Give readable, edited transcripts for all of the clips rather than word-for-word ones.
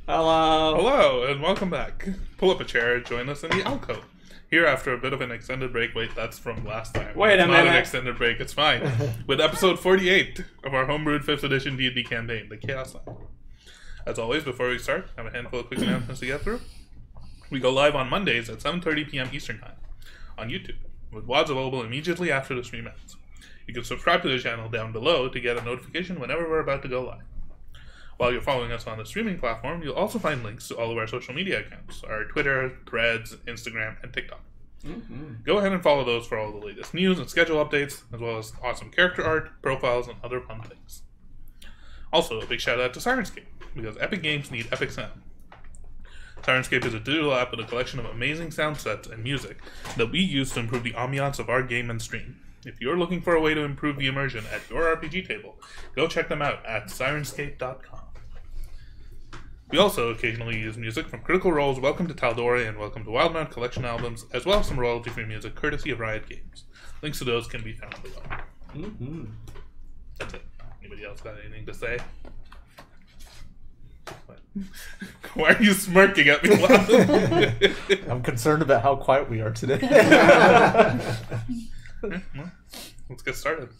Hello. Hello, and welcome back. Pull up a chair, join us in the alcove. Here after a bit of an extended break. Wait, that's from last time. Wait a It's not minute. an extended break, it's fine. With episode 48 of our homebrewed 5th edition D&D campaign, the Chaoslands. As always, before we start, I have a handful of quick announcements to get through. We go live on Mondays at 7:30 p.m. Eastern Time on YouTube, with WODs available immediately after the stream ends. You can subscribe to the channel down below to get a notification whenever we're about to go live. While you're following us on the streaming platform, you'll also find links to all of our social media accounts, our Twitter, Threads, Instagram, and TikTok. Go ahead and follow those for all the latest news and schedule updates, as well as awesome character art, profiles, and other fun things. Also, a big shout out to Syrinscape, because epic games need epic sound. Syrinscape is a digital app with a collection of amazing sound sets and music that we use to improve the ambiance of our game and stream. If you're looking for a way to improve the immersion at your RPG table, go check them out at Syrinscape.com. We also occasionally use music from Critical Role's Welcome to Tal'Dorei and Welcome to Wildmount collection albums, as well as some royalty-free music courtesy of Riot Games. Links to those can be found below. That's it. Anybody else got anything to say? What? Why are you smirking at me? I'm concerned about how quiet we are today. Well, let's get started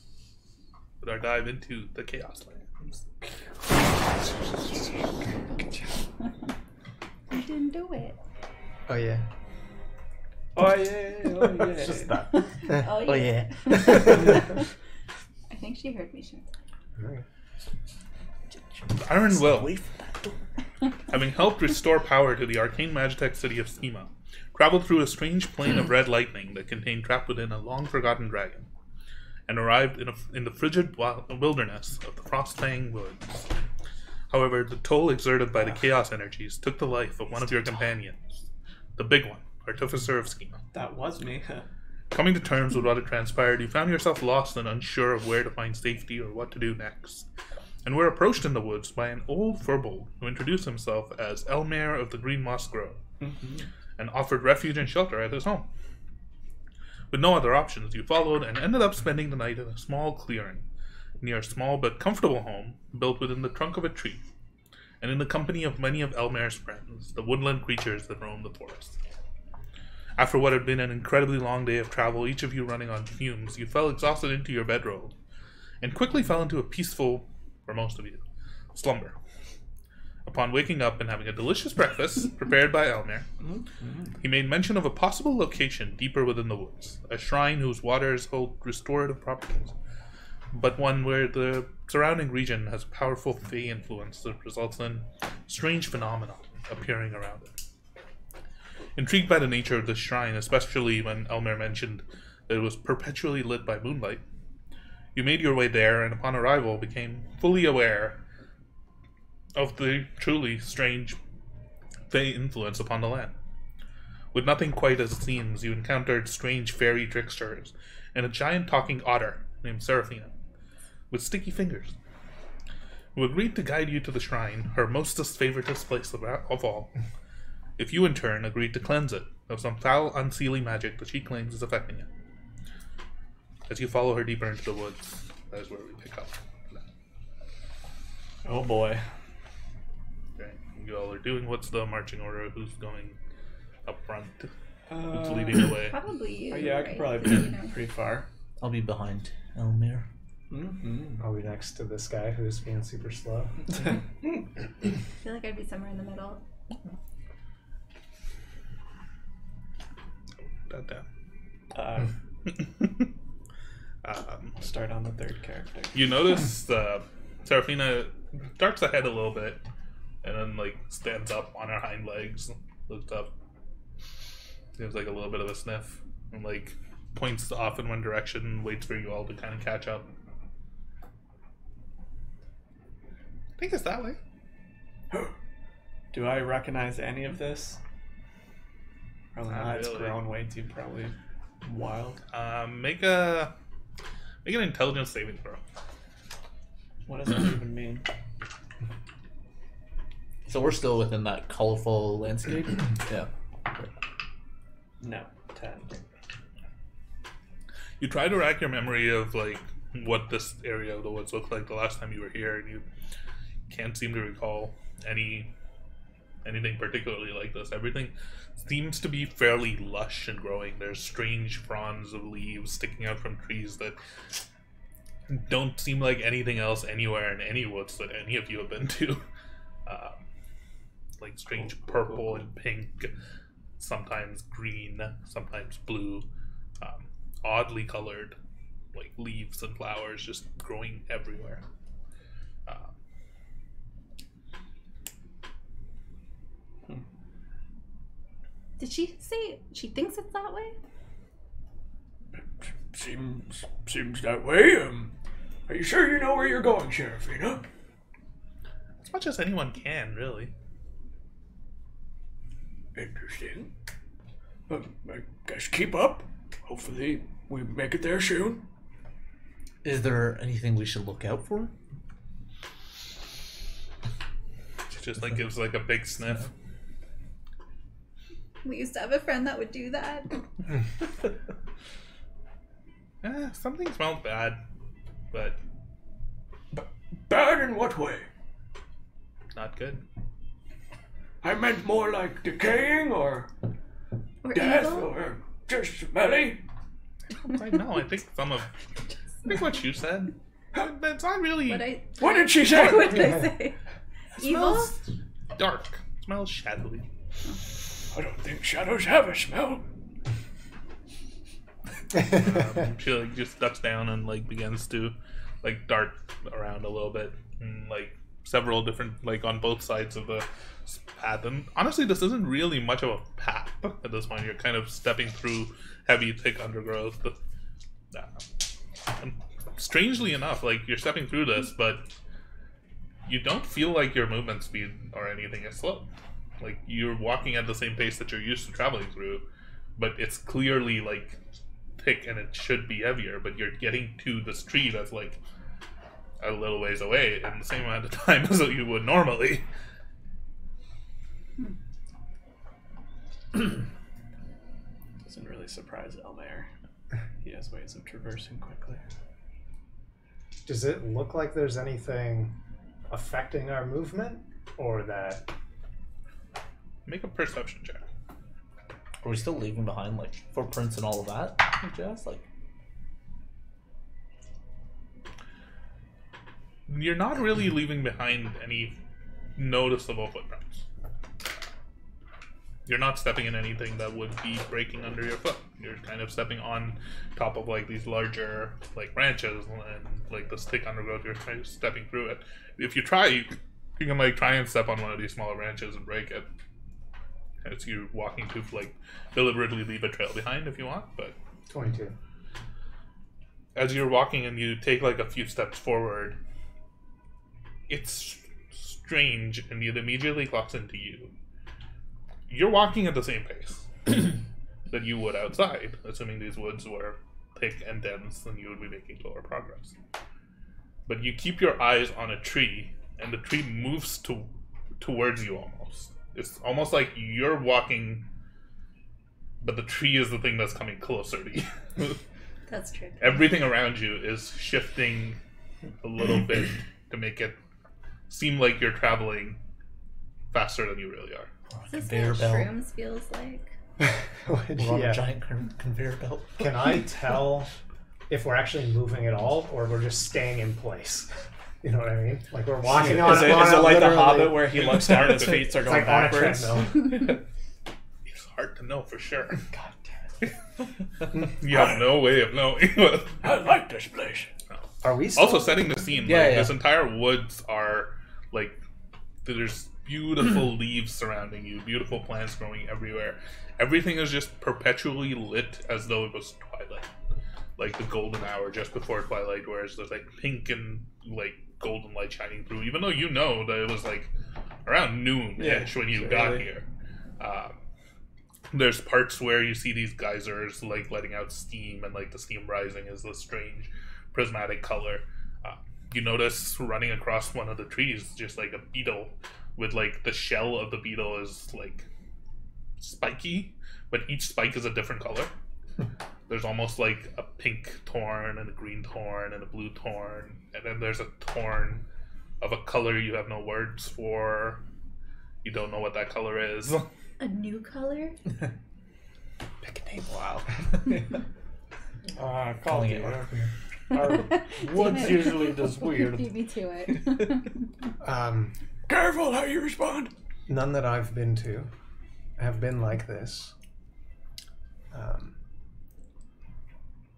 with our dive into the Chaoslands. You didn't do it. Oh yeah. Oh yeah. Oh yeah. It's just that. Oh yeah. I think she heard me. Iron Will, having helped restore power to the arcane magitech city of Schema, traveled through a strange plane of red lightning that contained trapped within a long-forgotten dragon, and arrived in the frigid wilderness of the Frostfang Woods. However, the toll exerted by the chaos energies took the life of one of your companions, the big one, Artificer of Schema. That was me. Coming to terms with what had transpired, you found yourself lost and unsure of where to find safety or what to do next, and were approached in the woods by an old furbolg who introduced himself as Elmer of the Green Moss Grove, and offered refuge and shelter at his home. With no other options, you followed and ended up spending the night in a small clearing, near a small but comfortable home built within the trunk of a tree, and in the company of many of Elmer's friends, the woodland creatures that roam the forest. After what had been an incredibly long day of travel, each of you running on fumes, you fell exhausted into your bedroll, and quickly fell into a peaceful, for most of you, slumber. Upon waking up and having a delicious breakfast prepared by Elmer, he made mention of a possible location deeper within the woods, a shrine whose waters hold restorative properties, but one where the surrounding region has powerful fey influence that results in strange phenomena appearing around it. Intrigued by the nature of this shrine, especially when Elmer mentioned that it was perpetually lit by moonlight, you made your way there and upon arrival became fully aware of the truly strange fey influence upon the land. With nothing quite as it seems, you encountered strange fairy tricksters and a giant talking otter named Seraphina, with sticky fingers, who agreed to guide you to the shrine, her mostest favoritist place of all, if you in turn agreed to cleanse it of some foul, unseelie magic that she claims is affecting it. As you follow her deeper into the woods, that is where we pick up. Oh boy. Okay, you all are doing. What's the marching order? Who's going up front? Who's leading the way? Probably you. Yeah, I could right? probably be pretty far. I'll be behind Elmer. I'll be next to this guy who's being super slow. I feel like I'd be somewhere in the middle. Start on the third character. You notice Seraphina darts ahead a little bit, and then stands up on her hind legs, looks up, gives a little bit of a sniff, and points off in one direction, and waits for you all to kind of catch up. I think it's that way. Do I recognize any of this? Probably Not not. It's really. grown way too probably wild. Make an intelligence saving throw. What does that even mean? So we're still within that colorful landscape? Yeah. No, 10. You try to rack your memory of what this area of the woods looked like the last time you were here, and you can't seem to recall any anything particularly like this. Everything seems to be fairly lush and growing. There's strange fronds of leaves sticking out from trees that don't seem like anything else anywhere in any woods that any of you have been to. Like strange purple and pink, sometimes green, sometimes blue, oddly colored, like leaves and flowers just growing everywhere. Did she say she thinks it's that way? Seems that way. Are you sure you know where you're going, Sheriffina? As much as anyone can, really. Interesting. I guess keep up. Hopefully we make it there soon. Is there anything we should look out for? Just like gives like a big sniff. We used to have a friend that would do that. Something smells bad, but Bad in what way? not good. I meant more like decaying or Or death evil? or just smelly. I know. I think what you said. That's not really. What did she say? What did I say? Evil? Smells dark. It smells shadowy. I don't think shadows have a smell. She like just ducks down and like begins to like dart around a little bit, and like several different like on both sides of the path. And honestly, this isn't really much of a path at this point. You're kind of stepping through heavy, thick undergrowth. And strangely enough, like you're stepping through this, but you don't feel like your movement speed or anything is slow. Like you're walking at the same pace that you're used to traveling through, but it's clearly like thick and it should be heavier, but you're getting to this tree that's like a little ways away in the same amount of time as you would normally. Doesn't really surprise Elmer. He has ways of traversing quickly. Does it look like there's anything affecting our movement, or that? Make a perception check. Are we still leaving behind like footprints and all of that? Jazz? Like, You're not really leaving behind any noticeable footprints. You're not stepping in anything that would be breaking under your foot. You're kind of stepping on top of like these larger like branches and like this thick undergrowth. You're kind of stepping through it. If you try, you can like try and step on one of these smaller branches and break it. As you're walking to like deliberately leave a trail behind if you want, but 22. as you're walking and you take like a few steps forward, it's strange and it immediately clocks into you. You're walking at the same pace that you would outside, assuming these woods were thick and dense, and you would be making slower progress. But you keep your eyes on a tree, and the tree moves towards you almost. It's almost like you're walking, but the tree is the thing that's coming closer to you. That's true. Everything around you is shifting a little bit to make it seem like you're traveling faster than you really are. Is this conveyor what belt. shrooms feels like? We're on a giant conveyor belt. Can I tell if we're actually moving at all, or we're just staying in place? You know what I mean? Like we're walking on. Is it like the literally- Hobbit where he looks down and his feet are It's going like on a backwards? treadmill. It's hard to know for sure. God damn it! You have no way of knowing. I like this place. Are we still? Also, setting the scene, Yeah, like, yeah. this entire woods are like there's beautiful leaves surrounding you, beautiful plants growing everywhere. Everything is just perpetually lit as though it was twilight, like the golden hour just before twilight, whereas there's like pink and like golden light shining through. Even though you know that it was like around noon-ish when you got here. There's parts where you see these geysers like letting out steam, and like the steam rising is this strange prismatic color. You notice running across one of the trees just like a beetle with like the shell of the beetle is like spiky, but each spike is a different color. There's almost like a pink thorn and a green thorn and a blue thorn, and then there's a thorn of a color you have no words for. You don't know what that color is. A new color? Pick a name. Wow. Calling it. Our woods usually does weird. Beat me to it. Careful how you respond. None that I've been to have been like this.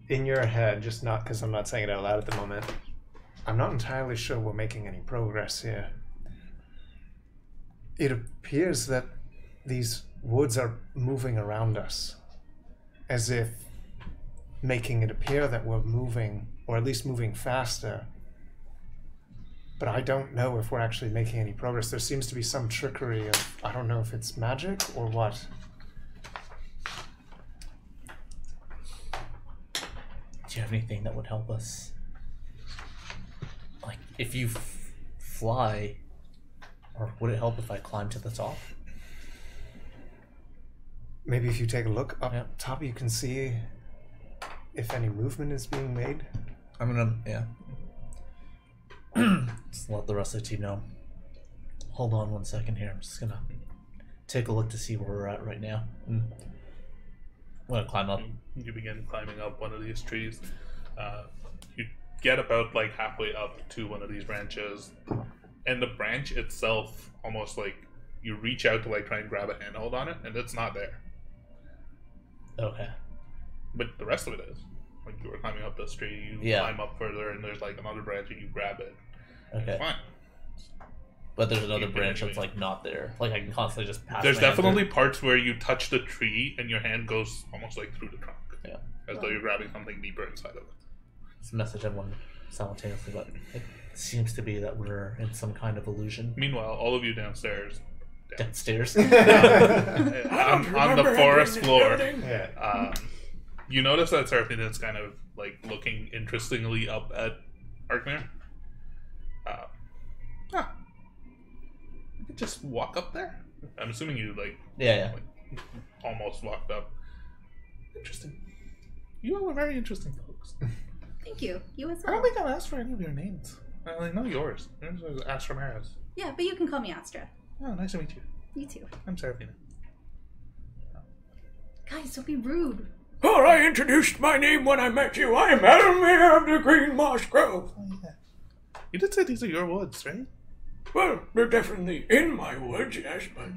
In your head, just not because I'm not saying it out loud at the moment, I'm not entirely sure we're making any progress here. It appears that these woods are moving around us, as if making it appear that we're moving, or at least moving faster. But I don't know if we're actually making any progress. There seems to be some trickery of, I don't know if it's magic or what. Do you have anything that would help us? Like, if you fly, or would it help if I climb to the top? Maybe if you take a look up top, you can see if any movement is being made. I'm gonna, just let the rest of the team know. Hold on 1 second here. I'm just gonna take a look to see where we're at right now. I'm gonna climb up. You begin climbing up one of these trees. You get about like halfway up to one of these branches, and the branch itself, almost like you reach out to like try and grab a handhold on it, and it's not there. Okay. But the rest of it is. Like you were climbing up this tree, you climb up further, and there's like another branch, and you grab it. Okay. It's fine. But there's another branch that's like not there. Like I can constantly just pass. There's definitely parts where you touch the tree, and your hand goes almost like through the trunk. Yeah. As though you're grabbing something deeper inside of it. It's a message everyone simultaneously, but it seems to be that we're in some kind of illusion. Meanwhile, all of you downstairs. Downstairs? on the forest floor. You notice that Seraphina is kind of like looking interestingly up at Arkmir. You could just walk up there. I'm assuming you like like, almost walked up. Interesting. You all are very interesting folks. Thank you. You as I well. don't think I've asked for any of your names. I know yours. Yours was Astramaris. Yeah, but you can call me Astra. Oh, nice to meet you. You too. I'm Seraphina. Guys, don't be rude. Oh, I introduced my name when I met you. I am Adamir of the Green Moss Grove. Oh, yeah. You did say these are your woods, right? Well, they're definitely in my woods, yes, but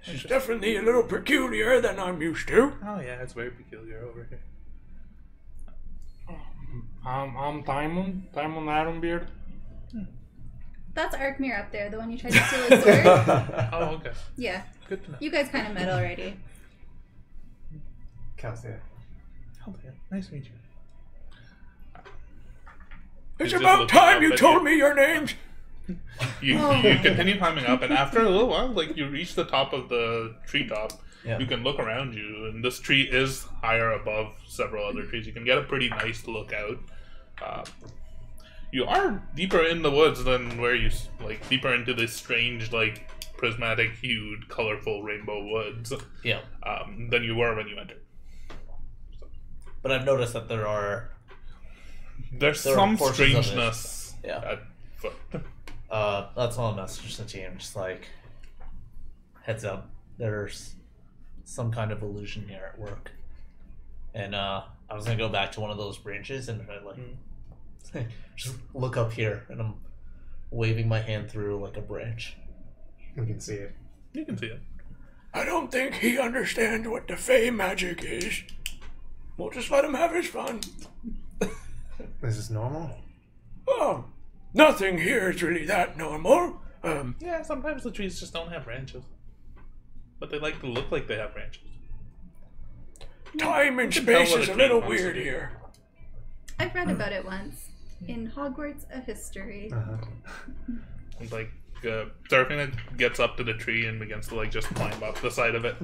it's definitely a little peculiar than I'm used to. Oh, yeah, it's very peculiar over here. I'm Timon Adambeard. That's Arkmir up there, the one you tried to steal his sword. Oh, okay. Yeah. Good to know. You guys kind of met already. Calthea. Oh, yeah. Nice to meet you. It's about time you told me your names. You continue climbing up, and after a little while, like you reach the top of the treetop, you can look around you, and this tree is higher above several other trees. You can get a pretty nice look out. You are deeper in the woods than where you like deeper into this strange, like prismatic hued, colorful rainbow woods. Yeah. Than you were when you entered. So. But I've noticed that There's some strangeness at foot. That's all a message to the team. Just like, heads up, there's some kind of illusion here at work. And I was gonna go back to one of those branches and just look up here, and I'm waving my hand through like a branch. You can see it. You can see it. I don't think he understands what the fey magic is. We'll just let him have his fun. This is normal? Oh, nothing here is really that normal. Yeah, sometimes the trees just don't have branches. But they like to look like they have branches. Time and space is a little weird here. I've read about it once in Hogwarts of History. And, like, Seraphina gets up to the tree and begins to like just climb up the side of it.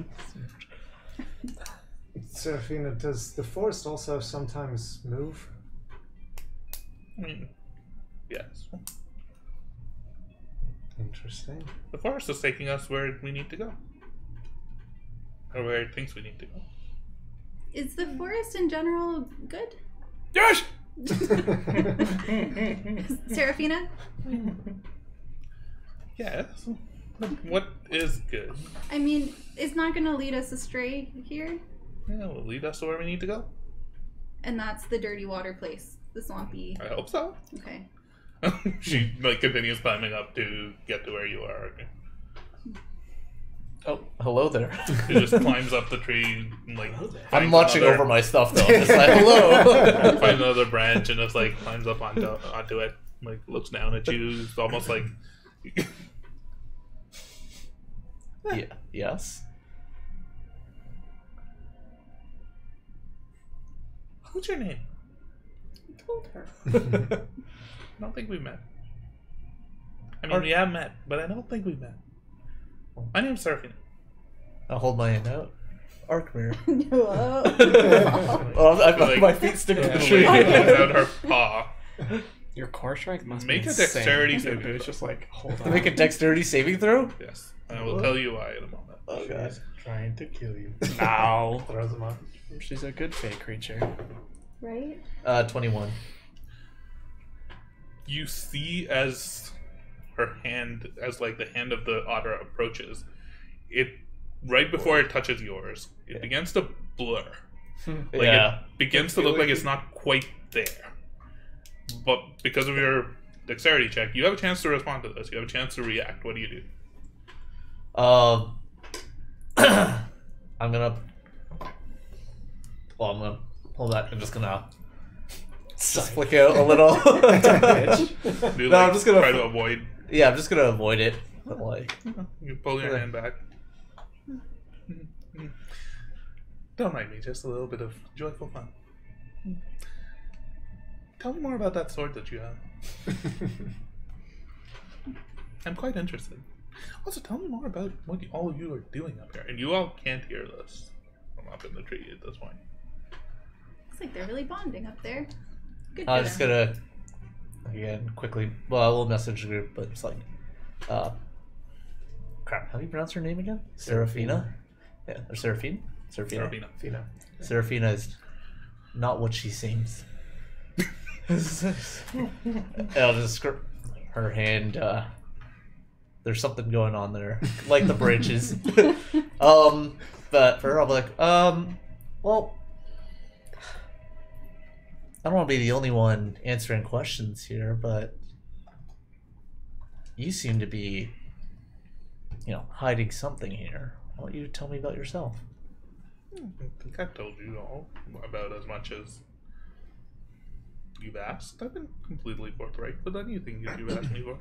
Seraphina, does the forest also sometimes move? I mean, yes. Interesting. The forest is taking us where we need to go. Or where it thinks we need to go. Is the forest in general good? Yes! Seraphina? Yes. What is good? I mean, it's not gonna lead us astray here, Yeah, will lead us to where we need to go. and that's the dirty water place, the swampy. I hope so. Okay. She like continues climbing up to get to where you are. Oh, hello there. She just climbs up the tree and like I'm finds watching another- over my stuff though. Just like, hello. finds another branch and just like climbs up onto it. Like looks down at you. It's almost like Yeah. Yes. what's your name? I told her. I don't think we met. I mean, we have met, but I don't think we met. My name's Surfing. I'll hold my hand out. Arc mirror. Whoa. Oh, Like- my feet stick to the And tree. like, holds out her paw. Your core strength must Make be a dexterity insane. saving It's just like, hold To on. make a dexterity saving throw? Yes, I will tell you why in a moment. Oh god. She's trying to kill you. No. Throws him off. She's a good fey creature. Right? 21. You see as her hand, as like the hand of the otter approaches, it right before it touches yours, it begins to blur. Like Yeah. it begins to look like it's not quite there. But because of your dexterity check, you have a chance to respond to this. You have a chance to react. What do you do? I'm gonna. Well, I'm gonna pull back. I'm just gonna just flick out a little. Do you, No, like, I'm just gonna- try to avoid. Yeah, I'm just gonna avoid it. But like, You pull your Okay. hand back. Don't mind me, just a little bit of joyful fun. Tell me more about that sword that you have. I'm quite interested. Also, tell me more about what all of you are doing up here. And you all can't hear this from up in the tree at this point. Looks like they're really bonding up there. Good I'm for just them. gonna again quickly. Well, I will message the group, but it's like, crap. How do you pronounce her name again? Seraphina. Yeah, or Seraphine. Seraphina. Seraphina. Fina. Seraphina is not what she seems. I'll just script her hand. There's something going on there, like the branches. But for her, I'll be like, well, I don't want to be the only one answering questions here, but you seem to be, hiding something here. I want you to tell me about yourself. I think I've told you all about as much as you've asked. I've been completely forthright with anything that you've asked me for.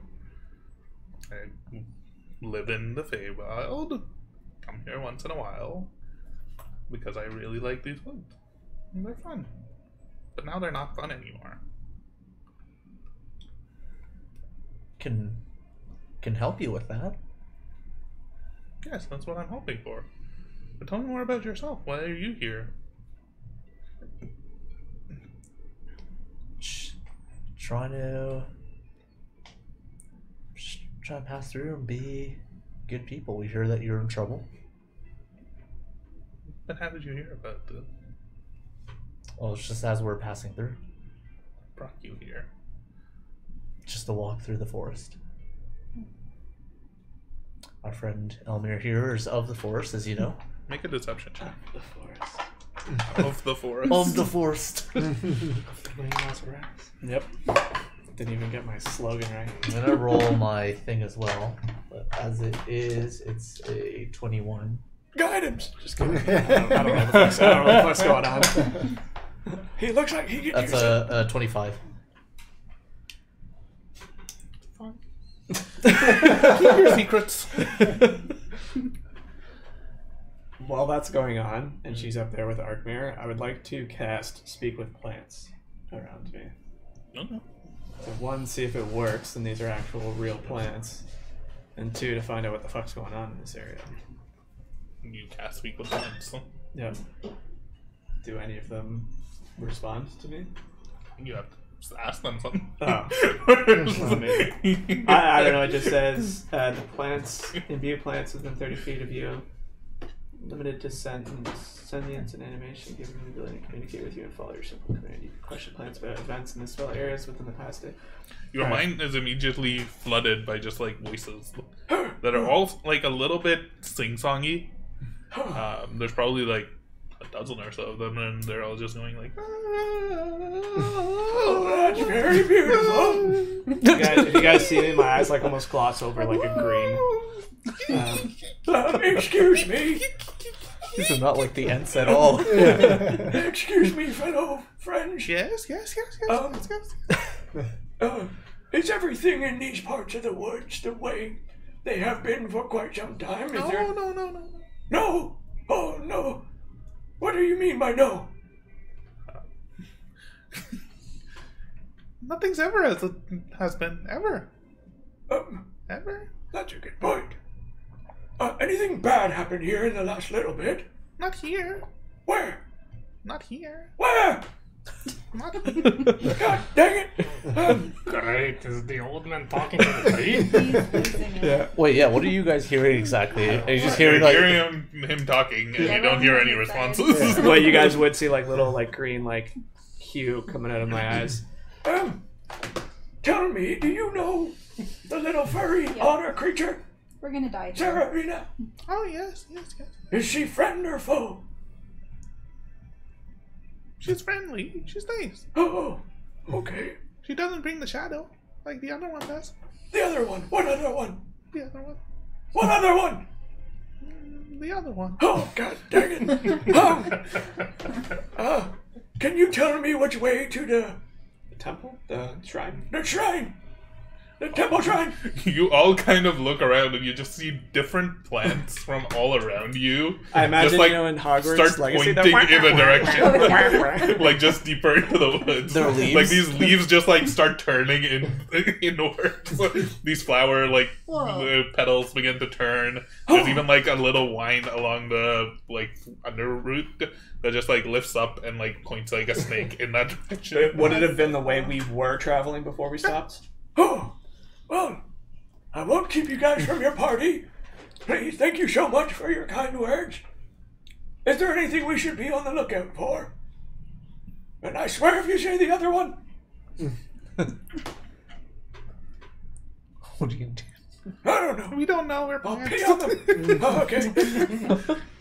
I live in the Feywild. Come here once in a while because I really like these woods. And they're fun. But now they're not fun anymore. Can help you with that. Yes, that's what I'm hoping for. But tell me more about yourself. Why are you here? Trying to try and pass through and be good people. We hear that you're in trouble. But how did you hear about this? Well, it's just as we're passing through, Brought you here. just a walk through the forest. Our friend Elmir here is of the forest, as you know. Make a deception check. The forest. Of the forest. Of the forest. Yep. Didn't even get my slogan right. I'm gonna roll my thing as well, but as it is, it's a 21. Guidance! Just kidding. I don't know what's going on. He looks like he could That's use it. a 25. Keep your secrets. While that's going on, and she's up there with Arkmir, I would like to cast Speak with Plants around me. Okay. So one, see if it works, and these are actual real plants. And two, to find out what the fuck's going on in this area. You cast Speak with Plants. Yep. Do any of them respond to me? You have to just ask them something. Oh. I don't know, it just says the plants, imbue plants within 30 feet of you limited to sentience and animation, giving you the ability to communicate with you and follow your simple command. You can question plans about events in the spell areas within the past day. Your mind is immediately flooded by just like voices that are all like a little bit sing-songy. There's probably like a dozen or so of them, and they're all just going like, "Oh, that's very beautiful." If you guys see me, my eyes like almost gloss over like a green. Excuse me. These are not like the Ents at all. Excuse me, fellow friends. yes. Is everything in these parts of the woods the way they have been for quite some time? Is there... No. No? Oh, no. What do you mean by no? Nothing's ever as it has been ever. Ever? That's a good point. Anything bad happened here in the last little bit? Not here. Where? Not here. Where? Not God dang it! Great, is the old man talking to the tree? He's losing it. Yeah. Wait, yeah. What are you guys hearing exactly? Are you just hearing You're like? hearing him talking, and you don't hear any responses. Well, you guys would see like little like green like hue coming out of my eyes. Tell me, do you know the little furry otter creature? We're gonna die. Sarafina? Oh yes. Is she friend or foe? She's friendly. She's nice. Oh, okay. She doesn't bring the shadow like the other one does. The other one. What other one? The other one. What other one? The other one. Oh, god dang it. Can you tell me which way to the temple? The shrine? The shrine! The temple shrine! You all kind of look around and you just see different plants from all around you. I imagine, just, like, you know, in Hogwarts, start Legacy, pointing in a direction. Like, just deeper into the woods. Their leaves? Like, these leaves just, like, start turning inwards. These flower, like, petals begin to turn. There's even, like, a little vine along the, like, underroot that just, like, lifts up and, like, points like a snake in that direction. Would it have been the way we were traveling before we stopped? Oh, well, I won't keep you guys from your party. Please, thank you so much for your kind words. Is there anything we should be on the lookout for? And I swear if you say the other one. What are you gonna do? I don't know. We don't know. We're I'll plants. pee on them. Oh, okay.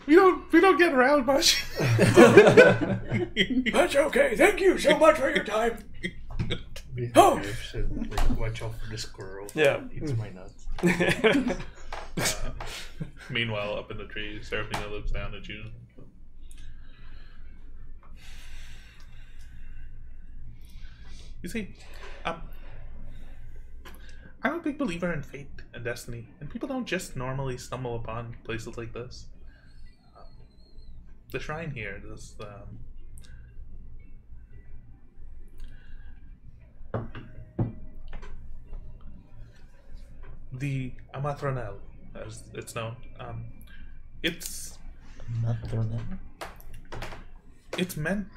We don't get around much. That's okay. Thank you so much for your time. Oh! Like, watch out for the squirrel. Yeah. Eats my nuts. Meanwhile, up in the tree, Seraphina looks down at you. You see, I'm a big believer in fate and destiny, and people don't just normally stumble upon places like this. The shrine here, the Amathronel, as it's known. It's meant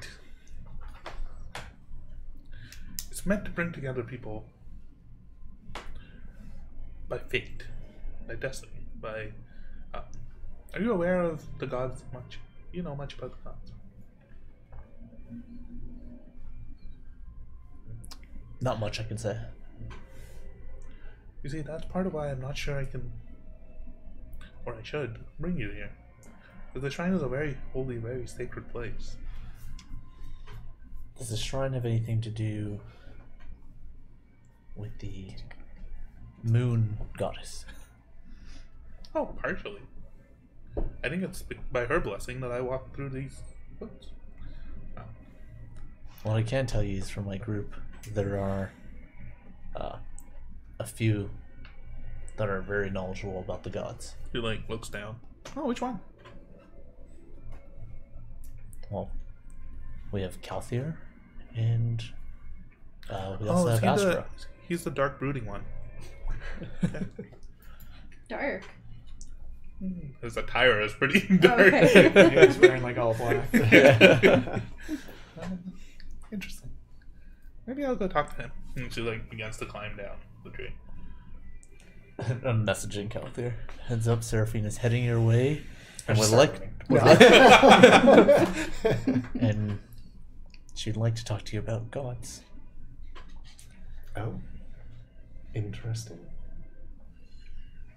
to bring together people by fate, by destiny, by. Are you aware of the gods much? You know much about the gods? Not much I can say. You see, that's part of why I'm not sure I can, or I should, bring you here. Because the shrine is a very holy, very sacred place. Does the shrine have anything to do with the moon goddess? Oh, partially. I think it's by her blessing that I walked through these woods. What I can tell you is from my group, there are a few that are very knowledgeable about the gods. He like looks down. Oh, which one? Well, we have Calthier, and we also have is he Astra. he's the dark brooding one. Dark. His attire is pretty dark. Okay. He's wearing like all black. Interesting. Maybe I'll go talk to him. And she like begins to climb down the tree. I'm messaging Calthier. Heads up, Seraphine is heading your way. and would Start like, running. and she'd like to talk to you about gods. Oh, interesting.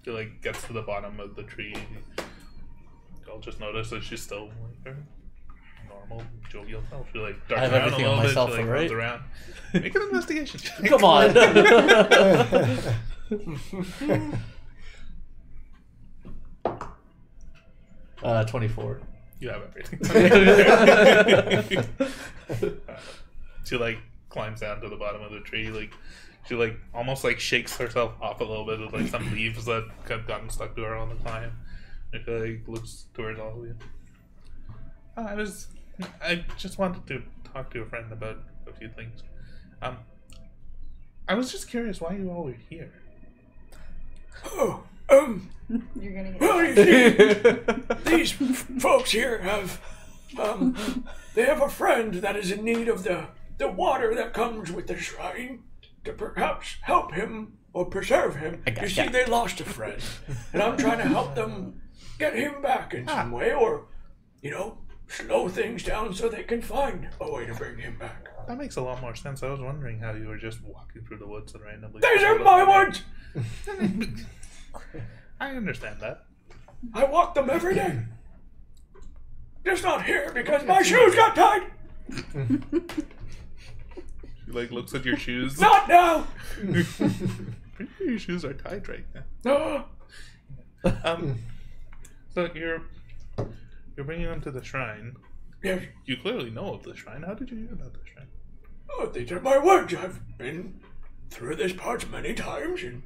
She like gets to the bottom of the tree. I'll just notice that she's still like her normal jovial self. She like darts I have around a everything little on bit. myself, She like right? runs around. Make an investigation. Come on. 24. You have everything. She like climbs down to the bottom of the tree. Like she like almost like shakes herself off a little bit with like some leaves that have gotten stuck to her on the climb. And she like looks towards all of you. I just wanted to talk to a friend about a few things. I was just curious why you all were here. Oh, You're gonna get. well, you see, these folks here have, they have a friend that is in need of the water that comes with the shrine to perhaps help him or preserve him. You see, they lost a friend, and I'm trying to help them get him back in some way, or, you know, slow things down so they can find a way to bring him back. That makes a lot more sense. I was wondering how you were just walking through the woods and randomly. These are my woods! I understand that. I walk them every day. Just not here because my shoes got tied. She like looks at your shoes. Not now. Pretty sure your shoes are tied right now. No. So you're bringing them to the shrine. Yes. You clearly know of the shrine. How did you hear about the shrine? Oh, these are my woods. I've been through this part many times, and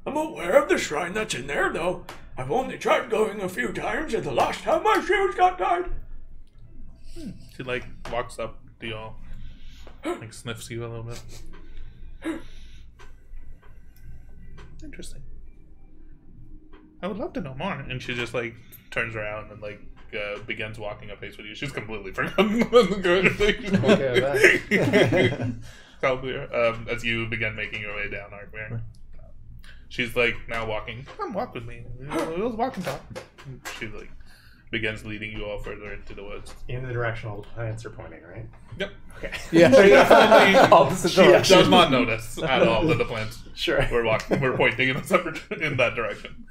I'm aware of the shrine that's in there, though I've only tried going a few times, and the last time my shoes got tied. She like walks up to y'all, like sniffs you a little bit. Interesting. I would love to know more. And she just like turns around and like begins walking up pace with you. She's completely forgotten the conversation. Okay, Calvir, as you begin making your way down Arkmere. She's like now walking. Come walk with me. We'll walk and talk. She like begins leading you all further into the woods. In the direction all the plants are pointing, right? Yep. Okay. Yeah. She definitely Opposite she direction. does not notice at all that the plants Sure. we're pointing in a separate in that direction.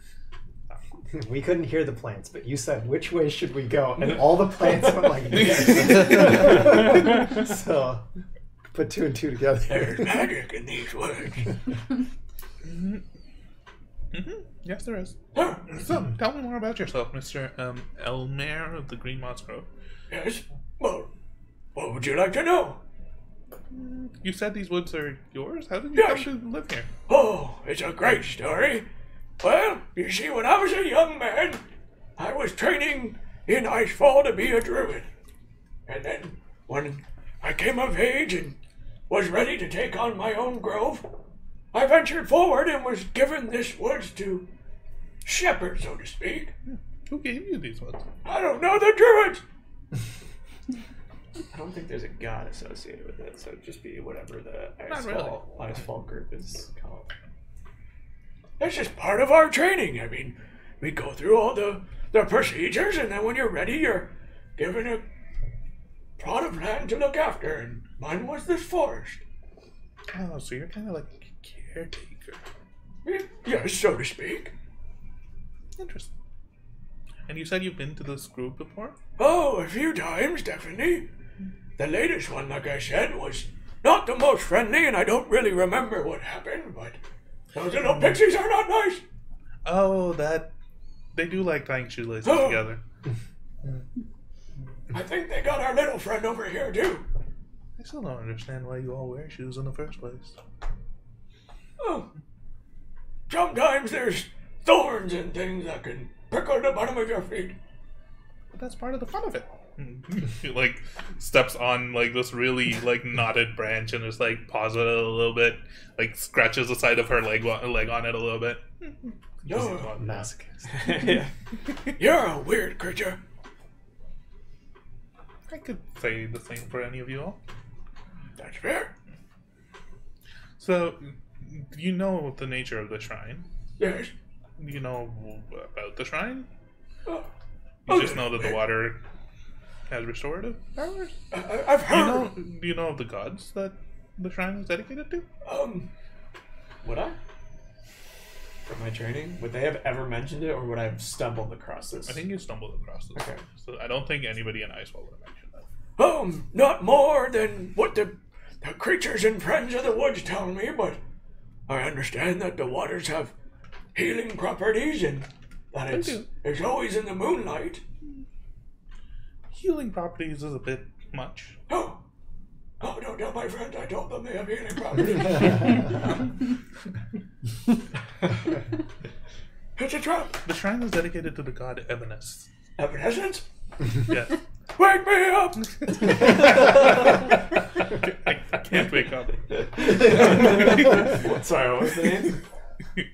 We couldn't hear the plants, but you said, which way should we go? And all the plants went like this. So, put two and two together. There's magic in these words. Yes, there is. So, tell me more about yourself, Mr. Elmer of the Green Moss Grove. Yes? Well, what would you like to know? You said these woods are yours? How did you Yes. come to live here? Oh, it's a great story. Well, you see, when I was a young man, I was training in Icefall to be a druid. And then, when I came of age and was ready to take on my own grove, I ventured forward and was given this woods to shepherd, so to speak. Who gave you these woods? I don't know the druids. I don't think there's a god associated with it, so it'd just be whatever the Not really. Icefall group is called. That's just part of our training. I mean, we go through all the procedures, and then when you're ready, you're given a plot of land to look after, and mine was this forest. Oh, so you're kind of like a caretaker. Yes, so to speak. Interesting. And you said you've been to this group before? Oh, a few times, definitely. The latest one, like I said, was not the most friendly, and I don't really remember what happened, but those little pixies are not nice. Oh, that... They do like tying shoelaces Oh. together. I think they got our little friend over here, too. I still don't understand why you all wear shoes in the first place. Oh. Sometimes there's thorns and things that can prickle the bottom of your feet. But that's part of the fun of it. He like steps on like this really like knotted branch and just like paws it a little bit, like scratches the side of her leg on it a little bit. You're, Masochist. you're a weird creature. I could say the same for any of you all. That's fair. So, you know the nature of the shrine. Yes. You know about the shrine. Oh, You just know that the water has restorative powers. I've heard. Do you know of the gods that the shrine is dedicated to? Would I? For my training, would they have ever mentioned it, or would I have stumbled across this? I think you stumbled across this. Okay. So I don't think anybody in Icewell would have mentioned that. Not more than what the creatures and friends of the woods tell me, but I understand that the waters have healing properties and that it's always in the moonlight. Healing properties is a bit much. Oh, don't tell my friends. I told them they have healing properties. It's a trap. The shrine is dedicated to the god Evanescence. Evanescence? Yes. Wake me up! I can't wake up. Sorry, what was the name?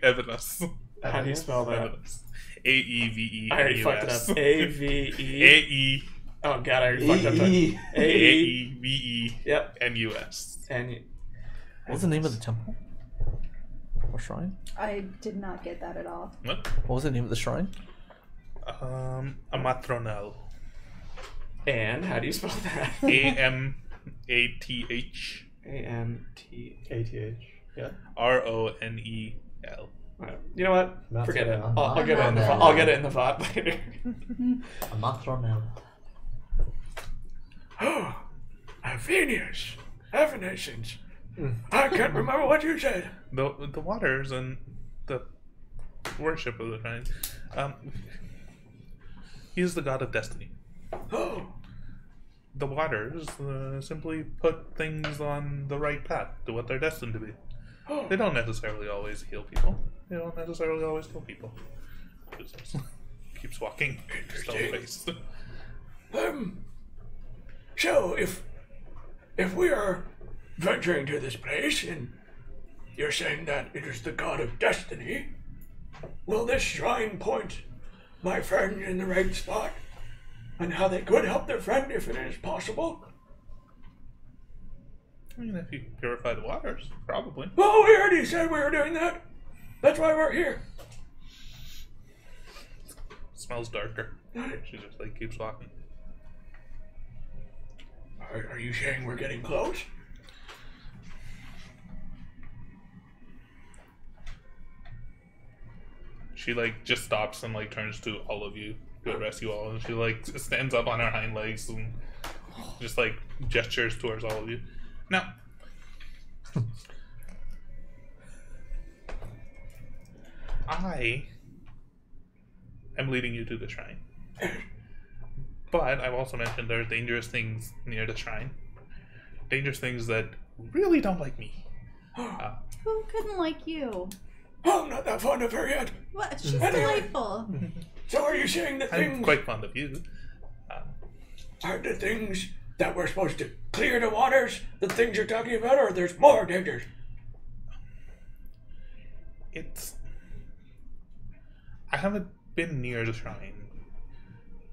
Evanescence. How do you spell that? Evanescence. A-E-V-E. I already fucked it up. A-V-E. A-E. Oh god, I already fucked up. A-E-V-E. Yep. M-U-S. And What's the name of the temple? Or shrine? I did not get that at all. What? What was the name of the shrine? Amatronel. And how do you spell that? A-M-A-T-H. A-M-T. ATH. Yeah. R-O-N-E-L. You know what? Not Forget it. so I'll get it in the I'll get it in the VOD later. Amatronel. Oh, Evanescence. I can't remember what you said. The waters and the worship of the shrine. He is the god of destiny. Oh, The waters simply put things on the right path to what they're destined to be. oh. They don't necessarily always heal people. They don't necessarily always kill people. Just keeps walking. Stone face. So if we are venturing to this place and you're saying that it is the god of destiny, will this shrine point my friend in the right spot and how they could help their friend if it is possible? I mean, if you purify the waters, probably. Well, we already said we were doing that. That's why we're here. Smells darker. She just like keeps walking. Are you saying we're getting close? She like just stops and like turns to all of you to address you all, and she like stands up on her hind legs and just like gestures towards all of you. Now, I am leading you to the shrine, but I've also mentioned there are dangerous things near the shrine. Dangerous things that really don't like me. Who couldn't like you? Oh, I'm not that fond of her yet. What? She's Anyway. delightful. So are you saying the I'm things quite fond of you. are the things that we're supposed to clear the waters, the things you're talking about, or there's more dangers? I haven't been near the shrine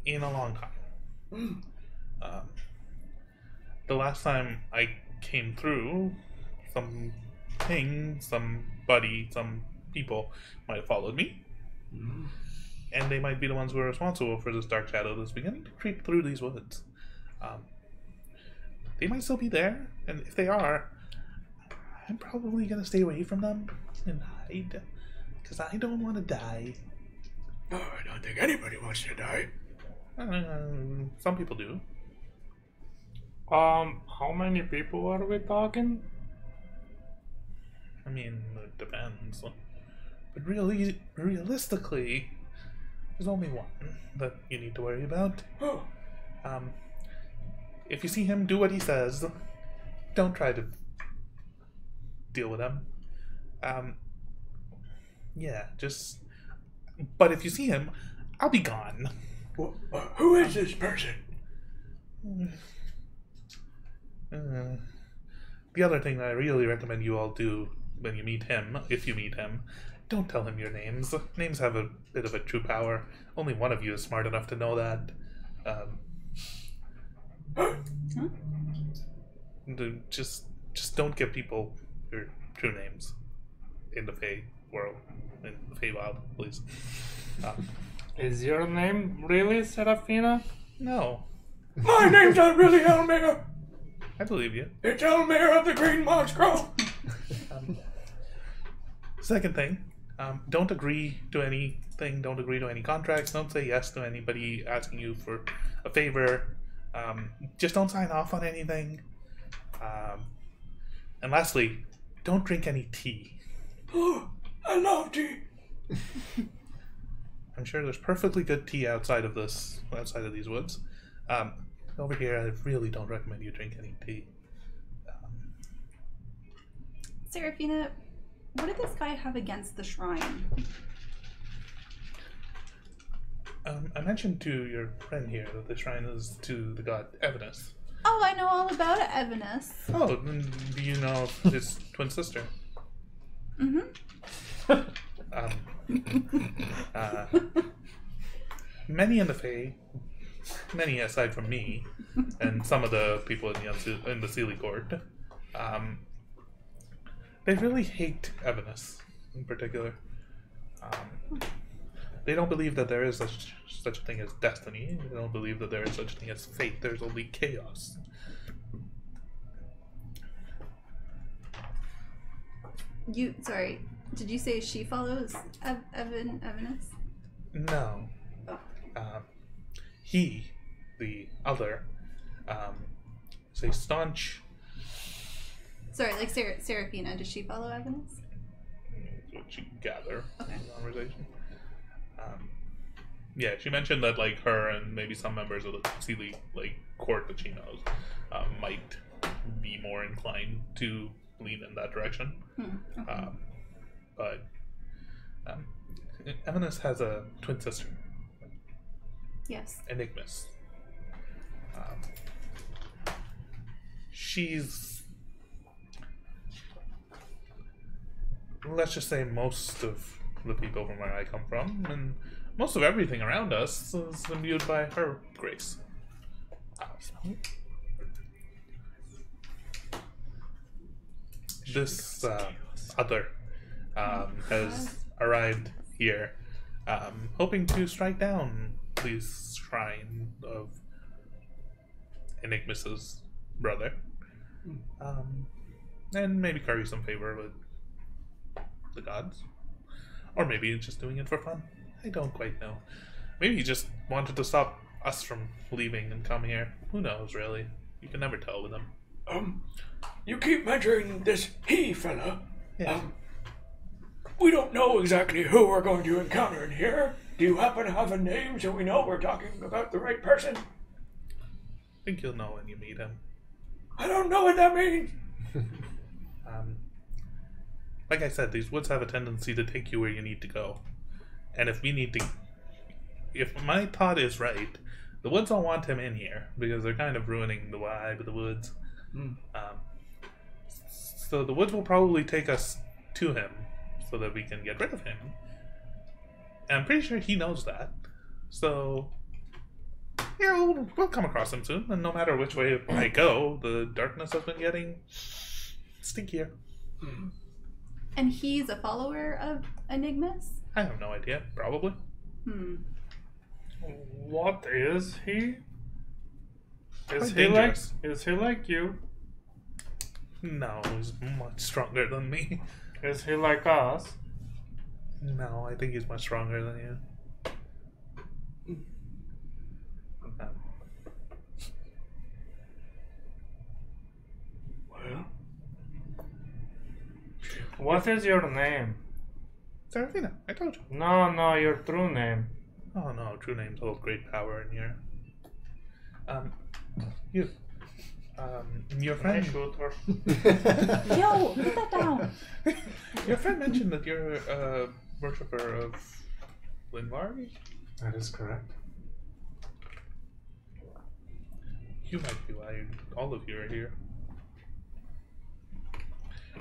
in a long time. The last time I came through, some people might have followed me. And they might be the ones who are responsible for this dark shadow that's beginning to creep through these woods. They might still be there, and if they are, I'm probably going to stay away from them and hide, because I don't want to die. Oh, I don't think anybody wants to die. Some people do. How many people are we talking? I mean, it depends. But really, realistically, there's only one that you need to worry about. Oh, If you see him, do what he says. Don't try to deal with him. Yeah, just... But if you see him, I'll be gone. well, who is this person? The other thing that I really recommend you all do when you meet him, if you meet him, don't tell him your names. Names have a bit of a true power. Only one of you is smart enough to know that. Just don't give people your true names in the Fey world, in the Fey wild, please. Is your name really Serafina? No, My name's not really Elmer. I believe you. It's Elmer of the Green Moss Grove. Second thing, don't agree to anything. Don't agree to any contracts. Don't say yes to anybody asking you for a favor. Just don't sign off on anything. And lastly, don't drink any tea. I love tea. I'm sure there's perfectly good tea outside of these woods. Over here, I really don't recommend you drink any tea. Serafina, what did this guy have against the shrine? I mentioned to your friend here that the shrine is to the god Evanus. Oh, I know all about it, Evanus. Oh, then do you know his twin sister? Mm-hmm. Many in the Fae, many aside from me, and some of the people in the Sealy Court, they really hate Evanus in particular. They don't believe that there is such a thing as destiny. They don't believe that there is such a thing as fate. There's only chaos. Sorry, did you say she follows Evanus? No. Oh. He, the other, is a staunch... Sorry, like Serafina, does she follow Evanus? What you gather from Okay. the conversation. Yeah, she mentioned that like her and maybe some members of the Sealy court that she knows might be more inclined to lean in that direction. Okay. But Evanus has a twin sister, Yes. Enigmas. She's, let's just say, most of the people from where I come from, and most of everything around us is imbued by her grace. This other has arrived here, hoping to strike down this shrine of Enigmas's brother, and maybe curry some favor with the gods. Or maybe he's just doing it for fun. I don't quite know. Maybe he just wanted to stop us from leaving and come here. Who knows, really? You can never tell with him. You keep mentioning this he fella. Yeah. We don't know exactly who we're going to encounter in here. Do you happen to have a name so we know we're talking about the right person? I think you'll know when you meet him. I don't know what that means. Like I said, these woods have a tendency to take you where you need to go. And if my thought is right, the woods don't want him in here because they're kind of ruining the vibe of the woods. So the woods will probably take us to him so that we can get rid of him. And I'm pretty sure he knows that. So, yeah, we'll come across him soon. And no matter which way I go, the darkness has been getting stinkier. And he's a follower of Enigmas? I have no idea. Probably. What is he? Quite dangerous. Is he like you? No, he's much stronger than me. Is he like us? No, I think he's much stronger than you. Well, What is your name? Serafina, I told you. No, your true name. Oh no, true names hold great power in here. Your Can I friend. shoot her? Yo, put that down. Your friend mentioned that you're a worshipper of Linvarg. That is correct. You might be why all of you are here.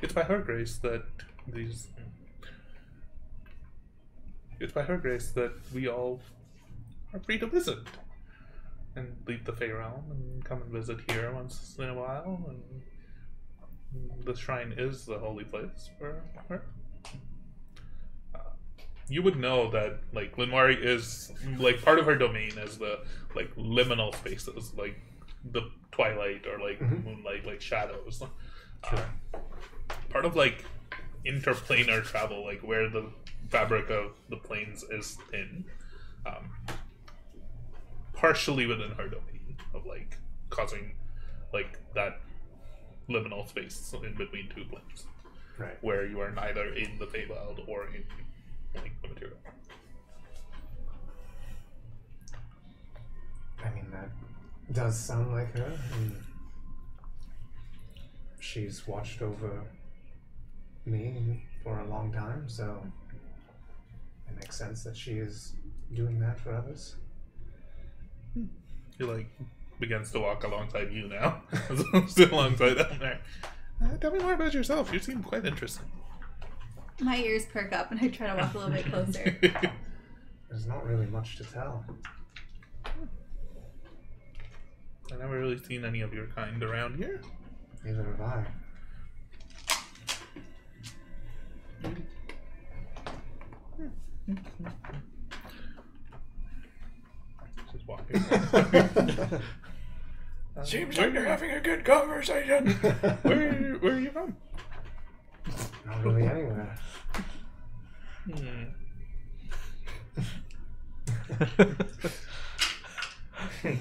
It's by her grace that we all are free to visit and leave the Fey realm and come and visit here once in a while. And the shrine is the holy place for her. you would know that like Linwari is like part of her domain is the like liminal spaces, like the twilight or like moonlight, like shadows. Part of like interplanar travel, like where the fabric of the planes is thin, partially within her domain of like causing like that liminal space in between two planes, Right. where you are neither in the Feywild or in like the material. I mean, that does sound like her. And she's watched over me for a long time, so it makes sense that she is doing that for others. He like begins to walk alongside you now, as I'm still alongside down there. Tell me more about yourself. You seem quite interesting. My ears perk up and I try to walk a little bit closer. There's not really much to tell. I've never really seen any of your kind around here. Neither have I. Just walking. Seems like they're having a good conversation. Where are you from? Not really anywhere.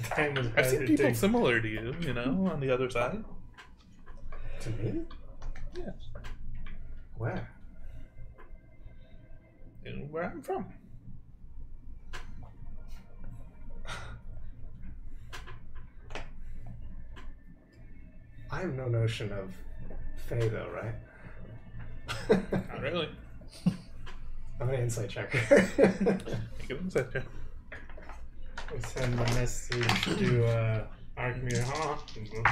Time is I've seen people hesitating. similar to you, you know, on the other side. To me? Yes. Where? And where I'm from. I have no notion of Faye, though, right? Not really. I'm an insight checker. Make an insight check. I send a message to Arkmir.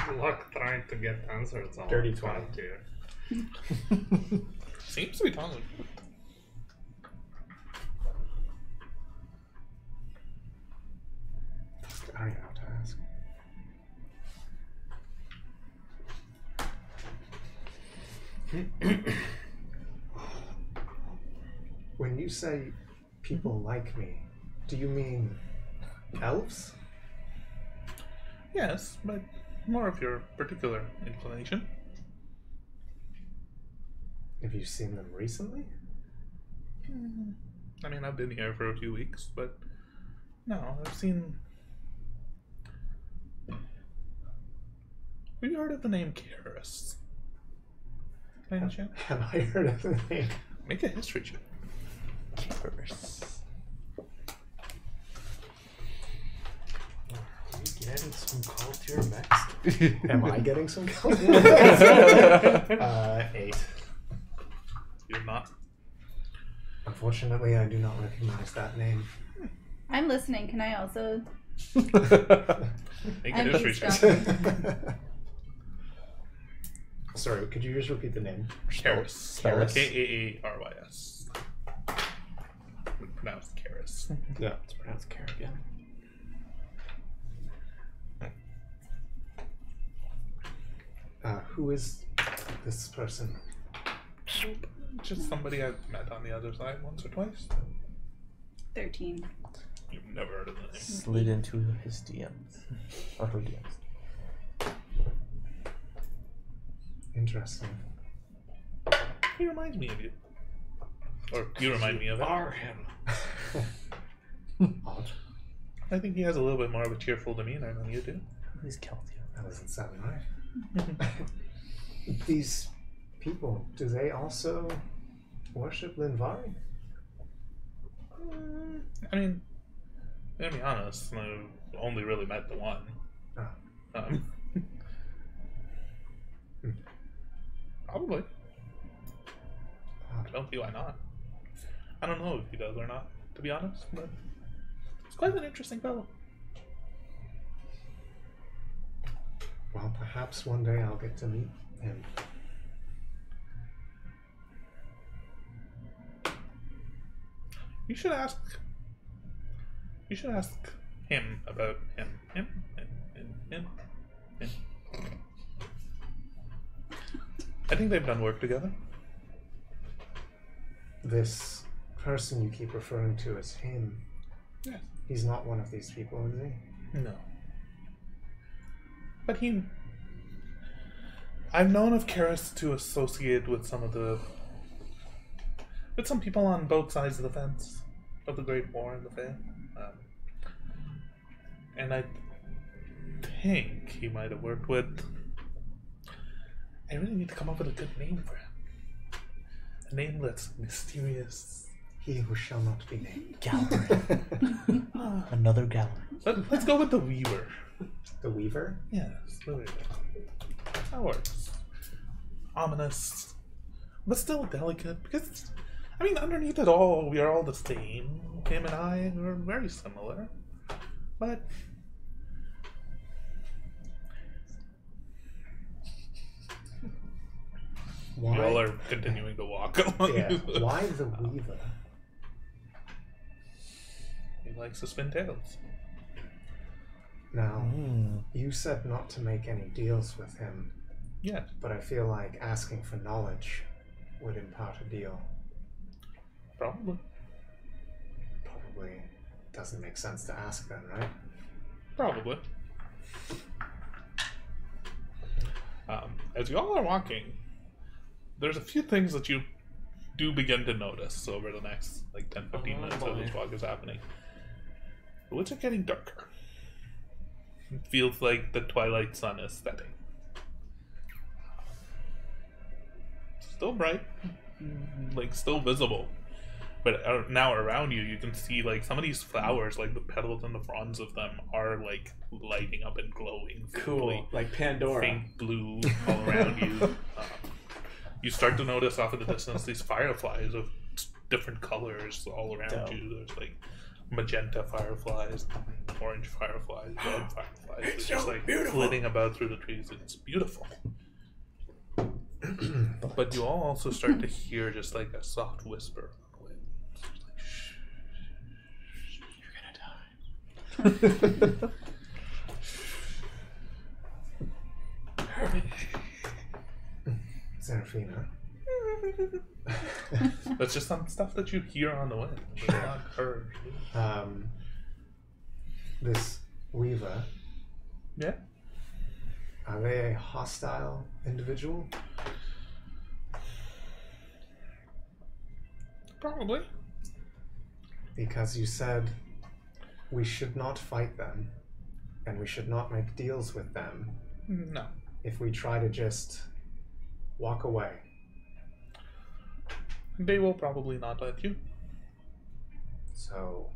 Good luck trying to get answers on Dirty that 20. here. Seems to be talking. I don't know how to ask. When you say people like me, do you mean elves? Yes, but more of your particular inclination. Have you seen them recently? I mean, I've been here for a few weeks, but no, I've seen. Have you heard of the name Karis? By any chance? Have I heard of the name? Make a history check. Are we getting some culture next? Am I getting some color? 8. You're not. Unfortunately, I do not recognize that name. I'm listening. Can I also? Make a I'm history check. eavesdropping. Sorry, could you just repeat the name? Karis. Karis. K-A-A-R-Y-S. Pronounced Karis. Yeah. It's pronounced Kerrigan. Who is this person? Just somebody I've met on the other side once or twice. 13. You've never heard of the name. Slid into his DMs. Or her DMs. Interesting. He reminds me of you. Or you remind me of him. Are him. Odd. I think he has a little bit more of a cheerful demeanor than you do. He's Celtic. That doesn't sound right. These people, do they also worship Linvari? I mean, to be honest, I've only really met the one. Ah. Probably. I don't see why not. I don't know if he does or not, to be honest, but he's quite an interesting fellow. Well, perhaps one day I'll get to meet him. You should ask. You should ask him about him. Him. I think they've done work together. This person you keep referring to as him, Yes. he's not one of these people, is he? No. But I've known of Karis to associate with some people on both sides of the fence of the Great War and the Fae. And I think he might have worked with... I really need to come up with a good name for him. A name that's mysterious. He who shall not be named. Gallery. Another gallery. Let's go with the Weaver. The Weaver? Yes, the Weaver. That works. Ominous, but still delicate, because, I mean, underneath it all, we are all the same. Him and I are very similar, but... Why? We all are continuing to walk along. Yeah. Why the Weaver? He likes to spin tails. Now, you said not to make any deals with him, Yeah. but I feel like asking for knowledge would impart a deal. Probably. Probably doesn't make sense to ask then, right? Probably. As you all are walking, there's a few things that you do begin to notice over the next 10-15 minutes as this walk is happening. The woods are getting darker. It feels like the twilight sun is setting. Still bright, still visible. But now around you, you can see some of these flowers, the petals and the fronds of them are lighting up and glowing. Cool, like Pandora. Faint blue all around you. You start to notice off in the distance these fireflies of different colors all around Dope. you. There's magenta fireflies, orange fireflies, red fireflies. It's just so beautiful. flitting about through the trees. It's beautiful. But you all also start to hear just a soft whisper on the wind. It's you're gonna die. Serafina. That's just some stuff that you hear on the wind. It's not heard. This Weaver, Yeah. are they a hostile individual? Probably. Because you said we should not fight them and we should not make deals with them No. if we try to just walk away. They will probably not let you. So,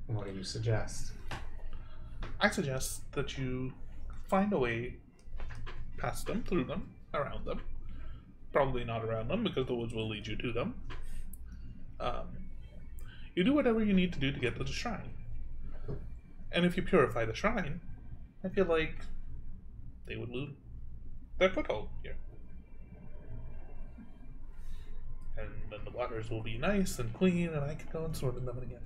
what do you suggest? I suggest that you find a way past them, through them, around them. Probably not around them because the woods will lead you to them. You do whatever you need to do to get to the shrine. And if you purify the shrine, I feel like they would lose their foothold here. And then the waters will be nice and clean, and I can go and swim in them again.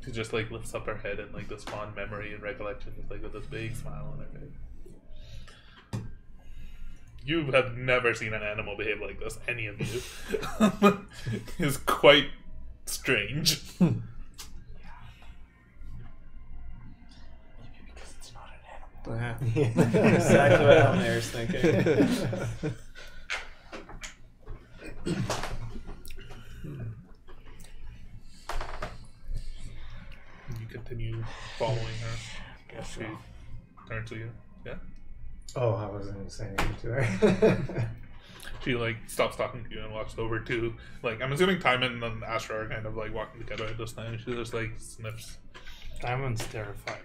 She just lifts up her head in this fond memory and recollection, with this big smile on her face. You have never seen an animal behave like this, any of you. It's quite strange. Maybe because it's not an animal. Yeah. Exactly what Elmair's thinking. You continue following her. Guess She so. turns to you. Yeah? Oh, I wasn't going to say anything to her. She stops talking to you and walks over to I'm assuming Timon and Astra are kind of walking together at this time. She just sniffs. Diamond's terrified.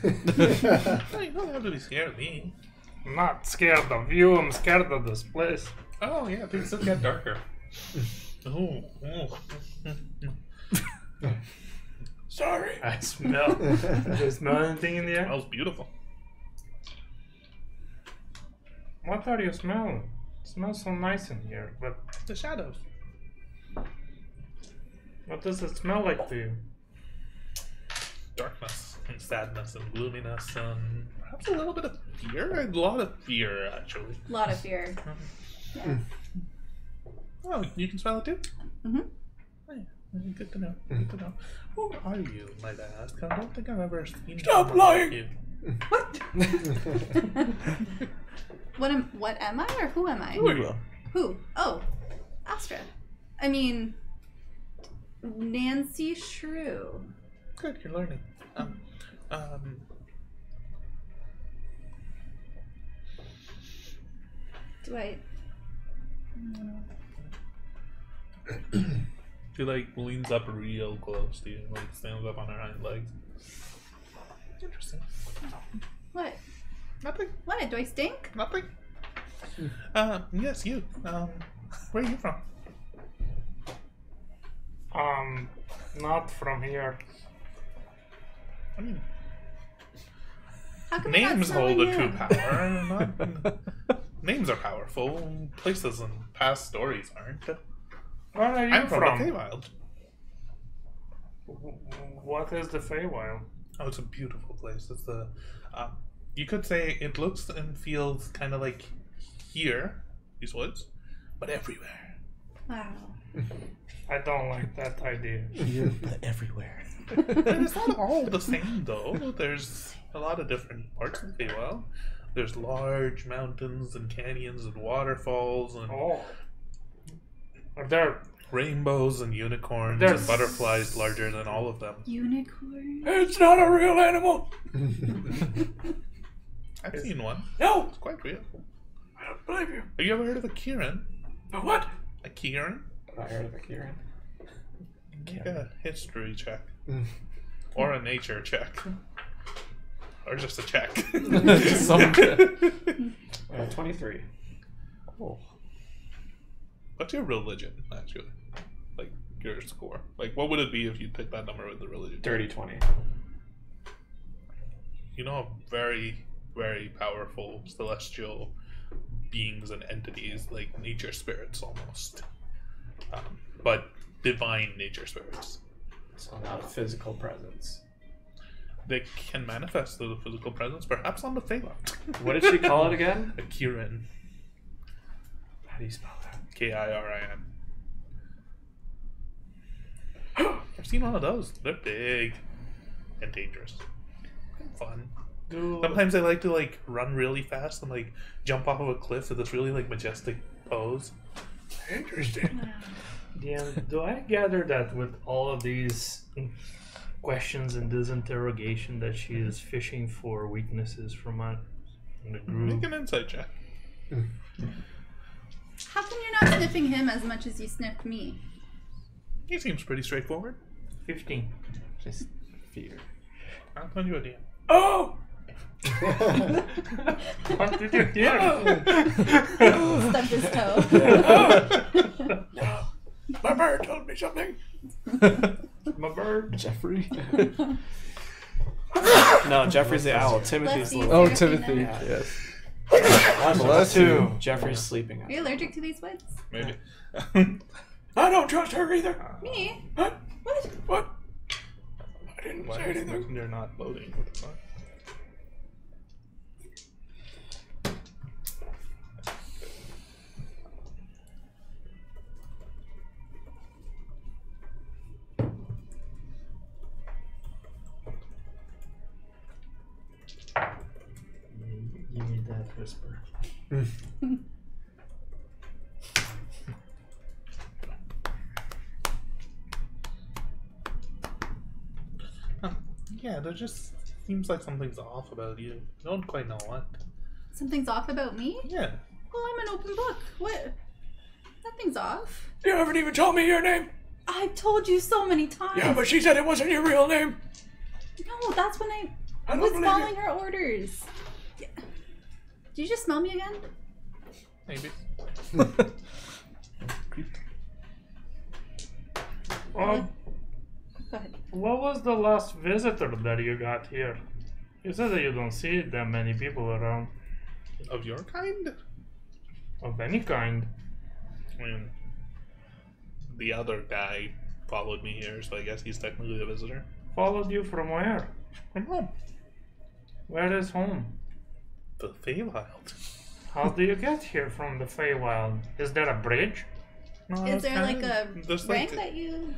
Oh, you don't have to be scared of me. I'm not scared of you, I'm scared of this place. Oh yeah, things just get darker. Oh. Sorry. I smell. Do you smell anything in the air? Smells beautiful. What are you smelling? It smells so nice in here, but The shadows. what does it smell like to you? Darkness and sadness and gloominess and perhaps a little bit of fear. A lot of fear, actually. A lot of fear. Yeah. Oh, you can smell it too? Good to know. Good to know. Who are you, might I ask? I don't think I've ever seen Stop someone like lying! you. What am I or who am I? Who are you? Who? Oh, Astra. I mean, Nancy Shrew. Good, you're learning. Do I? She like leans up real close to you, like stands up on her hind legs. Interesting. What? Nothing. What? Do I stink? Nothing. Yes, you. Where are you from? Not from here. I mean, How come you're not names hold smelling a true him? power. Names are powerful. Places and past stories aren't. Where are you I'm from from? the Feywild. What is the Feywild? Oh, it's a beautiful place. It's the. You could say it looks and feels kind of like here, these woods, but everywhere. Wow. I don't like that idea. Here, but everywhere. And it's not all the same, though. There's a lot of different parts of the Feywild. There's large mountains and canyons and waterfalls and Oh. Are there rainbows and unicorns There's- and butterflies larger than all of them. Unicorn. It's not a real animal. I've seen one. No, It's quite real. I don't believe you. Have you ever heard of a Kieran? A what? A Kieran? I heard of a Kieran. Make a history check. Or a nature check. Or just a check. 23. Oh. What's your religion, actually? Like, your score. Like, what would it be if you picked that number with the religion? Dirty 20. You know, very, very powerful celestial beings and entities, like nature spirits almost. But divine nature spirits. So not a physical presence. They can manifest through the physical presence, perhaps on the Feywild. What did she call it again? A Kieran. How do you spell that? Kirin. I've seen one of those. They're big and dangerous. And fun. Sometimes they like to like run really fast and like jump off of a cliff with this really like majestic pose. Interesting. Deanne, do I gather that with all of these questions and this interrogation that she is fishing for weaknesses from us in the group? Make an insight check. How come you're not sniffing him as much as you sniffed me? He seems pretty straightforward. 15. Just fear. I'll tell you a DM. Oh! What did you hear? Stubbed his toe. No. My bird told me something. My bird. Jeffrey? No, Jeffrey's the owl. Timothy's the Bless you, little. Oh, Serafina. Timothy. Yeah. Yes. Bless you. you. Jeffrey's sleeping. Are you allergic to these woods? Maybe. I don't trust her either. Me? What? What? What? I didn't Why say is anything. they're not loading? Give me that whisper. Yeah, there just seems like something's off about you. I don't quite know what. Something's off about me? Yeah. Well, I'm an open book. What? Nothing's off. You haven't even told me your name. I've told you so many times. Yeah, but she said it wasn't your real name. No, that's when I I was don't believe following you. her orders. Yeah. Did you just smell me again? Maybe. Oh, Go ahead. what was the last visitor that you got here? You said that you don't see that many people around Of your kind? of any kind. I mean, the other guy followed me here, so I guess he's technically a visitor. Followed you from where? From home. Where is home? The Feywild. How do you get here from the Feywild? Is there a bridge? No, Is there like a just rank that you?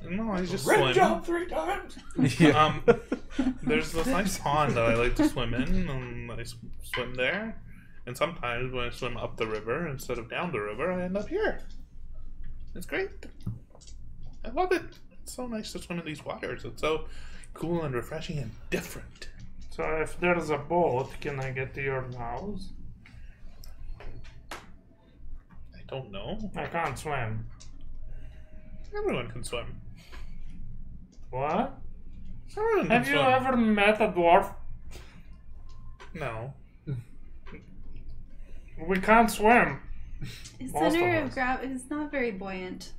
No, I just Rim swim. jump 3 times. There's this nice pond that I like to swim in, and I swim there. And sometimes when I swim up the river instead of down the river, I end up here. It's great. I love it. It's so nice to swim in these waters. It's so cool and refreshing and different. So if there's a boat, can I get to your house? I don't know. I can't swim. Everyone can swim. What? Everyone can Have you swim. ever met a dwarf? No. We can't swim. His Most center of of us. gravity is not very buoyant.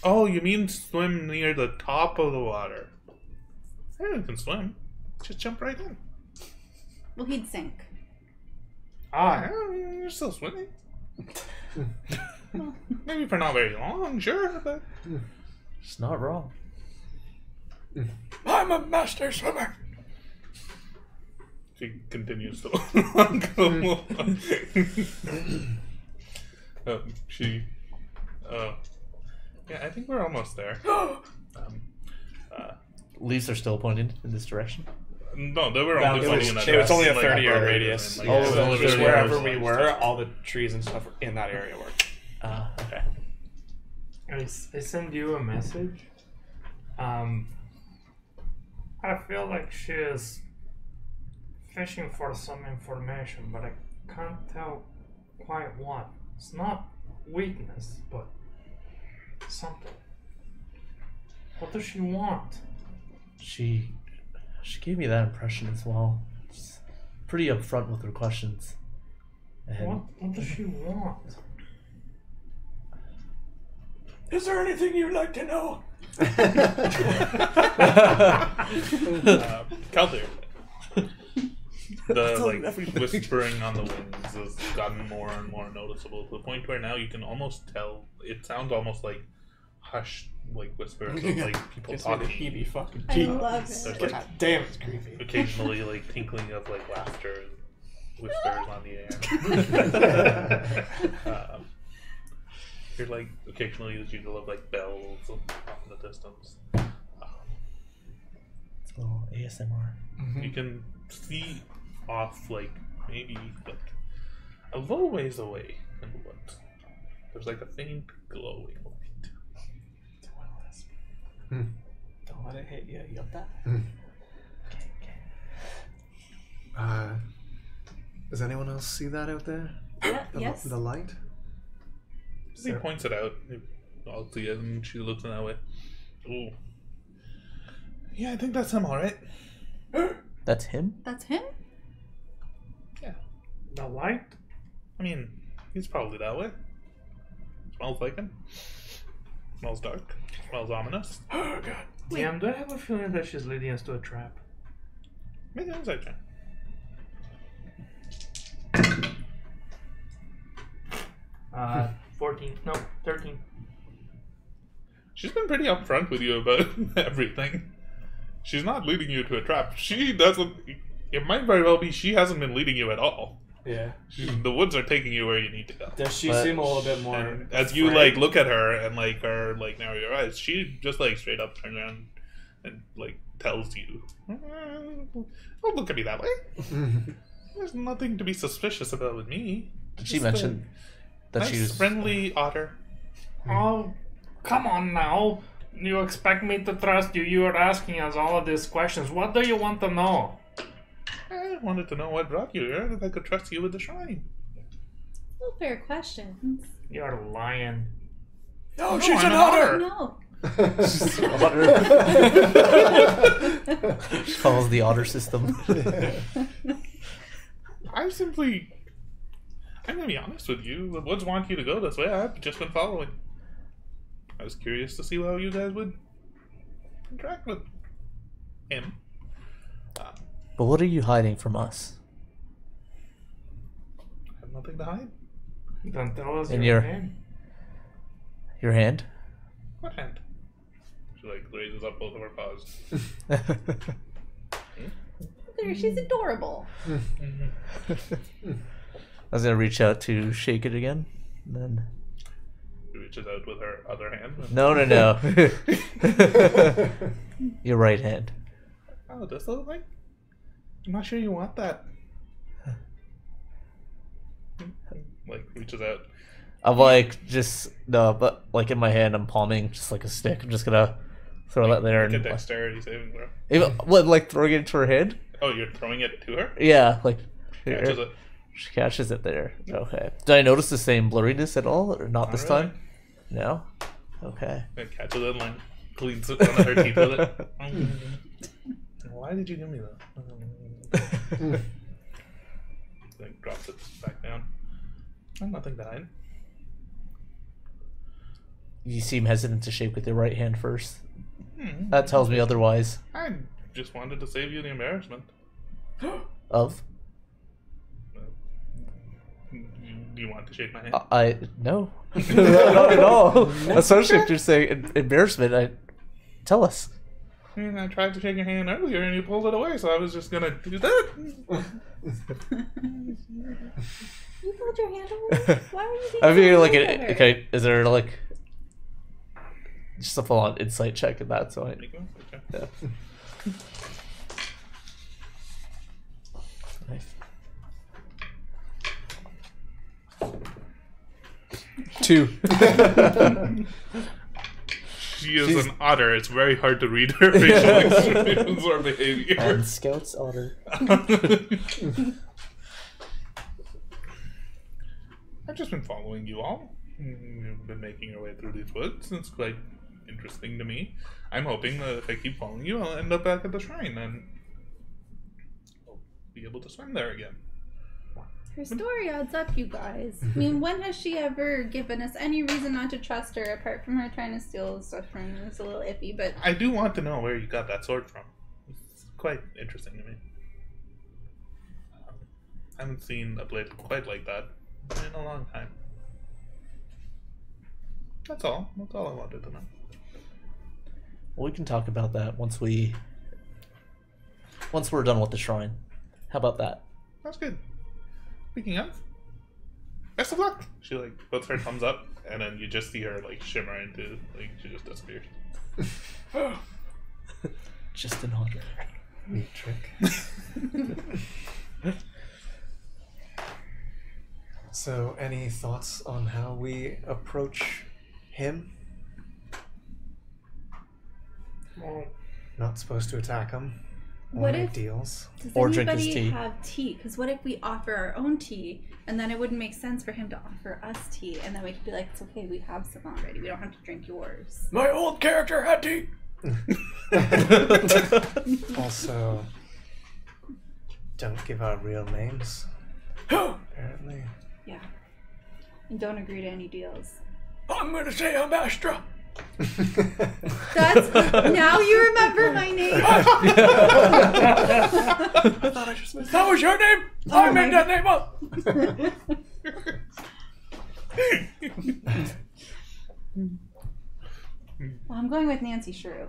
Oh, you mean swim near the top of the water? Everyone can swim. Just jump right in. Well, he'd sink. Ah, You're still swimming. Maybe for not very long, sure, but It's not wrong. I'm a master swimmer. she continues to walk along. Yeah, I think we're almost there. Leaves are still pointing in this direction. No, they were No, only it pointing was, in that it was only a direction, 30-yard above radius. and, Oh, yeah, so so Just literally wherever was we like were, stuff. all the trees and stuff in that area were. Okay. I send you a message. I feel like she is fishing for some information, but I can't tell quite what. It's not weakness, but something. What does she want? She gave me that impression as well. She's pretty upfront with her questions. And What does she want? Is there anything you'd like to know? Calder. The whispering on the winds has gotten more and more noticeable to the point where now you can almost tell. It sounds almost like hushed, like whispers of like people Gives me the talking. heebie fucking I jeeps. love There's it. like God damn, it's creepy. occasionally like tinkling of like laughter and whispers on the air. You're like occasionally the jingle of like bells off in the distance. it's a little ASMR. You can see off like maybe like a little ways away in the woods. There's like a faint glowing light. Don't let it hit you. You got that? Does anyone else see that out there? Yeah, yes. The light? He points it out. I'll see it, and she looks in that way. Ooh. Yeah, I think that's him, alright. That's him? That's him? Yeah. The light? I mean, he's probably that way. Smells like him. Smells dark. Smells ominous. Oh, God. Damn, do I have a feeling that she's leading us to a trap? Make an insight check. 14. No, 13. She's been pretty upfront with you about everything. She's not leading you to a trap. She doesn't. It might very well be she hasn't been leading you at all. Yeah. The woods are taking you where you need to go. Does she But- seem a little bit more? And as you afraid? like look at her and like her like narrow your eyes, she just like straight up turns around and like tells you, "Don't look at me that way. There's nothing to be suspicious about with me." Did she Just mention that nice, she was friendly otter? Oh, come on now. You expect me to trust you? You are asking us all of these questions. What do you want to know? I wanted to know what brought you here, and if I could trust you with the shrine. Well, fair questions. You're lying. No, No, she's I'm an an otter. No. She follows the otter system. I'm gonna be honest with you. The woods want you to go this way. I've just been following. I was curious to see how you guys would interact with him. But what are you hiding from us? I have nothing to hide. Don't tell us And your you're- name. Your hand? What hand? She like raises up both of her paws. There, she's adorable. I was gonna reach out to shake it again. And then She reaches out with her other hand. no. Your right hand. Oh, this little thing? I'm not sure you want that. Like, reaches out. I'm like just no, but like in my hand, I'm palming just like a stick. I'm just gonna throw that there Like a and dexterity saving throw. even, what, like throwing it into her hand? Oh, you're throwing it to her? Yeah, like Catches it. She catches it there. Okay. Did I notice the same blurriness at all, or not this really. time? No. Okay. It catches it and like cleans it one of her teeth with it. Why did you give me that? Like drops it back down. Oh, nothing died. You seem hesitant to shake with your right hand first. That tells me otherwise. I just wanted to save you the embarrassment. Of? Do you want to shake my hand? I no, not at all. Especially if you're saying embarrassment. Tell us. I tried to shake your hand earlier and you pulled it away, so I was just gonna do that. You pulled your hand away? Why are you being I mean, so like, rude to her? okay, is there like just a full-on insight check in that? So yeah. Nice. 2. She is an otter. It's very hard to read her facial expressions or behavior. And Scout's otter. I've just been following you all. You've been making your way through these woods. It's quite interesting to me. I'm hoping that if I keep following you, I'll end up back at the shrine and I'll be able to swim there again. Her story adds up, you guys. I mean, when has she ever given us any reason not to trust her apart from her trying to steal stuff from us? It's a little iffy, but I do want to know where you got that sword from. It's quite interesting to me. I haven't seen a blade quite like that in a long time. That's all. That's all I wanted to know. Well, we can talk about that once we're done with the shrine. How about that? That's good. Speaking of, best of luck. She like puts her thumbs up, and then you just see her like shimmer into like she just disappears. Just an otter. Neat trick. So, any thoughts on how we approach him? Well, Not supposed to attack him. Or What make if- deals. does Or drink his anybody tea. have tea? Because what if we offer our own tea, and then it wouldn't make sense for him to offer us tea, and then we could be like, it's okay, we have some already. We don't have to drink yours. My old character had tea. Also, don't give our real names, apparently. Yeah. And don't agree to any deals. I'm gonna say I'm Astra. That's now you remember my name. That was your name? I made that name up. Well, I'm going with Nancy Shrew.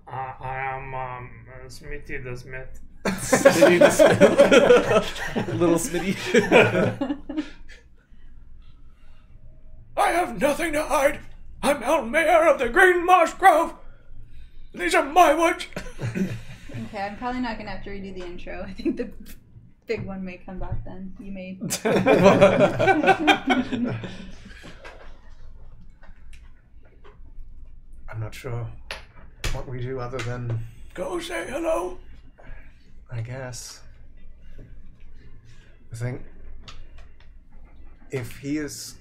I am Smithy the Smith. Little Smitty. I have nothing to hide. I'm Elmer of the Green Moss Grove. These are my woods. Okay, I'm probably not gonna have to redo the intro. I think the big one may come back then. You may. I'm not sure what we do other than, Go say hello. I guess. I think if he is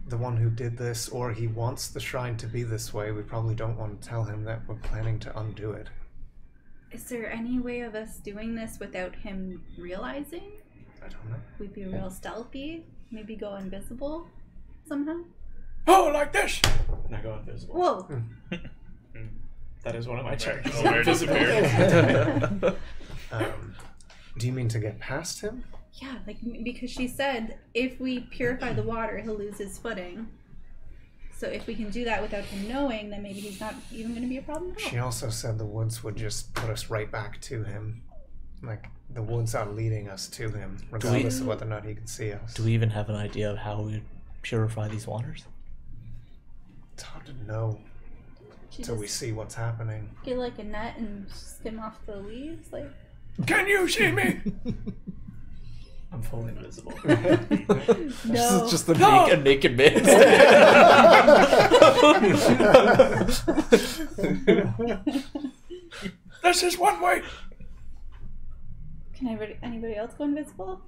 the one who did this, or he wants the shrine to be this way, we probably don't want to tell him that we're planning to undo it. Is there any way of us doing this without him realizing? I don't know. We'd be real stealthy. Maybe go invisible somehow. Oh, like this. And I go invisible. Whoa! That is one of my charges. Oh, where disappeared. Do you mean to get past him? Yeah, like because she said if we purify the water, he'll lose his footing. So if we can do that without him knowing, then maybe he's not even going to be a problem at all. She also said the woods would just put us right back to him. Like, the woods are leading us to him, regardless of whether or not he can see us. Do we even have an idea of how we would purify these waters? It's hard to know until we see what's happening. Get like a net and skim off the leaves, like. Can you see me? I'm fully invisible. No. This is just a naked man. This is one way. Can anybody else go invisible?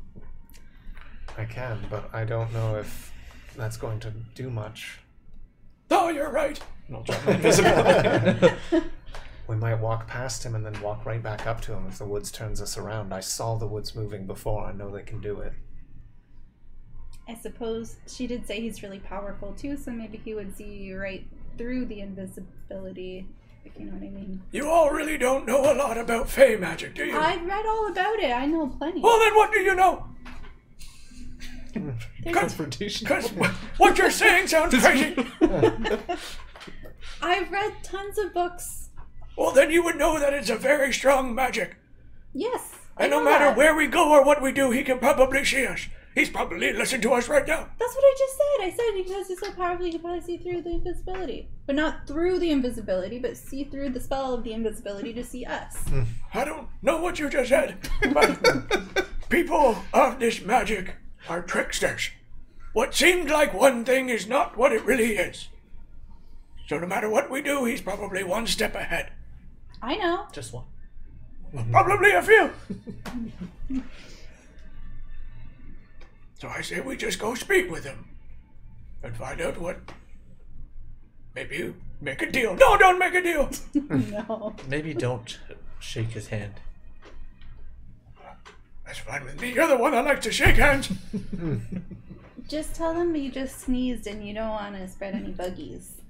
I can, but I don't know if that's going to do much. Oh, you're right. I'll try my invisibility. We might walk past him and then walk right back up to him if the woods turns us around. I saw the woods moving before. I know they can do it. I suppose she did say he's really powerful too, so maybe he would see right through the invisibility, if you know what I mean. You all really don't know a lot about fey magic, do you? I've read all about it. I know plenty. Well, then what do you know? Confrontation. Because what you're saying sounds crazy. I've read tons of books. Well, then you would know that it's a very strong magic. Yes. And I no know matter that. where we go or what we do, he can probably see us. He's probably listening to us right now. That's what I just said. I said because he's so powerful, he can probably see through the invisibility. But not through the invisibility, but see through the spell of the invisibility to see us. I don't know what you just said, but people of this magic are tricksters. What seemed like one thing is not what it really is. So no matter what we do, he's probably one step ahead. I know. Just one. Probably a few. So I say we just go speak with him and find out what. Maybe make a deal. No, don't make a deal. No. Maybe don't shake his hand. That's fine with me. You're the one that likes to shake hands. Just tell them you just sneezed and you don't want to spread any buggies.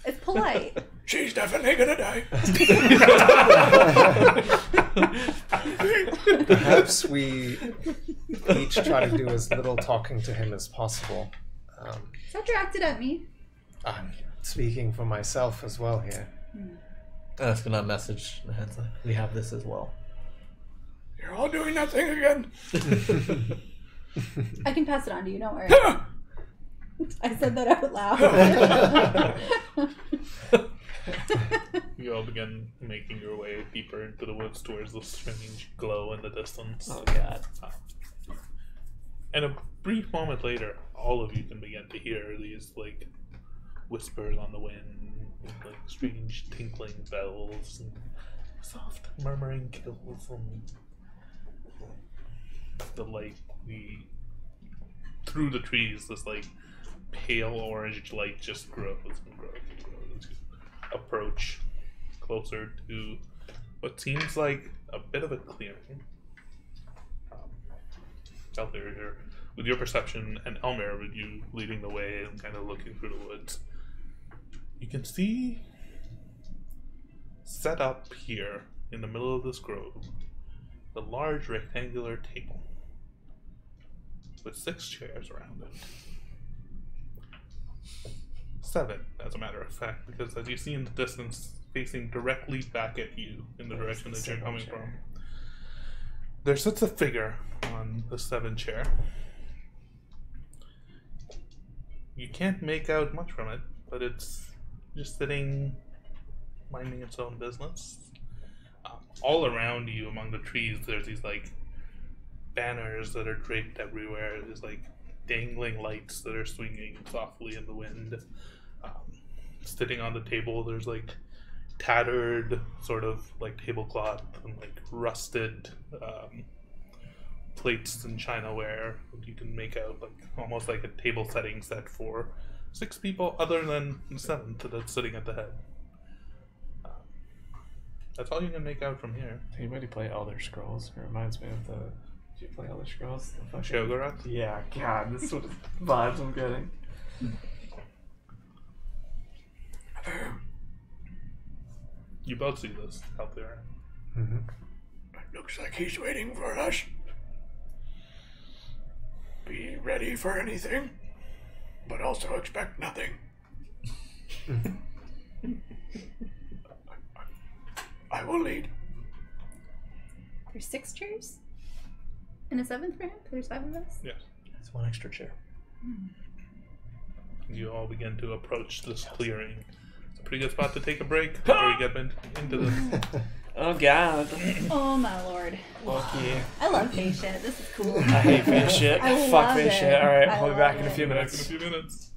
It's polite. She's definitely gonna die. Perhaps we each try to do as little talking to him as possible. Is that directed at me? I'm speaking for myself as well here. I was gonna message the hands like, we have this as well. You're all doing that thing again. I can pass it on to you, don't worry. I said that out loud. You all begin making your way deeper into the woods towards the strange glow in the distance. Oh god. And a brief moment later, all of you can begin to hear these like whispers on the wind, like strange tinkling bells and soft murmuring kills, and the light, through the trees, this like pale orange light just grows and grows and grows as you approach closer to what seems like a bit of a clearing. Out there, here, with your perception and Elmer with you leading the way and kind of looking through the woods, you can see set up here in the middle of this grove the large rectangular table with 6 chairs around it. 7, as a matter of fact, because as you see in the distance, facing directly back at you in the direction that you're coming from, there sits a figure on the 7 chair. You can't make out much from it, but it's just sitting, minding its own business. All around you, among the trees, there's these like banners that are draped everywhere. There's like dangling lights that are swinging softly in the wind. Sitting on the table, there's like tattered sort of like tablecloth and like rusted plates and chinaware that you can make out like almost like a table setting set for 6 people, other than the 7th that's sitting at the head. That's all you can make out from here. Anybody play Elder Scrolls? It reminds me of the. Did you play Elder Scrolls? Shogorath? Yeah, God, this is what vibes I'm getting. You both see this out there. Mm-hmm. It looks like he's waiting for us. Be ready for anything, but also expect nothing. I will lead. You're There's 6 chairs? And a 7th ramp? There's 5 of us? Yes. It's one extra chair. You all begin to approach this clearing. It's a pretty good spot to take a break before we get into this. Oh god. Oh my lord. Okay. I love face shit. This is cool. I hate face shit. I Fuck love face it. shit. Alright, I I'll be back love in a few it. Back in a minutes. few minutes.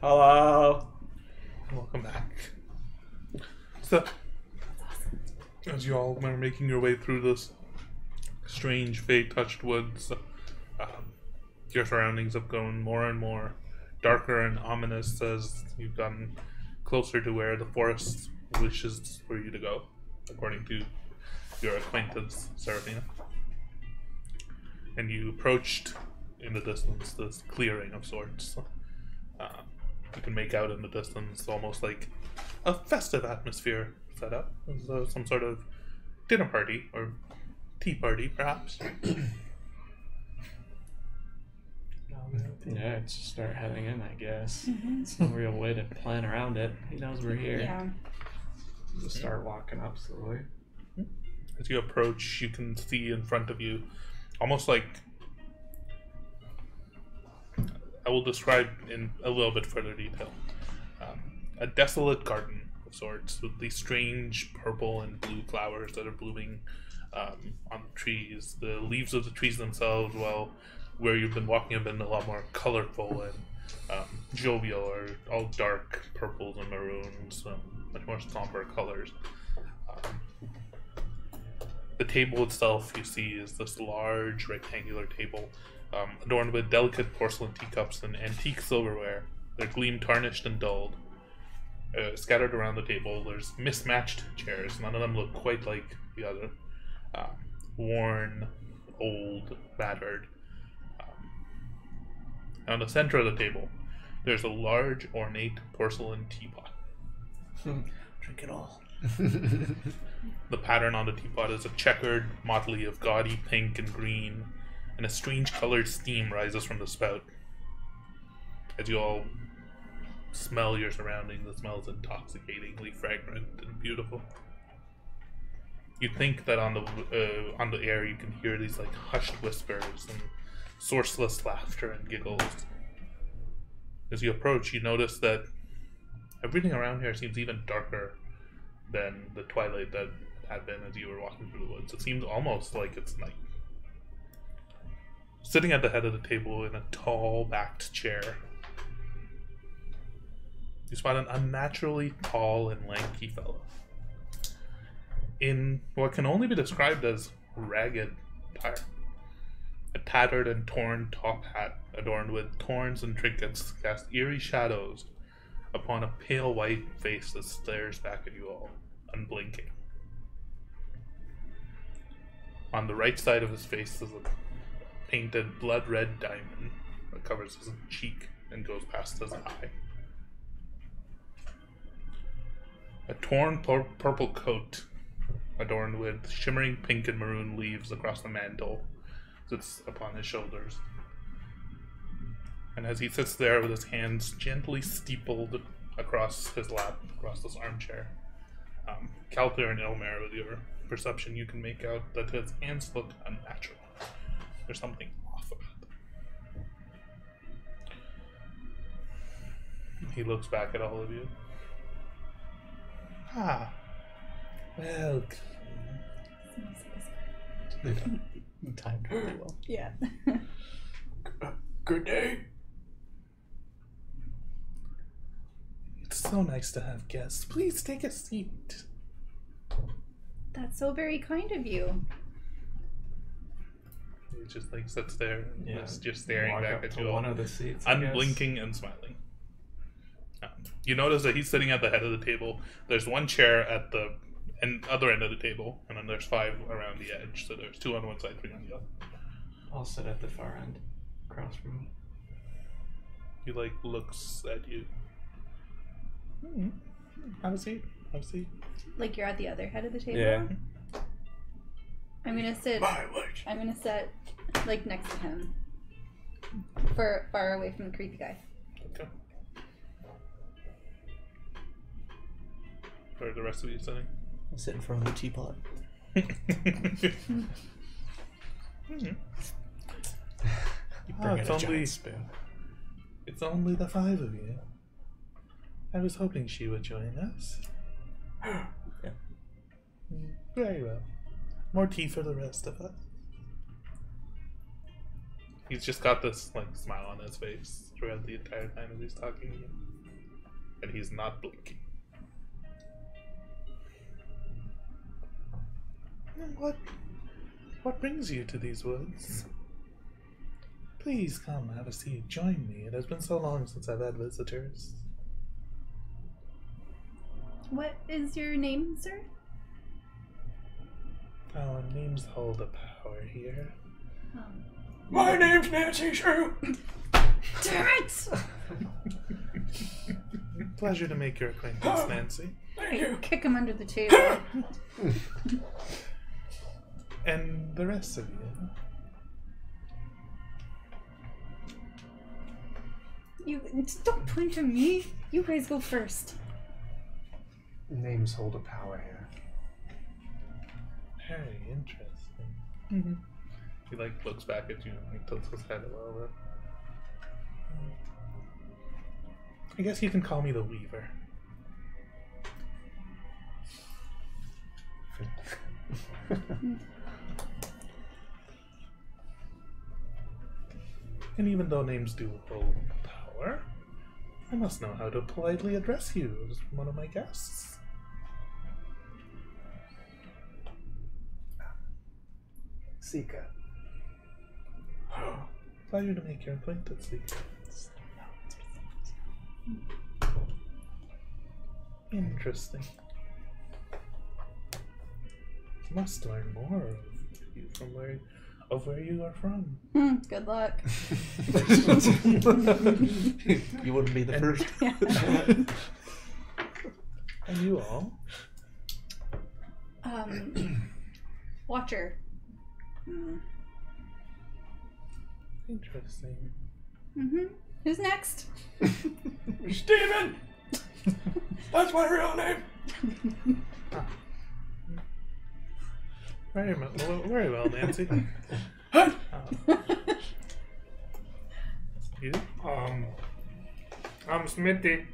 Hello. Welcome back. So, as you all are making your way through this strange fey-touched woods, your surroundings have grown more and more darker and ominous as you've gotten closer to where the forest wishes for you to go, according to your acquaintance, Seraphina. And you approached, in the distance, this clearing of sorts. You can make out in the distance almost like a festive atmosphere set up. As some sort of dinner party, or tea party, perhaps. Yeah, just start heading in, I guess. There's no real way to plan around it. He knows we're here. Yeah. Just start walking up slowly. As you approach, you can see in front of you, almost like, I will describe in a little bit further detail, a desolate garden of sorts with these strange purple and blue flowers that are blooming on the trees. The leaves of the trees themselves, well, where you've been walking, have been a lot more colorful and jovial, or all dark purples and maroons, much more somber colors. The table itself, you see, is this large rectangular table adorned with delicate porcelain teacups and antique silverware. Their gleam tarnished and dulled. Scattered around the table, there's mismatched chairs. None of them look quite like the other. Worn, old, battered. On the center of the table, there's a large, ornate porcelain teapot. Drink it all. The pattern on the teapot is a checkered motley of gaudy pink and green, and a strange colored steam rises from the spout. As you all smell your surroundings, it smells intoxicatingly fragrant and beautiful. You think that on the air you can hear these like hushed whispers and sourceless laughter and giggles. As you approach, you notice that everything around here seems even darker than the twilight that had been as you were walking through the woods. It seems almost like it's night. Sitting at the head of the table in a tall backed chair, you spot an unnaturally tall and lanky fellow in what can only be described as ragged attire. A tattered and torn top hat adorned with thorns and trinkets cast eerie shadows upon a pale white face that stares back at you all, unblinking. On the right side of his face is a painted blood-red diamond that covers his cheek and goes past his eye. A torn purple coat adorned with shimmering pink and maroon leaves across the mantle sits upon his shoulders. And as he sits there with his hands gently steepled across his lap, across this armchair, Calther and Elmer, with your perception, you can make out that his hands look unnatural. There's something off about them. He looks back at all of you. Ah, welcome. Timed really well. Yeah. Good day. It's so nice to have guests. Please take a seat. That's so very kind of you. He just like sits there, and Yeah, is just staring walk back up at to you all, one of the seats, I guess. unblinking and smiling. You notice that he's sitting at the head of the table. There's one chair at the other end of the table, and then there's 5 around the edge. So there's 2 on one side, 3 on the other. I'll sit at the far end, across from him. He like looks at you. Have a seat. Have a seat. Like you're at the other head of the table? Yeah. I'm gonna sit like next to him. Far away from the creepy guy. Okay. Where are the rest of you sitting? I'll sit in front of the teapot. It's only the 5 of you. I was hoping she would join us. Yeah. Very well. More tea for the rest of us. He's just got this like smile on his face throughout the entire time as he's talking to you. and he's not blinking. What brings you to these woods? Please come, have a seat, join me. It has been so long since I've had visitors. What is your name, sir? Our names hold a power here. My name's Nancy Shrew. Damn it! Pleasure to make your acquaintance, Nancy. Thank you. Kick him under the table. And the rest of you. You don't point at me. You guys go first. Names hold a power here. Very interesting. He like looks back at you and like tilts his head a little bit. I guess you can call me the Weaver. And even though names do hold power, I must know how to politely address you as one of my guests. Sika. Pleasure to make your acquaintance, Sika. Interesting. Must learn more of you from where you are from. Good luck. You wouldn't be the first. And you all? Watcher. Interesting. Who's next? Steven! That's my real name. Very well, Nancy. You? I'm Smithy.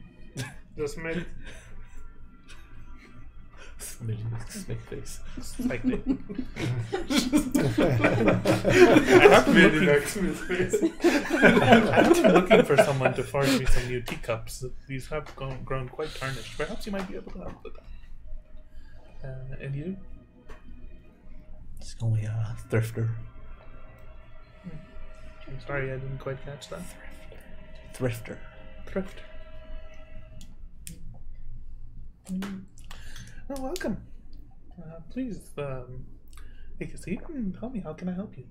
The Smith. Snake face. Slightly. I've been looking for someone to forge me some new teacups. These have grown quite tarnished. Perhaps you might be able to help with that. And you? It's only a thrifter. I'm sorry, I didn't quite catch that. Thrifter. Thrifter. Well, welcome. Please, take a seat and tell me, how can I help you?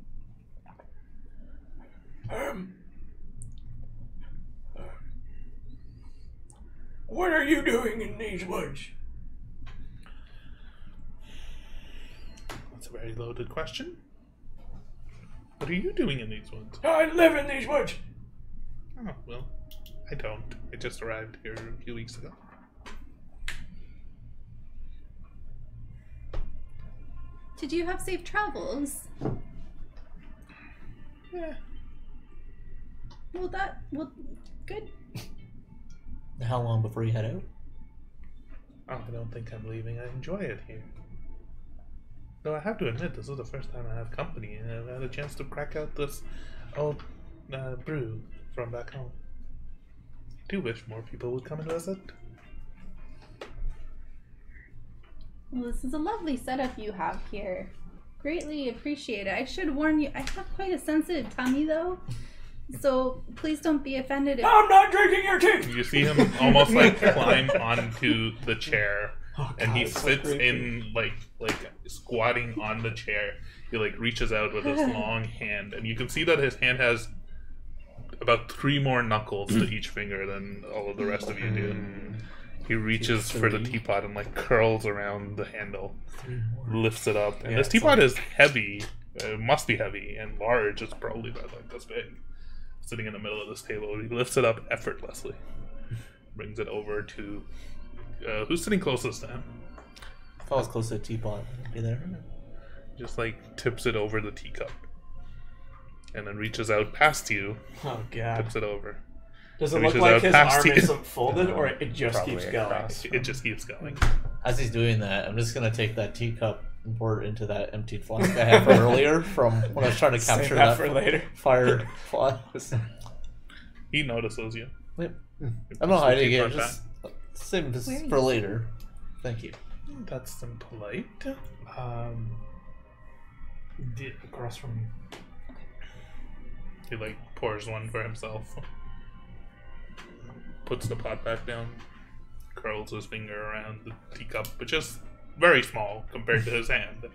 What are you doing in these woods? That's a very loaded question. What are you doing in these woods? I live in these woods. Oh, well, I don't. I just arrived here a few weeks ago. Did you have safe travels? Yeah. Well, good. How long before you head out? Oh, I don't think I'm leaving. I enjoy it here. Though I have to admit, this is the first time I have company, and I've had a chance to crack out this old brew from back home. I do wish more people would come and visit. Well, this is a lovely setup you have here. Greatly appreciate it. I should warn you, I have quite a sensitive tummy, though. So please don't be offended if... I'm not drinking your tea! You see him almost like climb onto the chair, and he it's so sits creepy. in like squatting on the chair. He like reaches out with his long hand, and you can see that his hand has about 3 more knuckles to each finger than all of the rest of you do. He reaches for the teapot and like curls around the handle, lifts it up, and Yeah, this it's teapot like- is heavy. It must be heavy and large. It's probably about like this big. Sitting in the middle of this table, he lifts it up effortlessly, brings it over to who's sitting closest to him. If I was close to a teapot, I'd be there. Just like tips it over the teacup, and then reaches out past you, Oh god. tips it over. Does it It look reaches like out his past arm you. isn't folded, or it just Probably keeps going? across. It just keeps going. As he's doing that, I'm just gonna take that teacup and pour it into that emptied flask I had from earlier from when I was trying to Save capture that that for later. fire flask. He notices you. Yep. I'm not hiding it. Teapot Just Save this Where are for you? later. Thank you. That's impolite. Across from you. He like pours one for himself. Puts the pot back down. Curls his finger around the teacup, but just very small compared to his hand.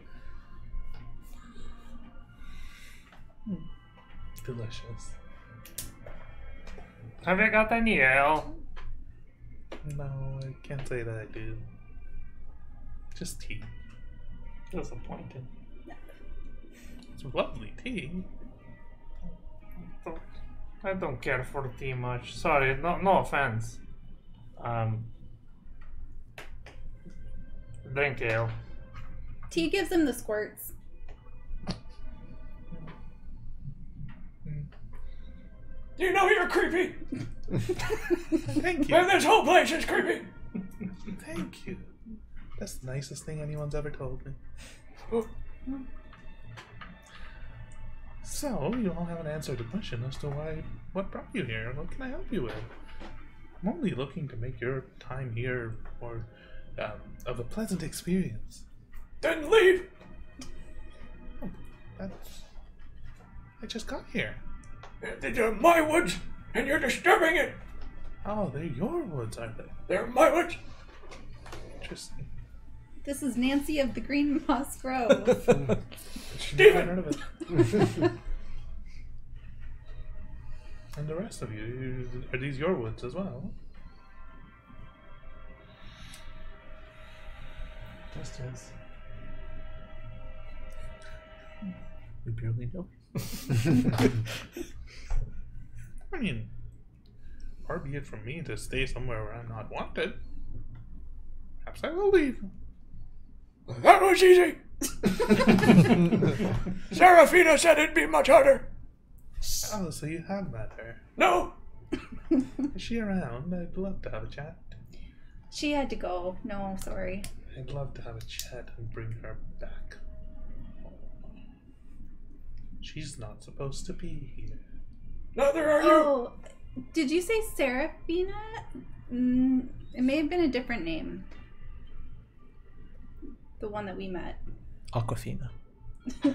Delicious. Have you got any ale? No, I can't say that I do. Just tea. Disappointed. It's lovely tea. I don't care for tea much. Sorry, no offense. Drink ale. T gives him the squirts. You know you're creepy. Thank you. And this whole place is creepy. Thank you. That's the nicest thing anyone's ever told me. So, you all haven't answered the question as to what brought you here. What can I help you with? I'm only looking to make your time here more of a pleasant experience. Then leave. I just got here. These are my woods, and you're disturbing it. Oh, they're your woods, aren't they? They're my woods. Interesting. This is Nancy of the Green Moss Grove. Steven! Heard of it. And the rest of you, are these your woods as well? Just is. We barely know. I mean, far be it from me to stay somewhere where I'm not wanted. Perhaps I will leave. That was easy. Serafina said it'd be much harder. Oh, so you have met her. No. Is she around? I'd love to have a chat. She had to go. No, sorry. I'd love to have a chat and bring her back. She's not supposed to be here. Neither are you. Oh, did you say Serafina? It may have been a different name. The one that we met. Aquafina.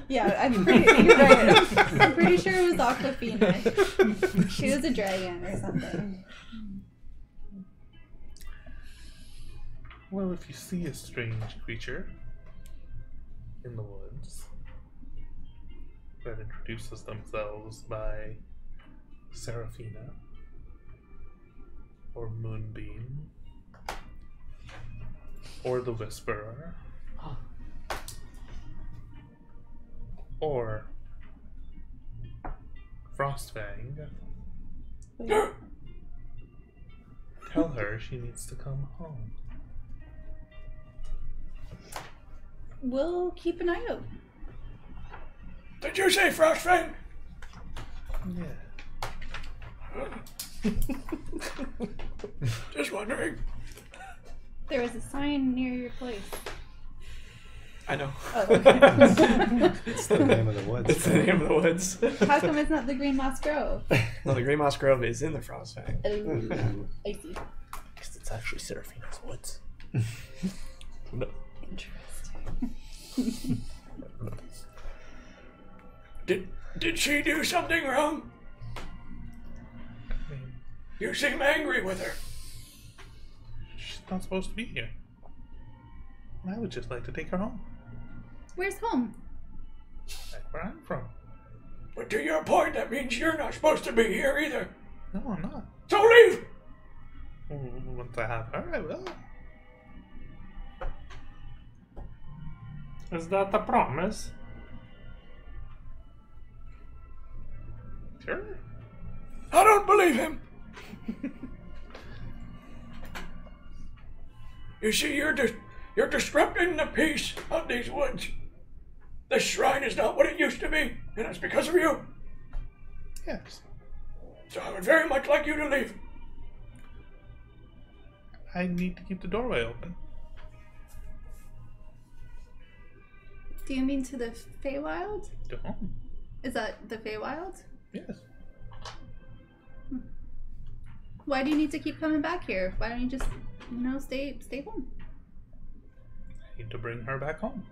Yeah, I'm pretty. You're right. I'm pretty sure it was Aquafina. She was a dragon or something. Well, if you see a strange creature in the woods that introduces themselves by Serafina or Moonbeam or the Whisperer or Frostfang, tell her she needs to come home. We'll keep an eye out. Did you say Frostfang? Yeah. Just wondering. There was a sign near your place. I know. Oh, okay. It's the name of the woods. It's the name of the woods. How come it's not the Green Moss Grove? No, the Green Moss Grove is in the Frostfang. Oh, I see. Because it's actually Seraphina's woods. No. Interesting. Did she do something wrong? I mean, You seem angry with her. she's not supposed to be here. And I would just like to take her home, Where's home? back where I'm from. But to your point, that means you're not supposed to be here either. No, I'm not. So leave. Once I have her, I will. Is that a promise? Sure. I don't believe him. You see, you're disrupting the peace of these woods. This shrine is not what it used to be, and it's because of you. Yes. So I would very much like you to leave. I need to keep the doorway open. Do you mean to the Feywild? To home. Is that the Feywild? Yes. Why do you need to keep coming back here? Why don't you just stay home. I need to bring her back home.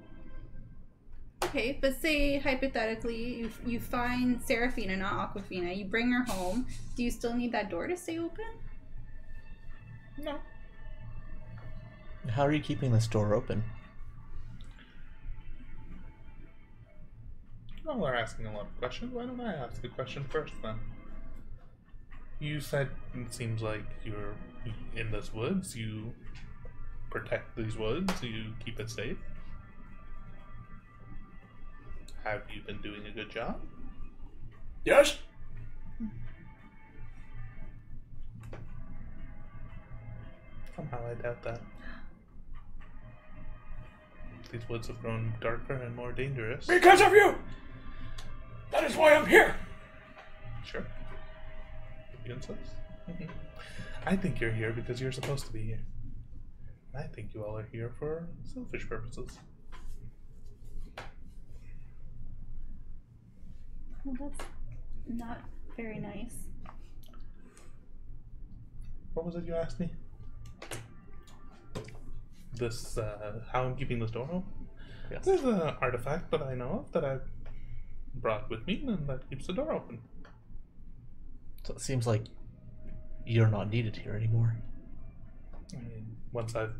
Okay, but say hypothetically you find Serafina, not Aquafina, you bring her home. Do you still need that door to stay open? No. How are you keeping this door open? Well, we're asking a lot of questions. Why don't I ask a question first then? You said it seems like you're in this woods. You protect these woods. You keep it safe. Have you been doing a good job? Yes? Somehow I doubt that. These woods have grown darker and more dangerous. Because of you! That is why I'm here! Sure. You insist? I think you're here because you're supposed to be here. I think you all are here for selfish purposes. Well, that's not very nice. What was it you asked me? This, how I'm keeping this door open? Yes. There's an artifact that I know of that I've brought with me and that keeps the door open. So it seems like you're not needed here anymore. I mean, once I've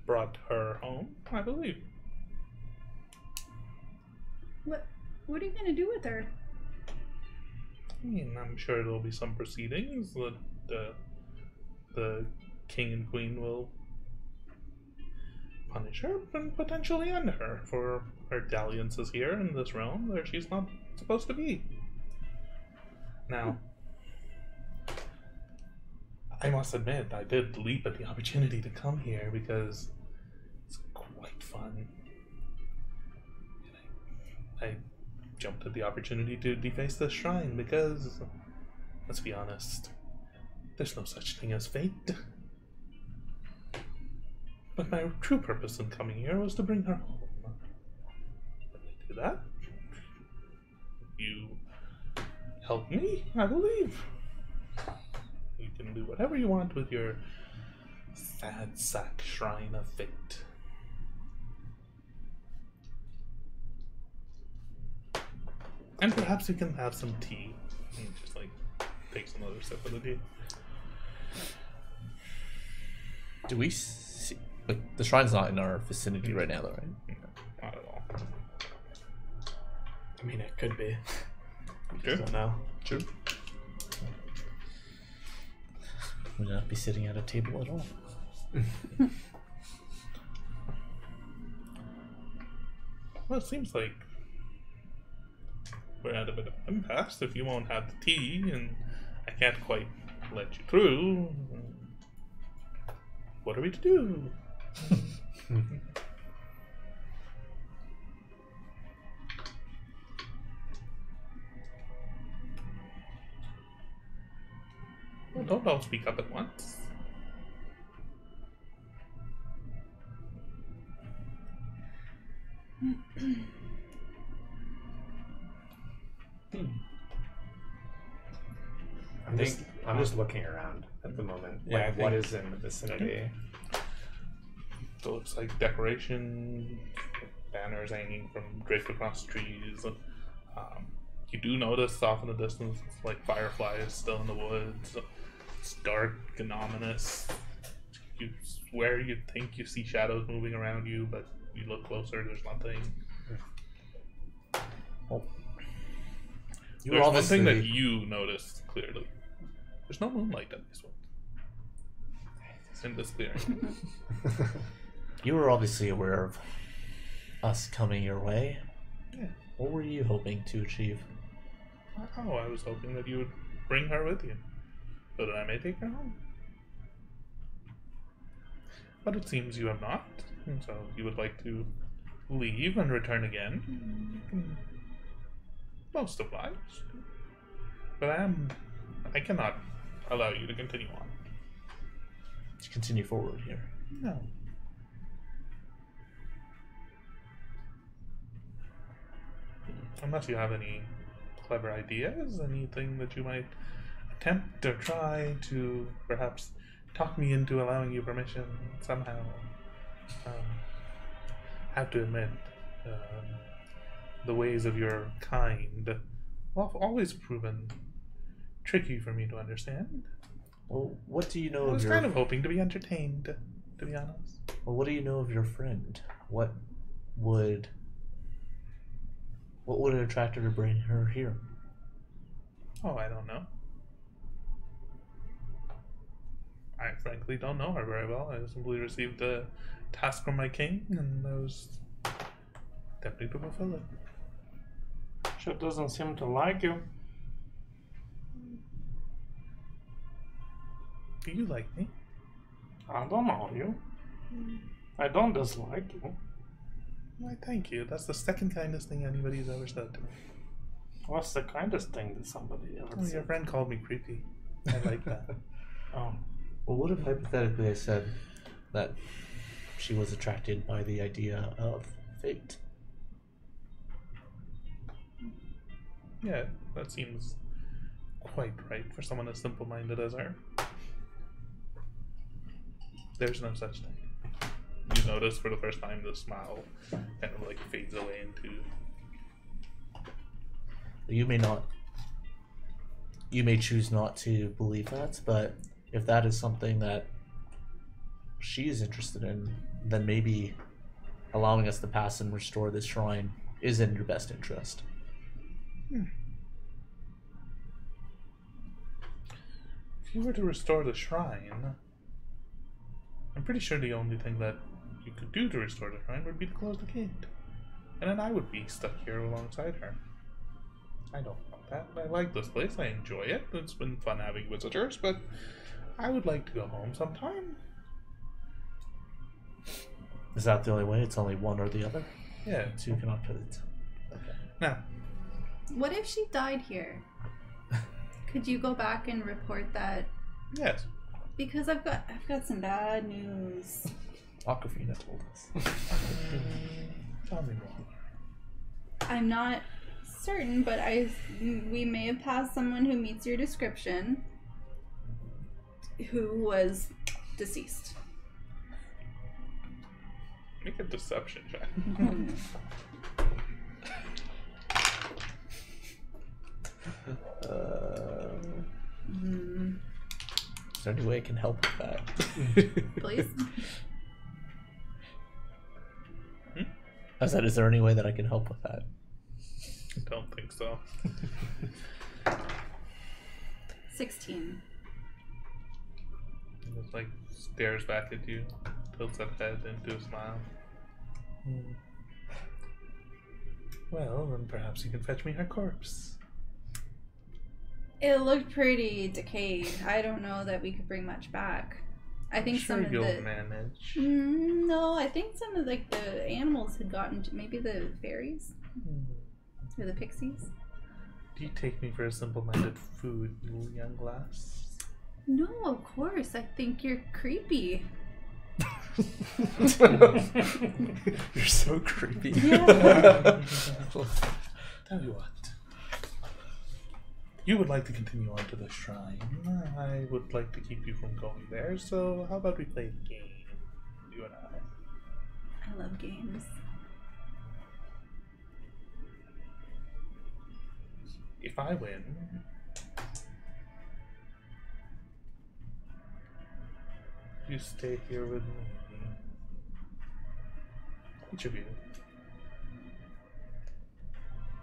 brought her home, I believe. What are you gonna do with her? I mean, I'm sure there'll be some proceedings that the king and queen will punish her and potentially end her for her dalliances here in this realm where she's not supposed to be. Now, I must admit, I did leap at the opportunity to come here because it's quite fun. I jumped at the opportunity to deface this shrine because, let's be honest, there's no such thing as fate. But my true purpose in coming here was to bring her home. Did I do that? You help me, I believe. You can do whatever you want with your sad sack shrine of fate. And perhaps we can have some tea. And just takes another sip of the tea. Do we see... the shrine's not in our vicinity right now, though, right? No, not at all. I mean, it could be. Sure. Don't know. Sure. Would not be sitting at a table at all. Well, it seems like we're at a bit of impasse if you won't have the tea, and I can't quite let you through. What are we to do? Well, don't all speak up at once. I'm just looking around at the moment. Yeah, Like, I what think- is in the vicinity? So it looks like decoration, banners hanging from draped across trees. You do notice off in the distance, like fireflies still in the woods. It's dark and ominous. You swear you think you see shadows moving around you, but you look closer, there's nothing. Well, you There's were one thing that obviously... you noticed clearly. There's no moonlight in this one. In this clearing. You were obviously aware of us coming your way. Yeah. What were you hoping to achieve? Oh, I was hoping that you would bring her with you, so that I may take her home. But it seems you have not, and so you would like to leave and return again. Most obliged. But I cannot allow you to continue on. To continue forward here. No. Unless you have any clever ideas, anything that you might attempt or try to perhaps talk me into allowing you permission somehow. Have to admit, the ways of your kind have always proven tricky for me to understand. Well, what do you know I of was your... kind of hoping to be entertained, to be honest. Well, what do you know of your friend? What would have attracted her to bring her here? Oh, I don't know. I frankly don't know her very well. I simply received a task from my king, and I was attempting to fulfill it. She doesn't seem to like you. Do you like me? I don't know you. I don't dislike you. Why, thank you. That's the second kindest thing anybody's ever said to me. What's the kindest thing that somebody ever Oh, your said? friend called me creepy. I like that. Oh, Well, what if hypothetically I said that she was attracted by the idea of fate? Yeah, that seems quite right for someone as simple-minded as her. There's no such thing. You notice for the first time the smile kind of like fades away into... You may choose not to believe that, but if that is something that she is interested in, then maybe allowing us to pass and restore this shrine is in your best interest. If you were to restore the shrine, I'm pretty sure the only thing that you could do to restore the shrine would be to close the gate. And then I would be stuck here alongside her. I don't want that. I like this place. I enjoy it. It's been fun having visitors, but I would like to go home sometime. Is that the only way? It's only one or the other? Yeah. So you cannot put it. Okay. Now, What if she died here? Could you go back and report that? yes. Because I've got some bad news. Aquafina told us. Tell me more. I'm not certain, but we may have passed someone who meets your description who was deceased. Make a deception check. Is there any way I can help with that? Please? I said, is there any way that I can help with that? I don't think so. 16. He just like stares back at you, tilts that head into a smile. Well, then perhaps you can fetch me her corpse. It looked pretty decayed. I don't know that we could bring much back. I think Sure, some of you'll the manage. no, I think some of like the animals had gotten to, maybe the fairies or the pixies. Do you take me for a simple-minded food, you young lass? No, of course. I think you're creepy. You're so creepy. Yeah. Tell you what. You would like to continue on to the shrine. I would like to keep you from going there, so how about we play a game, you and I? I love games. If I win, you stay here with me. Each of you.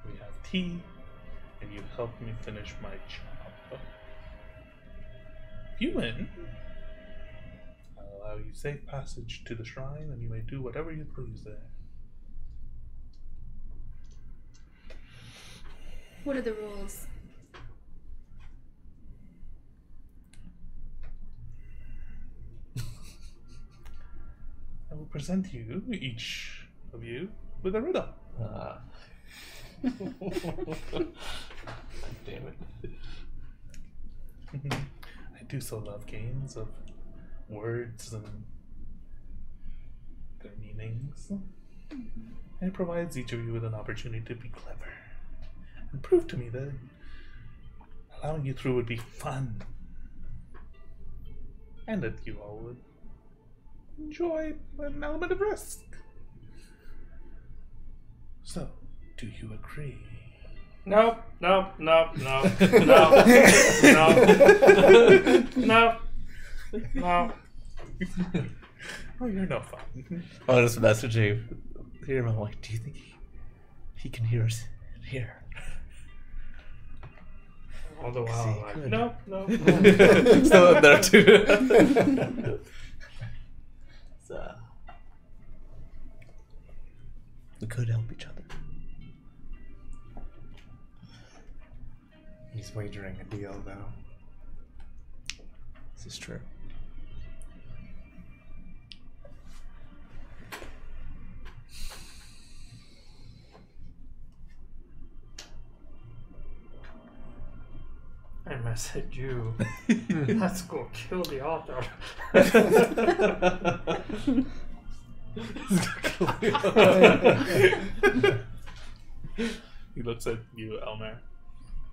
We have tea, and you help me finish my job. If you win, I'll allow you safe passage to the shrine, and you may do whatever you please there. What are the rules? I will present you, each of you, with a riddle. Damn it. I do so love games of words and their meanings. And it provides each of you with an opportunity to be clever and prove to me that allowing you through would be fun. and that you all would enjoy an element of risk. So, do you agree? No. No. No. No. Oh, you're no fun. I was messaging here. I'm like, do you think he can hear us here? All the See, while, like, good. no. Still in there too. So, we could help each other. He's wagering a deal, though. This is true. I message you. Let's go kill the author. He looks at you, Elmer.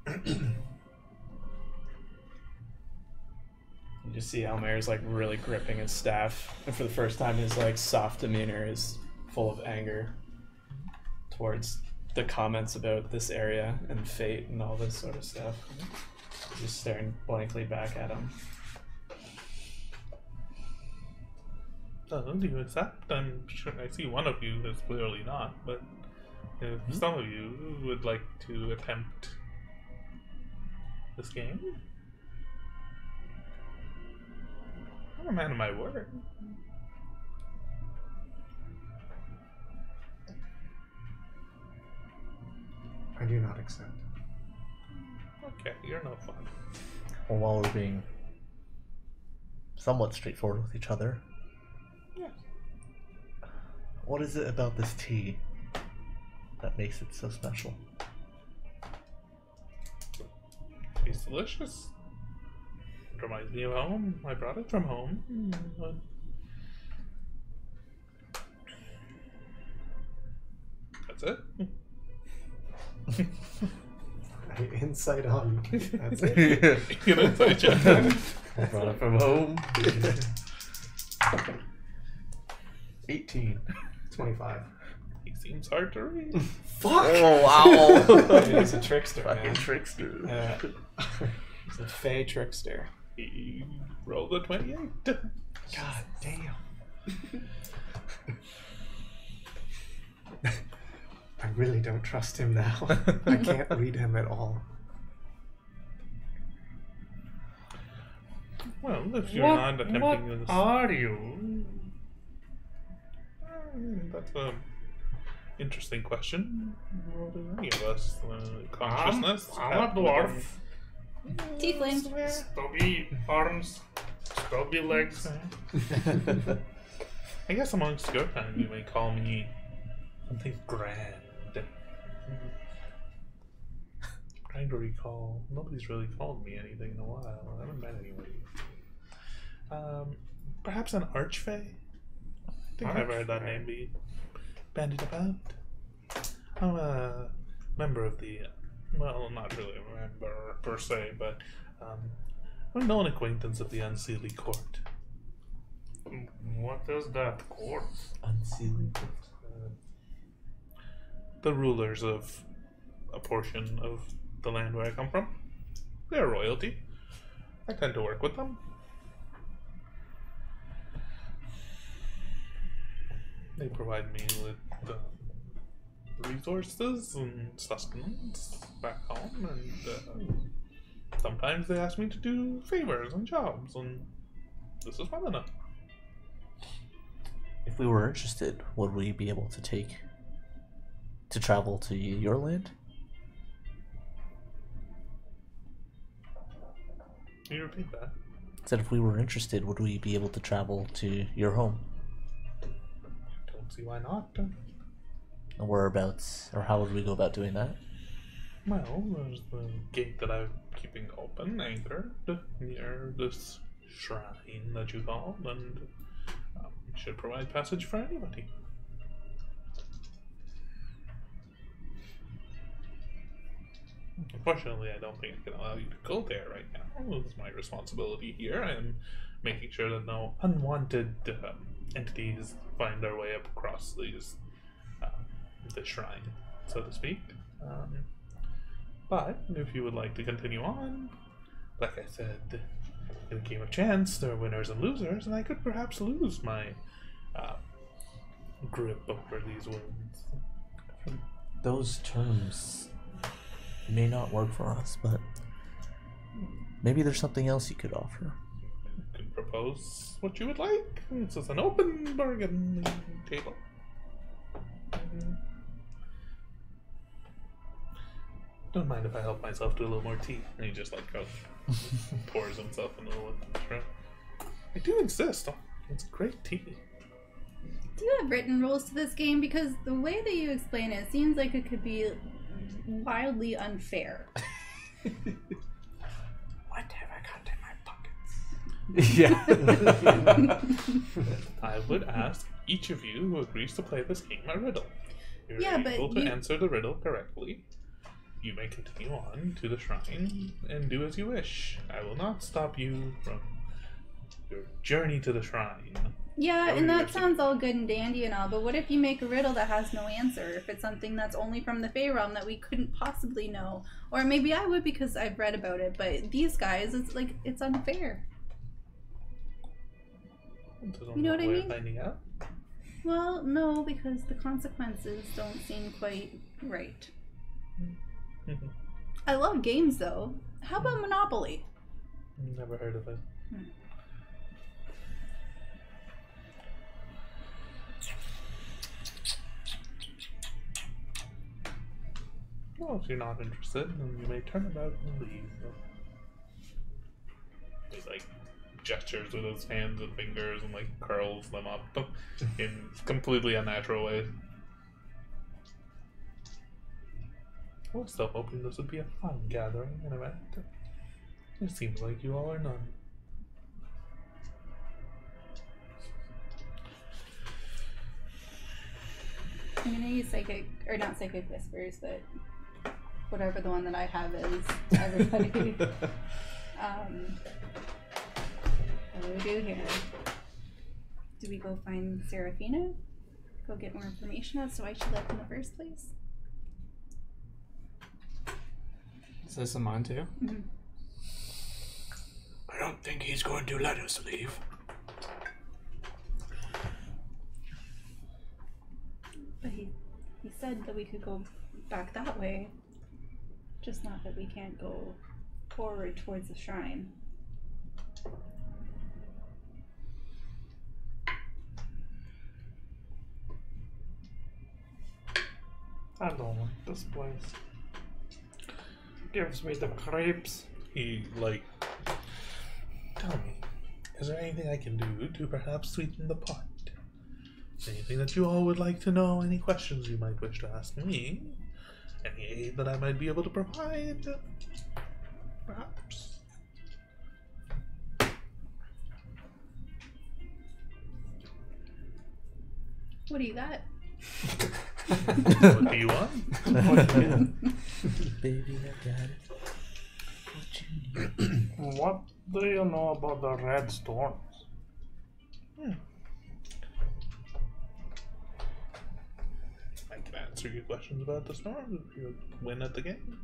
You just see Elmer's like really gripping his staff, and for the first time, his like soft demeanor is full of anger towards the comments about this area and fate and all this sort of stuff. He's just staring blankly back at him. So, do you accept? I'm sure I see one of you is clearly not, but if some of you would like to attempt this game, I'm a man of my word. I do not accept. Okay, you're no fun. Well, while we're being somewhat straightforward with each other, Yes. what is it about this tea that makes it so special? Tastes delicious. It reminds me of home. I brought it from home. That's it. Insight on. That's it. You know, it's like, I brought it from home. 18. 25. he seems hard to read. Fuck! Oh, wow. He's a trickster, Fucking man. trickster. Yeah. He's a fey trickster. He rolled a 28. God damn. I really don't trust him now. I can't read him at all. Well, if you're not attempting What this, are you? that's an interesting question. What is any of us? Consciousness? I'm a dwarf. Tiefling. Stubby arms, stubby legs. I guess amongst your kind, you may call me something grand. Trying to recall. Nobody's really called me anything in a while. I haven't met anybody. Perhaps an archfey? I think I've heard that name be bandied about. I'm a member of the, well, not really a member per se, but I'm a known acquaintance of the Unseelie Court. What is that court? Unsealing. The rulers of a portion of the land where I come from. They're royalty. I tend to work with them. They provide me with resources and sustenance back home, and sometimes they ask me to do favors and jobs, and this is one of them. If we were interested, would we be able to travel to your land? Can you repeat that? Said if we were interested, would we be able to travel to your home? Don't see why not. And whereabouts, or how would we go about doing that? Well, there's the gate that I'm keeping open, anchored, near this shrine that you called, and it should provide passage for anybody. Unfortunately, I don't think I can allow you to go there right now. It's my responsibility here. I am making sure that no unwanted entities find their way up across the shrine, so to speak. But if you would like to continue on, like I said, in a game of chance, there are winners and losers, and I could perhaps lose my grip over these wounds. Those terms may not work for us, but maybe there's something else you could offer. You can propose what you would like. This is an open bargain table. Don't mind if I help myself to a little more tea. And he just pours himself a little extra. I do insist. It's great tea. Do you have written rules to this game? Because the way that you explain it seems like it could be wildly unfair. What have I got in my pockets? Yeah. I would ask each of you who agrees to play this game a riddle. You're Yeah, but able to you- answer the riddle correctly. You may continue on to the shrine and do as you wish. I will not stop you from your journey to the shrine. Yeah, That would and be that risky. sounds all good and dandy and all, but what if you make a riddle that has no answer? If it's something that's only from the Fey realm that we couldn't possibly know? Or maybe I would because I've read about it, but these guys, it's unfair. You know what I mean? Finding out. Well, no, because the consequences don't seem quite right. I love games, though. How about Monopoly? Never heard of it. Well, if you're not interested, then you may turn about and leave. He gestures with his hands and fingers and curls them up in completely unnatural ways. I was still hoping this would be a fun gathering and event. It seems like you all are none. I'm gonna use not psychic whispers, but whatever the one that I have is, everybody. What do we do here? Do we go find Serafina? Go get more information as to why she left in the first place? Is this a mine too? Mm-hmm. I don't think he's going to let us leave. But he said that we could go back that way. Just not that we can't go forward towards the shrine. I don't like this place. Gives me the creeps. He, tell me, is there anything I can do to perhaps sweeten the pot? Anything that you all would like to know? Any questions you might wish to ask me? Any aid that I might be able to provide? Perhaps? What do you got? What do you want? Baby, I got it. What you need? What do you know about the red storms? I can answer your questions about the storm if you win at the game.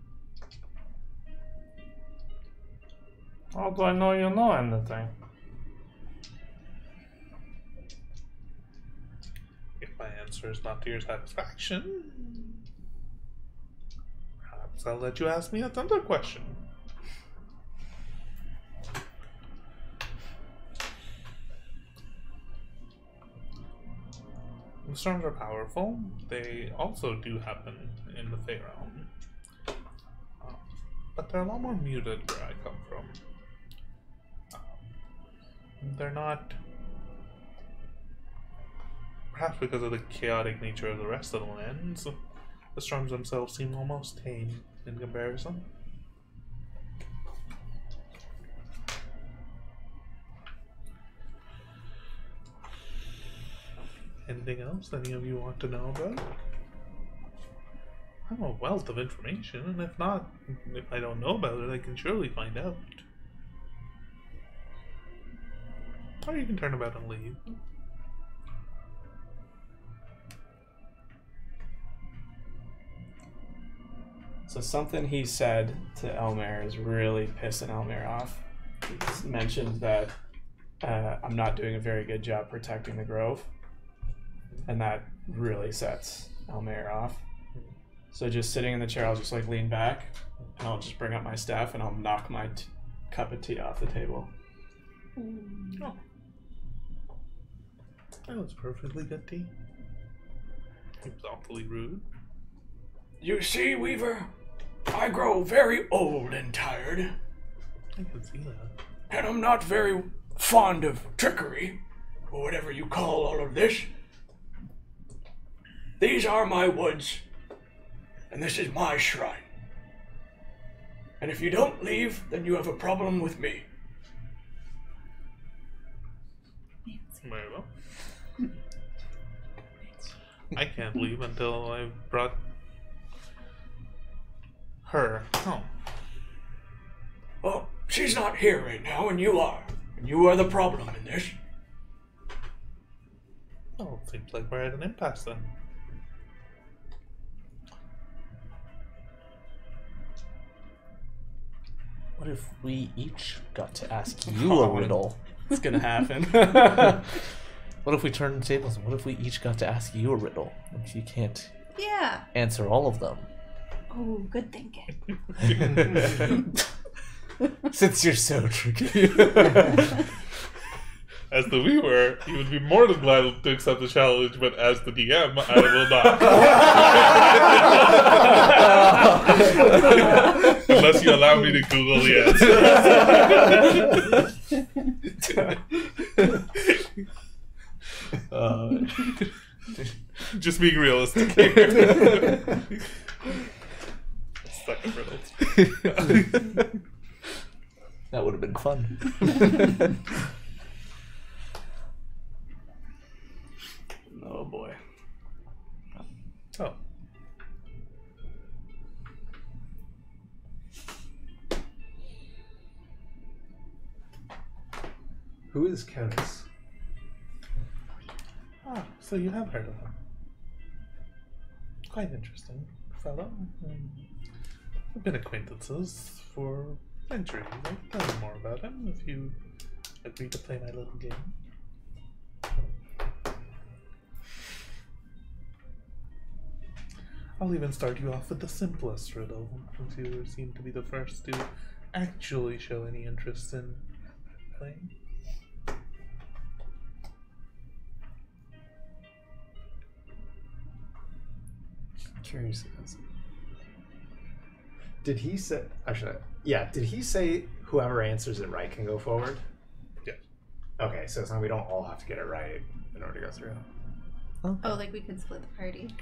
How do I know you know anything? If my answer is not to your satisfaction, perhaps I'll let you ask me another question. The storms are powerful. They also do happen in the Fey realm. But they're a lot more muted where I come from. They're not... Perhaps because of the chaotic nature of the rest of the lands, the storms themselves seem almost tame in comparison. Anything else any of you want to know about? I'm a wealth of information, and if I don't know about it, I can surely find out. Or you can turn about and leave. So something he said to Elmer is really pissing Elmer off. He's mentioned that I'm not doing a very good job protecting the grove, and that really sets Elmer off. So just sitting in the chair, I'll just like lean back, and I'll just bring up my staff, and I'll knock my cup of tea off the table. Oh. That was perfectly good tea. It was awfully rude. You see, Weaver, I grow very old and tired, I can see that. and I'm not very fond of trickery, or whatever you call all of this. These are my woods, and this is my shrine. And if you don't leave, then you have a problem with me. Very well. I can't leave until I've brought her home. Well, she's not here right now, and you are. And you are the problem in this. Oh, seems like we're at an impasse then. What if we each got to ask you a riddle? It's gonna happen. What if we turned the tables? What if we each got to ask you a riddle? If you can't Yeah. answer all of them. Oh, good thinking. Since you're so tricky. As the viewer, you would be more than glad to accept the challenge, but as the DM, I will not. Unless you allow me to Google the answer. Just being realistic here. Second riddles. That would have been fun. Oh boy. Oh. Who is Countess? Ah, so you have heard of him. Quite interesting fellow. We've been acquaintances for centuries. I'll tell you more about him if you agree to play my little game. I'll even start you off with the simplest riddle, since you seem to be the first to actually show any interest in playing. Curious. Did he say? Actually, yeah. Did he say whoever answers it right can go forward? Yes. Okay, so it's not we don't all have to get it right in order to go through. Oh, like we could split the party.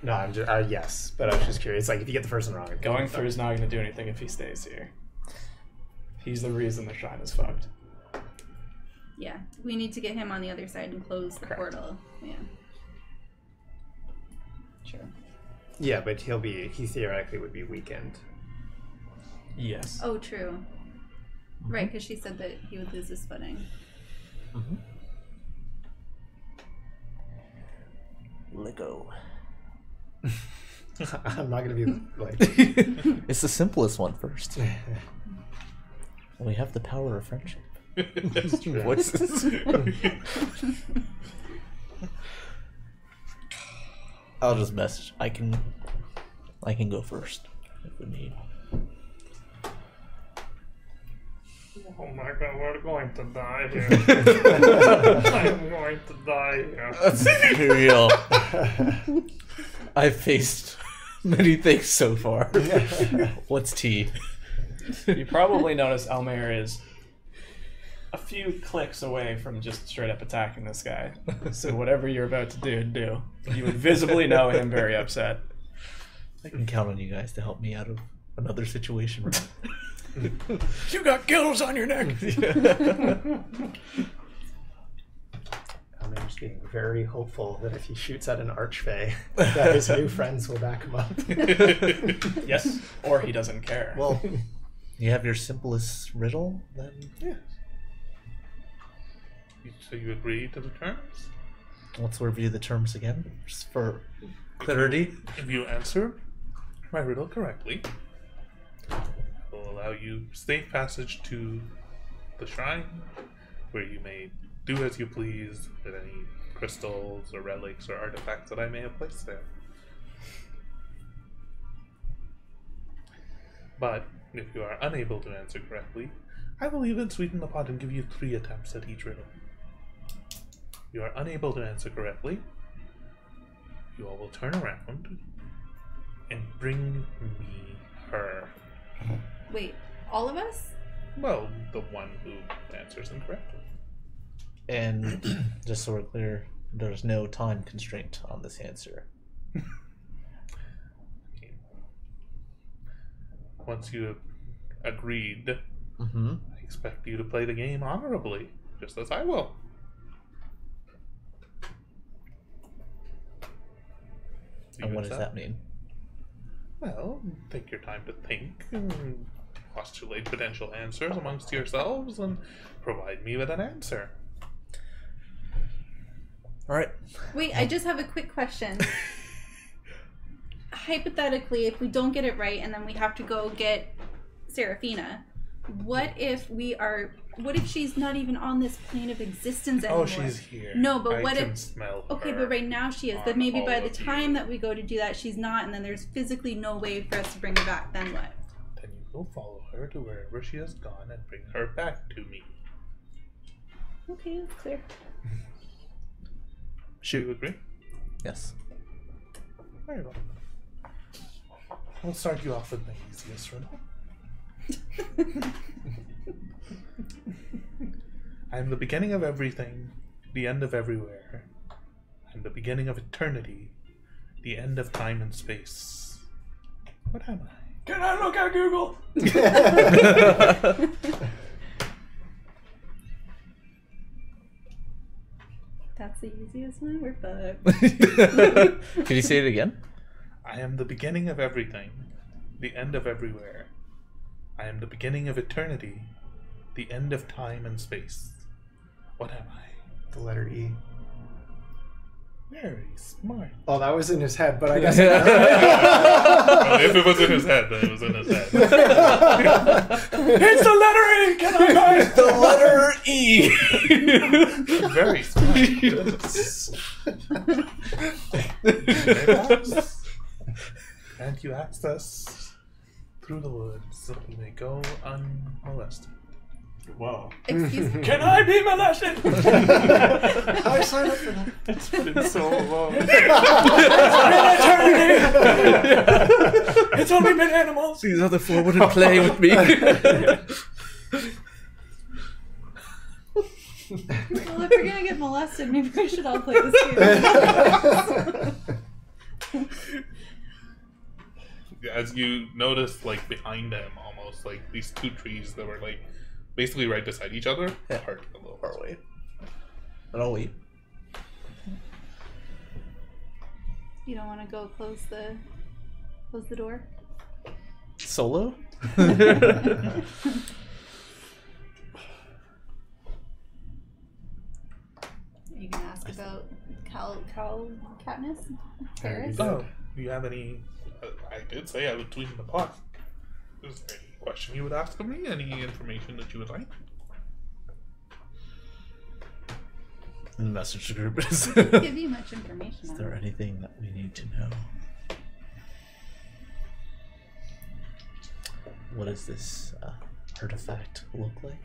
No, I'm just yes, but I was just curious. Like, if you get the first one wrong, it Going through is not going to do anything if he stays here. He's the reason the shrine is fucked. Yeah, we need to get him on the other side and close the portal. Yeah. Sure. Yeah, but he theoretically would be weakened. Yes. Oh, true. Right, because she said that he would lose his footing. Mm-hmm. Lego. I'm not going to be like. It's the simplest one first. We have the power of friendship. That's true. What's this? I'll just message. I can go first if we need. Oh my god, we're going to die here. I'm going to die here. That's real. I've faced many things so far. What's tea? You probably notice Elmer is a few clicks away from just straight up attacking this guy. So whatever you're about to do. You would visibly know him very upset. I can count on you guys to help me out of another situation. Right? You got gills on your neck. I'm just being very hopeful that if he shoots at an archfey, that his new friends will back him up. Yes, or he doesn't care. Well, you have your simplest riddle, then. Yeah. So you agree to the terms? Let's review the terms again, just for clarity. If you answer my riddle correctly, I will allow you safe passage to the shrine, where you may do as you please with any crystals or relics or artifacts that I may have placed there. But if you are unable to answer correctly, I will even sweeten the pot and give you 3 attempts at each riddle. If you are unable to answer correctly, you all will turn around and bring me her. Wait, all of us? Well, the one who answers incorrectly. And just so we're clear, there's no time constraint on this answer. Once you have agreed, Mm-hmm. I expect you to play the game honorably, just as I will. And what does that mean? Well, take your time to think and postulate potential answers amongst yourselves and provide me with an answer. All right. Wait, I just have a quick question. Hypothetically, if we don't get it right and then we have to go get Seraphina, what if she's not even on this plane of existence anymore? Oh, she's here. No, but I what can if... smell Okay, her but right now she is. But on maybe by all the of time you. that we go to do that, she's not, and then there's physically no way for us to bring her back. Then what? Then you will follow her to wherever she has gone and bring her back to me. Okay, that's clear. Do you agree? Yes. Very well. I'll start you off with my easiest riddle. I am the beginning of everything, the end of everywhere. I am the beginning of eternity, the end of time and space. What am I? Can I look at Google? That's the easiest one. We're fucked. Can you say it again? I am the beginning of everything, the end of everywhere. I am the beginning of eternity, the end of time and space. What am I? The letter E. Very smart. Oh, that was in his head, but I guess. Well, if it was in his head, then it was in his head. It's the letter E! Can I buy it? The letter E. Very smart. And you asked us through the woods so we may go unmolested. Whoa. Excuse me. Can I be molested? I signed up for that. It's been so long. It's only been animals. These other 4 wouldn't play with me. Well, if we're gonna get molested, maybe we should all play this game. As you notice, like behind him, almost like these 2 trees that were like basically right beside each other, Yeah. apart a little Far away. But I'll wait. You don't want to go close the door? Solo? Are you gonna ask about Katniss? Paris? Oh, do you have any? I did say I would tweet in the pot. Is there any question you would ask of me? Any information that you would like? In the message group is. Give you much information. Is on there it. anything that we need to know? What does this artifact look like?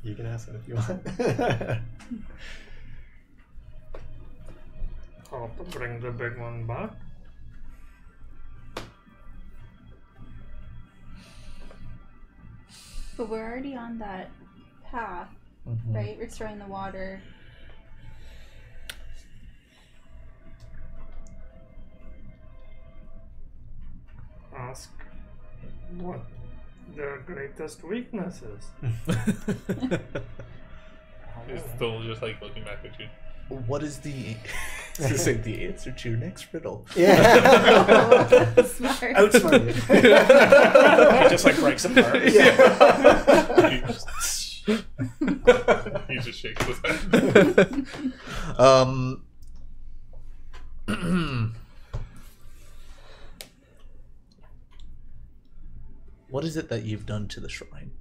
You can ask him if you want. I'll bring the big one back. But we're already on that path, Mhm. right? Restoring the water. Ask what their greatest weakness is. He's still just like looking back at you. What is the this is the answer to your next riddle? Yeah. Smart. Outsmarted. He just like breaks apart. Yeah. He just shakes his head. What is it that you've done to the shrine?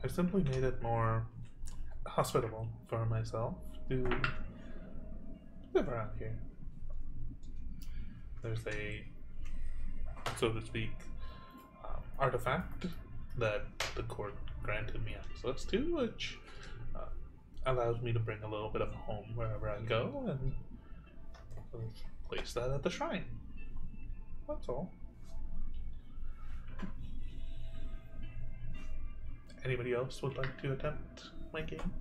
I simply made it more hospitable for myself to live around here. There's a, so to speak, artifact that the court granted me access to, which allows me to bring a little bit of home wherever I go, and place that at the shrine. That's all. Anybody else would like to attempt my game?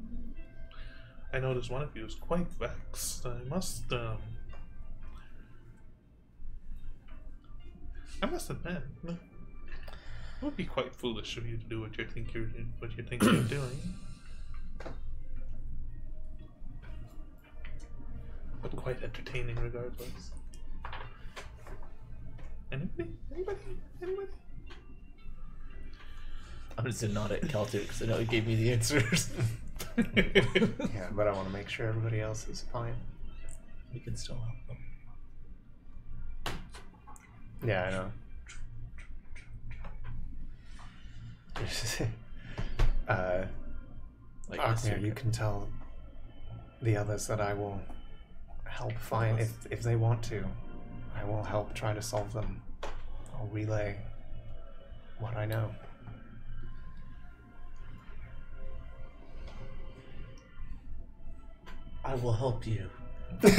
I noticed one of you is quite vexed. I must admit, it would be quite foolish of you to do what you think you're doing. But quite entertaining regardless. Anybody? I'm just gonna nod at Caltu because I know he gave me the answers. Yeah, but I want to make sure everybody else is fine. We can still help them. Yeah, I know. Like Ocknir, you can tell the others that I will help find, if they want to. I will help try to solve them. I'll relay what I know. I will help you. You're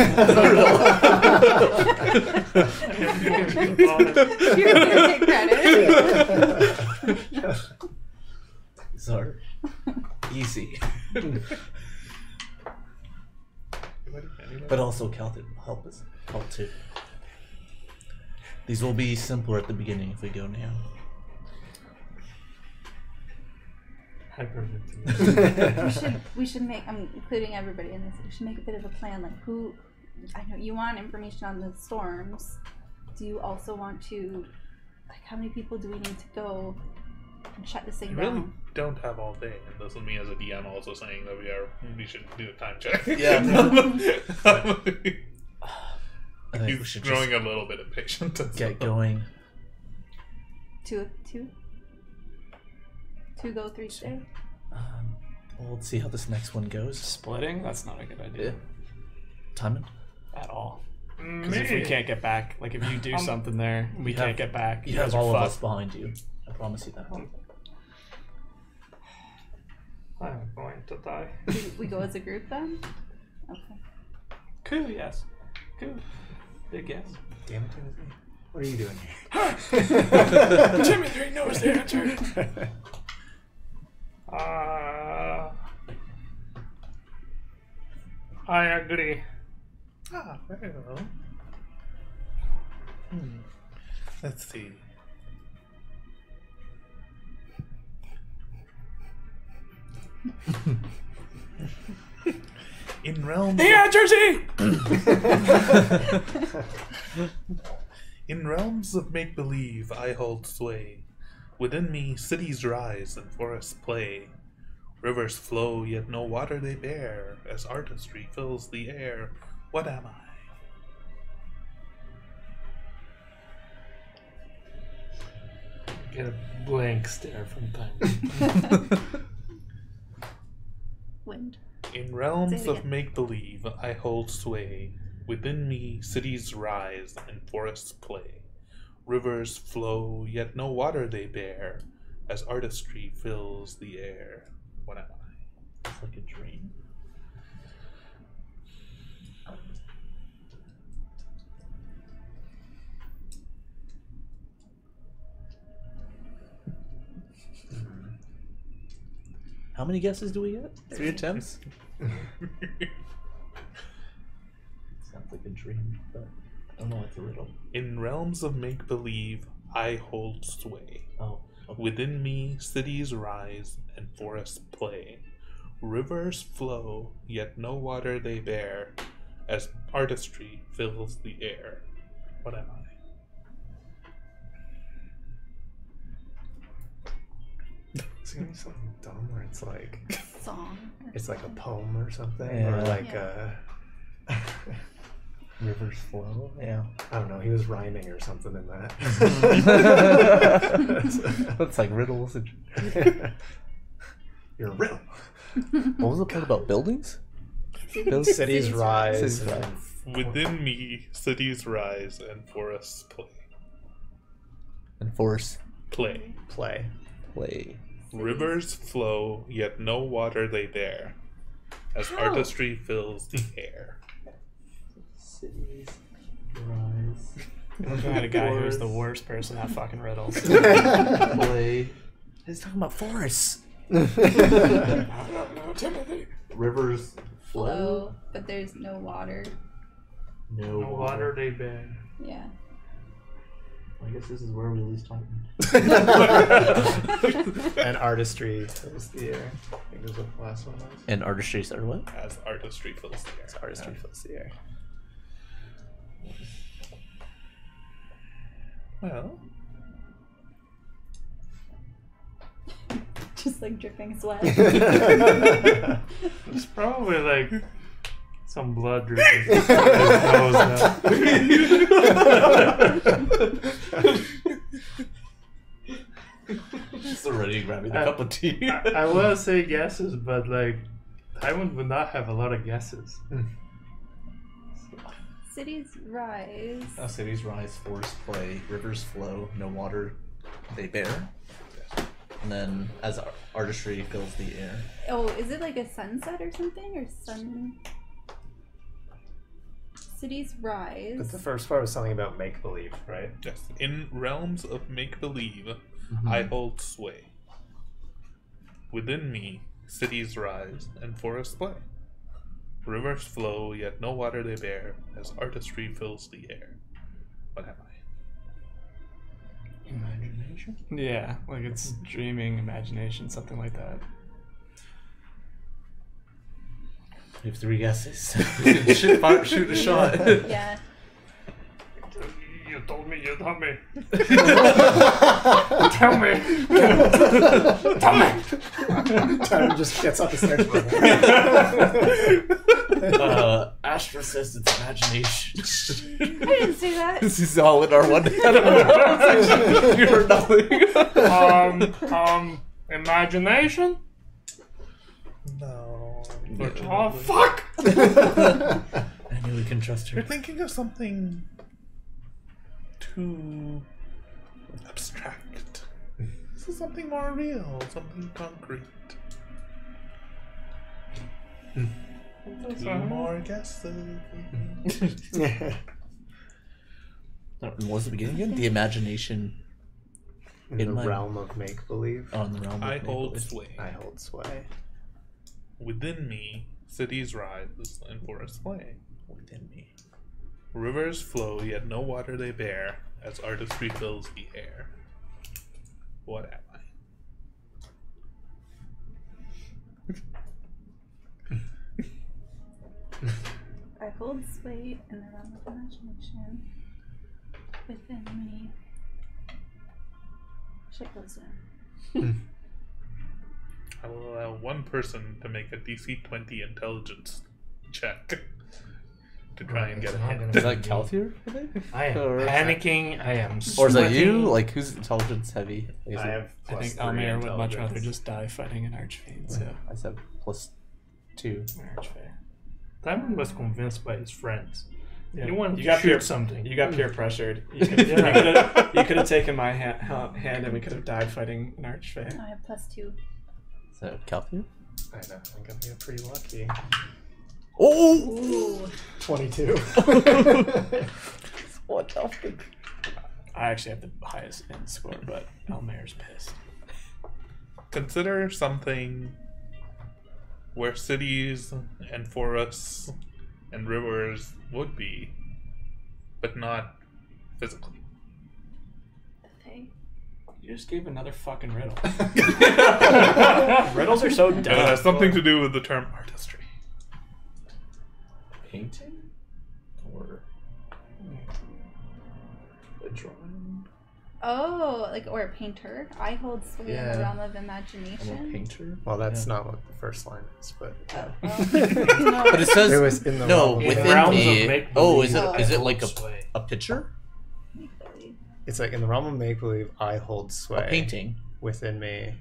gonna take credit. Sorry. Easy. But also Caltu will help us help too. These will be simpler at the beginning if we go now. we should make, I'm including everybody in this, we should make a bit of a plan, like who, I know you want information on the storms. Do you also want to, like, how many people do we need to go and shut this thing Really down? don't have all day, and this is me as a DM also saying that we should do a time check. Yeah. I think we He's should growing just a little bit impatient. get going. Two go, 3 stay. Well, let's see how this next one goes. Splitting? That's not a good idea. Yeah. Timon? At all. Because if we can't get back, like if you do something there, we can't get back. You guys have are all of us fucked. behind you. I promise you that. I'm going to die. We go as a group then? Okay. Cool, yes. Cool. Big yes. Damn it, Timothy. What are you doing here? Timothy knows the answer. I agree. Ah, very well. Let's see. In realms The answer's E! In realms of make-believe I hold sway. Within me cities rise and forests play. Rivers flow, yet no water they bear, as artistry fills the air. What am I? Get a blank stare from time. Wind. In realms Say it of again. make-believe I hold sway. Within me cities rise and forests play. Rivers flow, yet no water they bear, as artistry fills the air. What am I? It's like a dream. How many guesses do we get? 3 attempts? Sounds like a dream, but I don't know, it's a riddle. In realms of make-believe I hold sway. Oh, okay. Within me cities rise and forests play. Rivers flow, yet no water they bear, as artistry fills the air. What am I? It's gonna be something dumb where it's like Song. it's like a poem or something, Yeah. or like Rivers flow. Yeah. I don't know. He was rhyming or something in that. That's like riddles. You're a riddle. What was the part about buildings? Cities rise. Cities rise. Within me, cities rise and forests play. And force Play. Play. play. Rivers flow, yet no water they bear, as How? artistry fills the air. Cities rise. Looking at a guy who's the worst person at fucking riddles. Play. He's talking about forests. No, Timothy. Rivers Flow, but there's no water. No No water they bear. Yeah. I guess this is where we lose time. And artistry fills the air. I think is what the last one was. And artistry are what? As artistry fills the air. Artistry fills the air. Well, Just like dripping sweat. It's probably like some blood dripping. His nose now. Just already grabbing a cup of tea. I will say guesses, but like Taiwan would not have a lot of guesses. Cities rise. Cities rise, forests play, rivers flow, no water they bear. And then as artistry fills the air. Oh, is it like a sunset or something? Or sun. Cities rise. But the first part was something about make believe, right? yes. In realms of make-believe, Mm-hmm. I hold sway. Within me, cities rise and forests play. Rivers flow, yet no water they bear, as artistry fills the air. What am I? Imagination? Yeah, like it's dreaming, imagination, something like that. We have 3 guesses. Shoot a shot. Yeah. You told me, you told me. Tell me. Tell me. Tyler just gets off the stairs. Astra says it's imagination. I didn't say that. This is all in our one head. You heard nothing. Imagination? No. Oh, fuck! I knew we can trust You're her. thinking of something too abstract. This is something more real, something concrete. 2 more guesses. What was the beginning again? The imagination In In the my- realm of make believe, on the realm. I of hold make-believe. sway. I hold sway. Within me, cities rise and forests play. Within me. Rivers flow, yet no water they bear, as artistry fills the air. What am I? I hold sway in the realm of imagination. Within me. Shit goes down. I will allow one person to make a DC 20 intelligence check to try and get a hint. Is that Calthier? I am Or is that- panicking. I am Or is sweating. that you? Like, who's intelligence heavy? Is I it- have. I think Almair would much rather just die fighting an archfiend, so I said +2. archfey. Diamond was convinced by his friends. Yeah. He wanted You to got shoot peer- something. You got peer pressured. You could have taken my hand and we could have died fighting an archfey. I have +2. So Calthier? I know. I'm gonna get pretty lucky. Oh! Ooh. 22. What the fuck? I actually have the highest end score, but Almair's pissed. Consider something where cities and forests and rivers would be, but not physically. Okay. You just gave another fucking riddle. Riddles are so It dumb. has something to do with the term artistry. Painting? Or a drawing? Oh, like, or a painter. I hold sway in Yeah. the realm of I'm a imagination. painter. Well, that's Yeah. not what the first line is, but Oh, well, But it says it was in the no realm of within realms me. of make-believe, Oh, is Oh. it like sway. a picture? It's like in the realm of make believe, I hold sway. A painting Within me.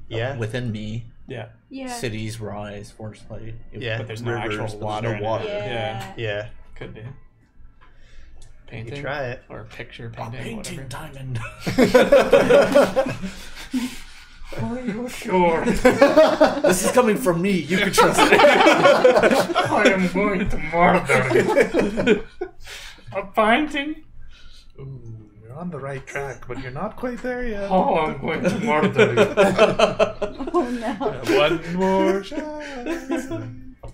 Yeah. within me. Yeah, yeah. Cities rise, forest light. Yeah. but there's no Rivers, actual but water. there's no water. Yeah. Yeah. Could be. You Painting? can try it. Or picture painting, whatever. diamond. Are you sure? This is coming from me. You can trust it. I am going to murder. A painting? Ooh, you're on the right track, but you're not quite there yet. Oh, I'm going to murder you. Oh no. One more shot.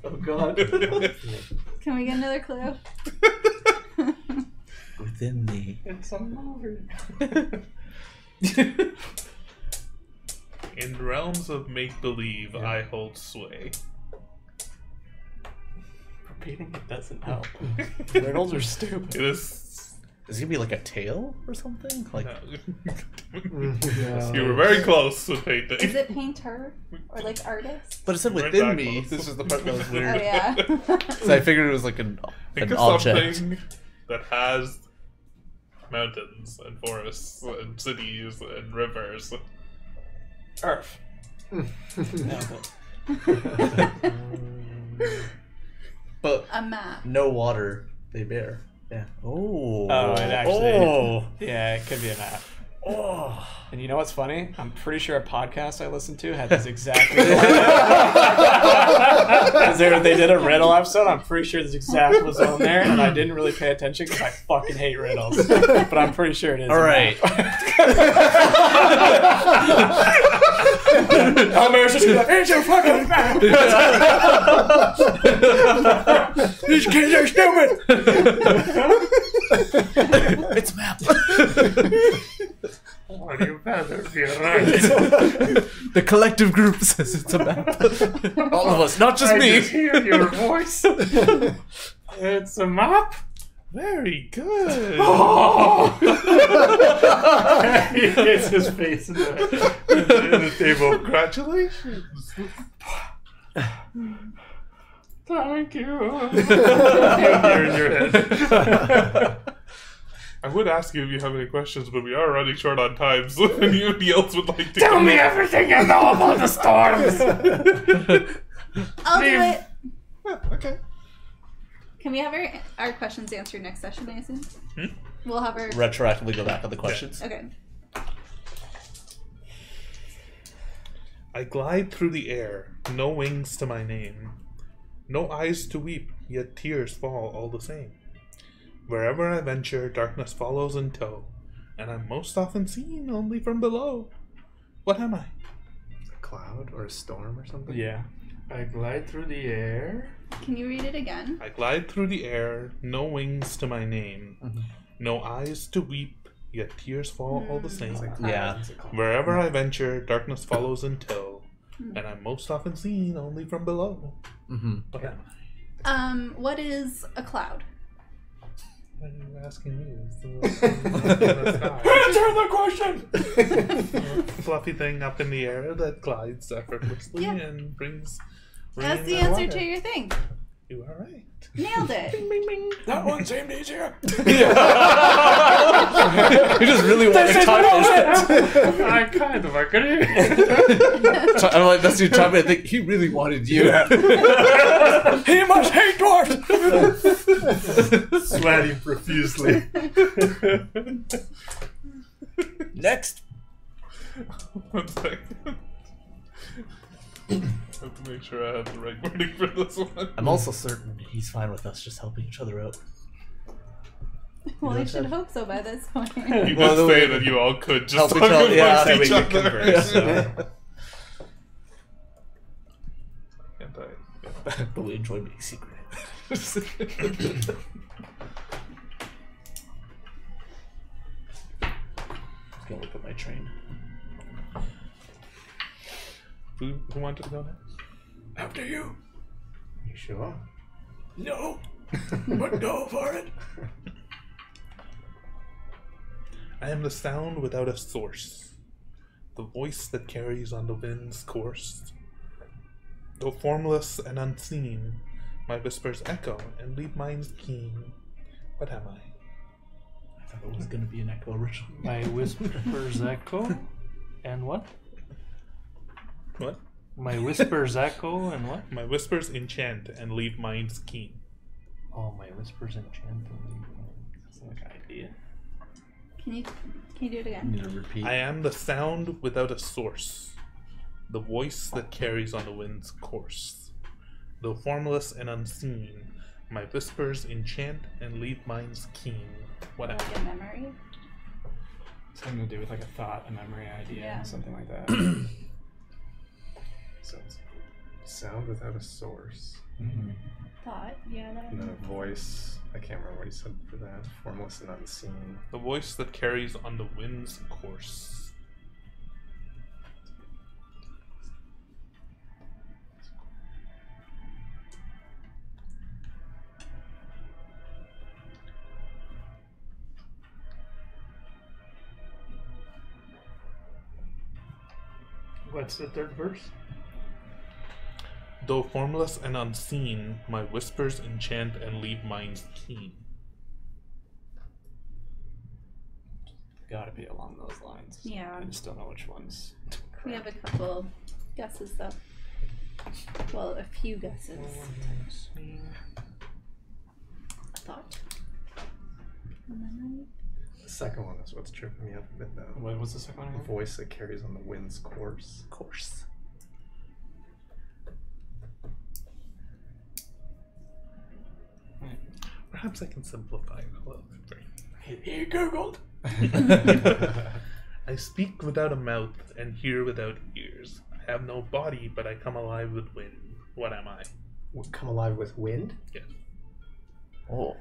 Oh God. Can we get another clue? Within me. It's a movie. In realms of make-believe, I hold sway. Repeating it doesn't help. Riddles are stupid. It is... Is it gonna be like a tail or something? Like No. You were very close with painting. Is it painter? Or like artist? but it said We're within that me. close. This is the part that was Oh weird. yeah. So I figured it was like an Think of object. something that has mountains and forests and cities and rivers. Earth. But A map. no water they bear. Yeah. Oh. Oh, it actually. Oh. Yeah, it could be a map. Oh. And you know what's funny? I'm pretty sure a podcast I listened to had this exact. Because they did a riddle episode. I'm pretty sure this exact was on there, and I didn't really pay attention because I fucking hate riddles. But I'm pretty sure it is. All right. Elmer's just gonna be like, it's a fucking map. These kids are stupid. It's a map. Or you better be right. The collective group says it's a map. All of us, not just I me. just hear your voice. It's a map. Very good. He hits his face in the table. Congratulations. Thank you. You hear in your head. I would ask you if you have any questions, but we are running short on time, so if anybody else would like to Tell me everything you know about the storms. I'll do Leave. it. Okay. Can we have our questions answered next session, I assume? We'll have our... Retroactively go back on the questions. Okay. I glide through the air, no wings to my name. No eyes to weep, yet tears fall all the same. Wherever I venture, darkness follows in tow, and I'm most often seen only from below. What am I? A cloud or a storm or something? Yeah. I glide through the air. Can you read it again? I glide through the air, no wings to my name. No eyes to weep, yet tears fall all the same. It's like Yeah. it's a cloud. Wherever I venture, darkness follows in tow, and I'm most often seen only from below. Mm-hmm. What am What is a cloud? I? Why are you asking me? It's the Answer the question! fluffy thing up in the air that glides effortlessly Yeah. and brings That's rain the and answer water. to your thing. You are right. Nailed it. That one seemed easier. You just really want to time it. I kind of agree. I'm like, that's your time. I think he really wanted you. He must hate dwarfs! Sweating profusely. Next. One second. I have to make sure I have the right wording for this one. I'm also certain he's fine with us just helping each other out. Well, I should hope so by this point. You did Well, say that you all could just help talk each other, amongst yeah, that way each you other. converse, so. Can't I? But we enjoy being secret. Gonna look at my train. Who wanted to go next? After you. You sure? No. But go for it. I am the sound without a source, the voice that carries on the wind's course. Though formless and unseen, my whispers echo and leave minds keen. What am I? I thought it was going to be an echo originally. My whispers echo, and what? What? My whispers echo, and what? My whispers enchant and leave minds keen. Oh, my whispers enchant. That's like an idea. Can you do it I again? need to repeat. I am the sound without a source, the voice that carries on the wind's course. Though formless and unseen, my whispers enchant and leave minds keen. What am Like a memory? Something to do with like a thought, a memory idea, Yeah. something like that. So it's Sound without a source. Thought. Yeah, that And would then a voice. I can't remember what he said for that. Formless and unseen. the voice that carries on the wind's course? What's the third verse? Though formless and unseen, my whispers enchant and leave minds keen. gotta be along those lines. Yeah. I just don't know which ones. We have a couple guesses though. Well, a few guesses. A thought. A memory. The second one is what's tripping me up a bit though. What was the second one The again? voice that carries on the wind's course. Course. Perhaps I can simplify it a little bit. He googled. I speak without a mouth and hear without ears. I have no body, but I come alive with wind. What am I? Would come alive with wind? Yes. Oh.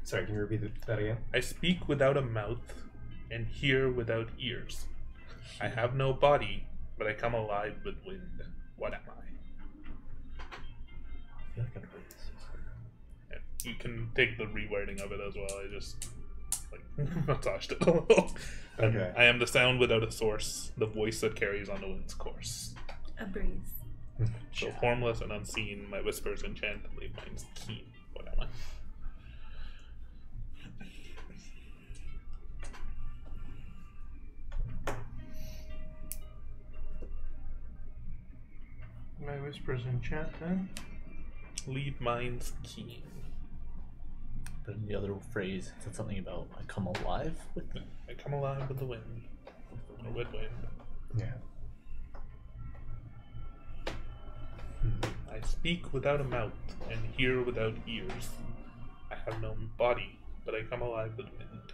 Sorry, can you repeat that again? I speak without a mouth and hear without ears. I have no body, but I come alive with wind. What am I? I feel like I've heard this. And you can take the rewording of it as well. I just massaged it a little. Okay. I am the sound without a source, the voice that carries on the wind's course. A breeze. So formless and unseen, my whispers enchant, leave minds keen. What am I? My whispers enchant, and Leave minds keen. But in the other phrase, it said something about I come alive with I come alive with the wind. Or with wind. Yeah. I speak without a mouth and hear without ears. I have no body, but I come alive with wind.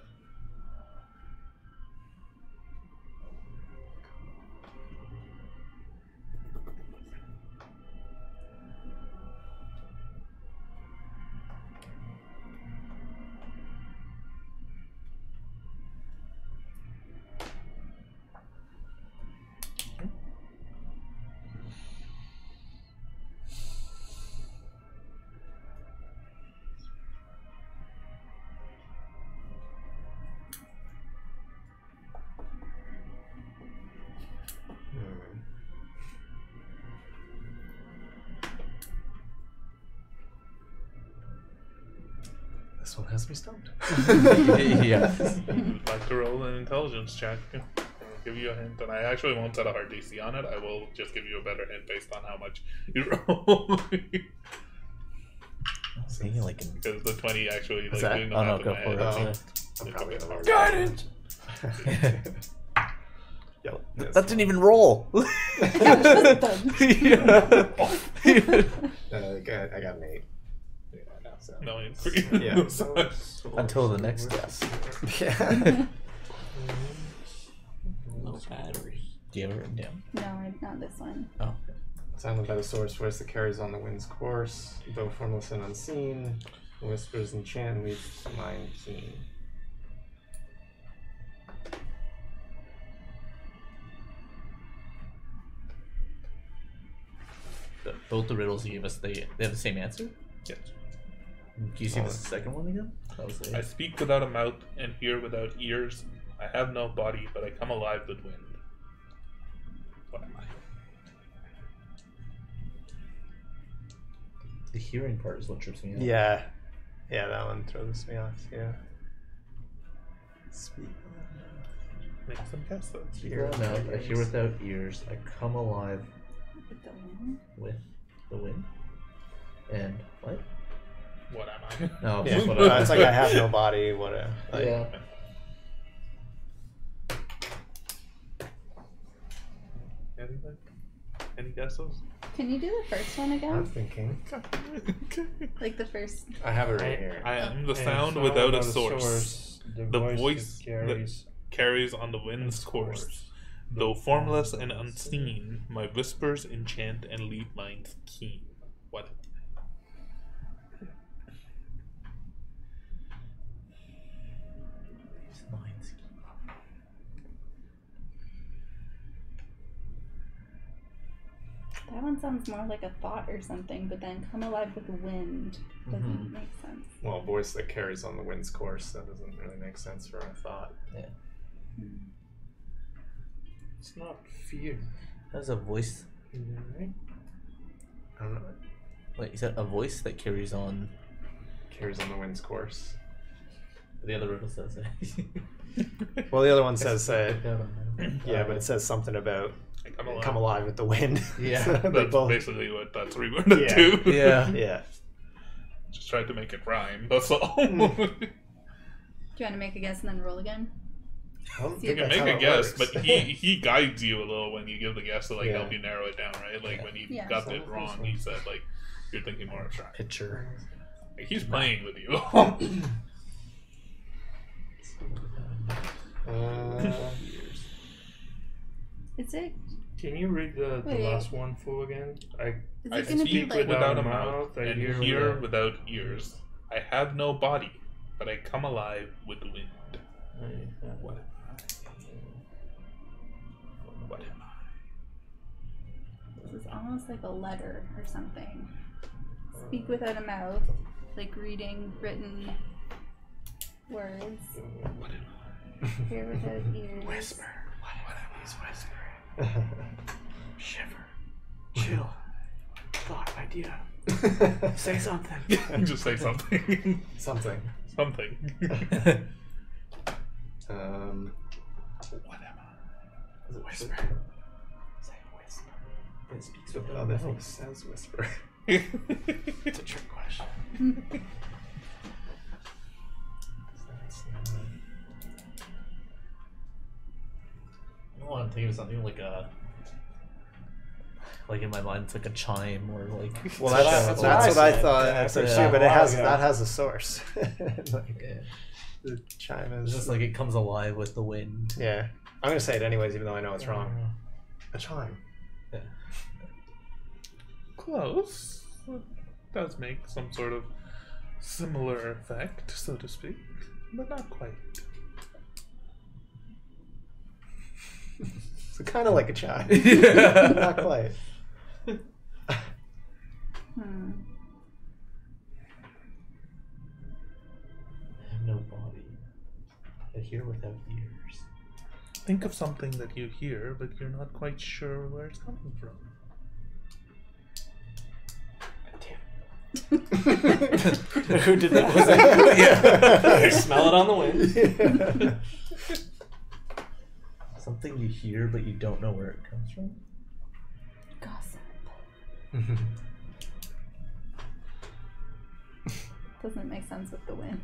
This one has me stumped. yeah. Would like to roll an intelligence check. I'll give you a hint, and I actually won't set a hard DC on it. I will just give you a better hint based on how much you roll. I was thinking like in Because the 20 actually, like, Is that? doing the Oh, math no, in go my for head, it. it's I'm a probably bit the hard. Guidance. that didn't even roll. Yeah, I got an 8. So. No, it's Yeah. Until the next guess. Yeah. No battery. Do you have it written down? No, not this one. Oh. Sounded by the source voice that carries on the wind's course, though formless and unseen, whispers enchant leaves mind keen. Both the riddles you gave us, they have the same answer? Yes. Can you see the second one again? That was I speak without a mouth and hear without ears. I have no body, but I come alive with wind. What am I? The hearing part is what trips me out. Yeah. Yeah, that one throws me off, yeah. Speak. Make some guesses. Speak without a mouth, I hear without ears. I come alive With the wind? with the wind. And what? What am I? No, Yeah, what it's like I have no body, whatever. Like, yeah. Anything? Any guesses? Can you do the first one I'm again? thinking. Like the first. I have it right here. I am the And sound sound without a without source. The voice that carries on the wind's course. Though formless and unseen, my whispers enchant and leave minds keen. What? That one sounds more like a thought or something, but then come alive with the wind doesn't make sense. Well, voice that carries on the wind's course, that doesn't really make sense for a thought. Yeah. It's not fear. That's a voice. I don't know. Wait, you said a voice that carries on. Carries on the wind's course. The other riddle says it. Well, the other one says that. Yeah, Yeah, but it says something about I come alive with the wind. Yeah. So they That's both. basically what that's reworded Yeah. to. Yeah. Yeah. Just tried to make it rhyme. That's all. Do you want to make a guess and then roll again? I don't You You think can that's make how a it guess, works. but he guides you a little when you give the guess to like Yeah. help you narrow it down, right? Like when you Yeah. got it wrong, he said like you're thinking more abstract. Picture. Like, he's playing with you. Is it? Can you read the Wait. last one full again? Is I it gonna be speak like? without a mouth I and hear hear without ears. I have no body, but I come alive with the wind. What am I? What am I? This is almost like a letter or something. Speak without a mouth, like reading written words. What am Hear without ears. Whisper. What am I whispering? Shiver. Chill. Thought. Idea. Say something. I? Just say something. Something. Something. What am I? Is it Whisper. Say whisper. It speaks with Oh, this one says whisper. It's a trick question. I want to think of something like in my mind, it's like a chime or like. Well, that's that's what I thought. Yeah, That's like yeah. too, but that has a source. Like, Yeah. the chime It's is just like it comes alive with the wind. yeah. I'm gonna say it anyways, even though I know it's wrong. A chime. Close. It does make some sort of similar effect, so to speak, but not quite. So kind of like a chime. Yeah. Not quite. Hmm. I have no body. I hear without ears. Think of something that you hear, but you're not quite sure where it's coming from. Who did that? Was it? Yeah. Smell it on the wind. Something you hear but you don't know where it comes from. Gossip. Doesn't make sense with the wind.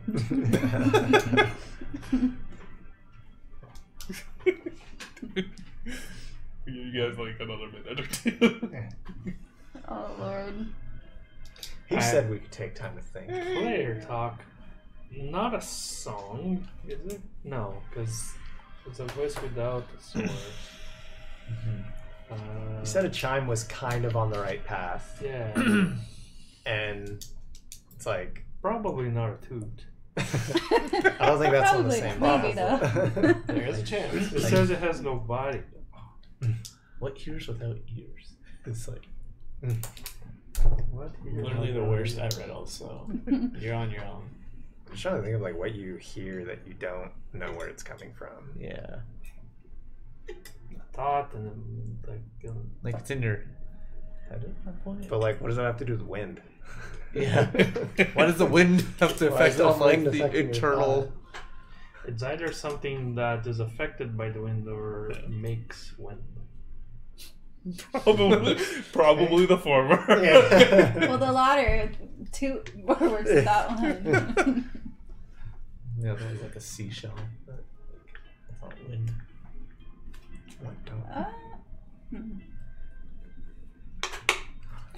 You guys like another minute or two? Oh Lord. He said we could take time to think. Player talk. Not a song, is it? No, because it's a voice without a source. He said a chime was kind of on the right path, Yeah, and it's like probably not a toot. I don't think that's on the Probably, same maybe level. There is a chance. It says it has no body. What hears without ears? It's like What? Literally the worst at riddles, so you're on your own. I'm trying to think of like what you hear that you don't know where it's coming from. Yeah. Thought and then Like it's in your head at that point. But like, what does that have to do with wind? Yeah. Why does the wind have to Why is affect the on like wind the affecting your internal? it's either something that is affected by the wind or makes wind. Probably the former. Yeah. Well, the latter two works with that one. Yeah, that was like a seashell. But that's not wind.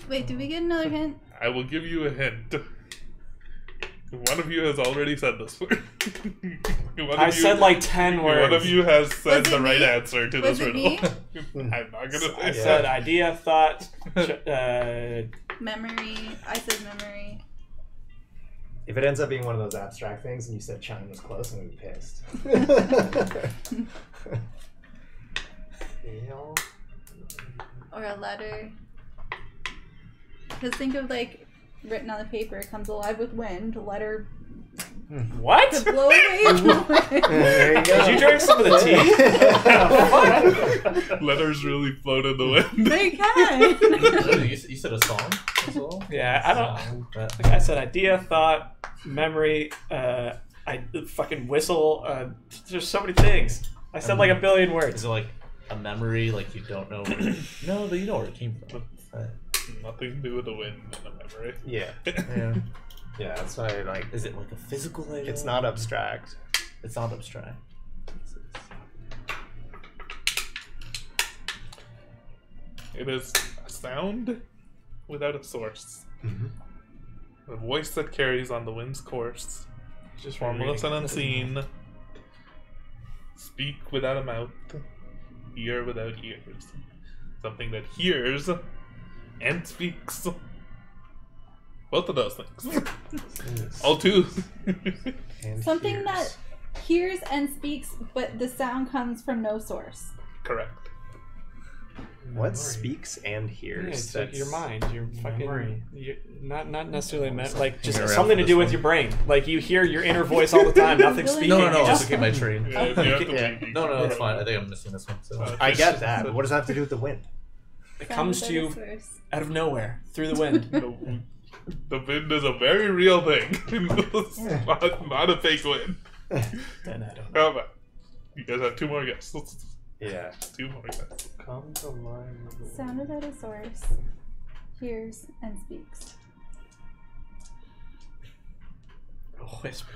Wait, did we get another hint? I will give you a hint. One of you has already said this word. I said like 10 words. One of you has said Was it the right me? answer to Was this it riddle. me? I'm not gonna I say said idea, thought, Memory. I said memory. If it ends up being one of those abstract things and you said Chime was close, I'm gonna be pissed. Hail. Or a letter. Because think of like written on the paper, it comes alive with wind. A letter what? to blow away the wind. There you go. Did you drink some of the tea? Letters really float in the wind. They can. You said a song as well? Yeah, I don't. Like I said, idea, thought, memory. I fucking whistle. There's so many things. I said like a billion Is words. it like a memory, like you don't know? No, but you know where it came from. Nothing to do with the wind and the memory. Yeah. Yeah. Yeah, that's why I like. Is it like a physical item? It's not abstract. It's not abstract. It is a sound without a source. A voice that carries on the wind's course. Just Formless and rereading. unseen. Speak without a mouth. Hear without ears. Something that hears and speaks. Both of those things. All two. And Something hears. that hears and speaks, but the sound comes from no source. Correct. What speaks and Yeah, hears? it's like your mind, your fucking, Memory. not necessarily like just Hang around something for to do this with one. your brain. Like you hear your inner voice all the time. Nothing Really? speaking. No, you I'll just just get my train. Yeah, if you have to Yeah. leave, No, it's fine. I think I'm missing this one. So. I get that, but what does that have to do with the wind? it Sound comes to without a you source. out of nowhere through the wind. The wind is a very real thing. It's not a fake wind. Then I don't know. How about you guys have two more guesses? Yeah. Two more guesses. Come to life. Sound without a source. Hears and speaks. A whisper.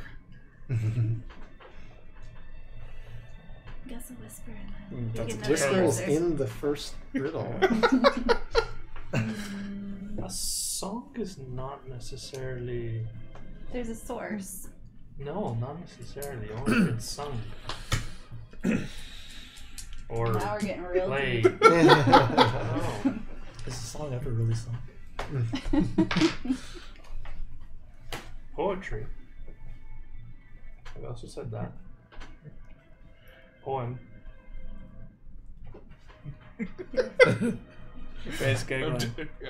Guess a whisper and then That's you a get Whisper another is answer. in the first riddle. A song is not necessarily. There's a source. No, not necessarily. Only if it's sung. Or Now we're getting real play. deep. Oh. Is the song ever really sung? Poetry. I also said that. Poem. Your face giggling.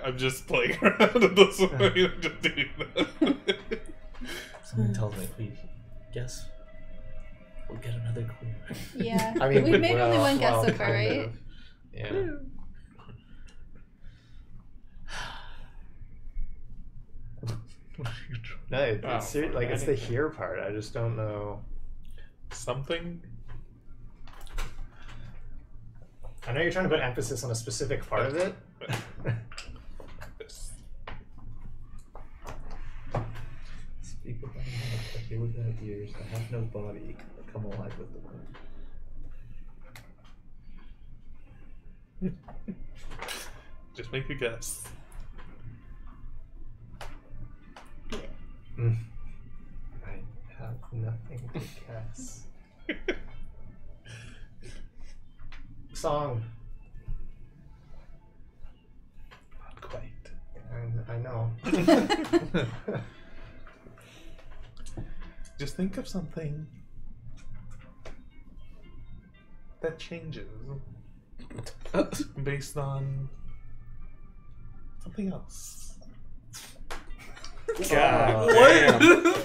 I'm just playing around with this one. I'm just doing that. Something tells me if we guess, we'll get another clue. Yeah. I mean, We've made only one guess well, so far, kind right? of. Yeah. No, it's Oh, like it's the anything. hear part. I just don't know. Something. I know you're trying to put emphasis on a specific part of it. This. Speak with my mouth, I hear without ears, I have no body, I come alive with the wind. Just make a guess. I have nothing to guess. Song. Not quite. I know. Just think of something that changes based on something else. God What? damn.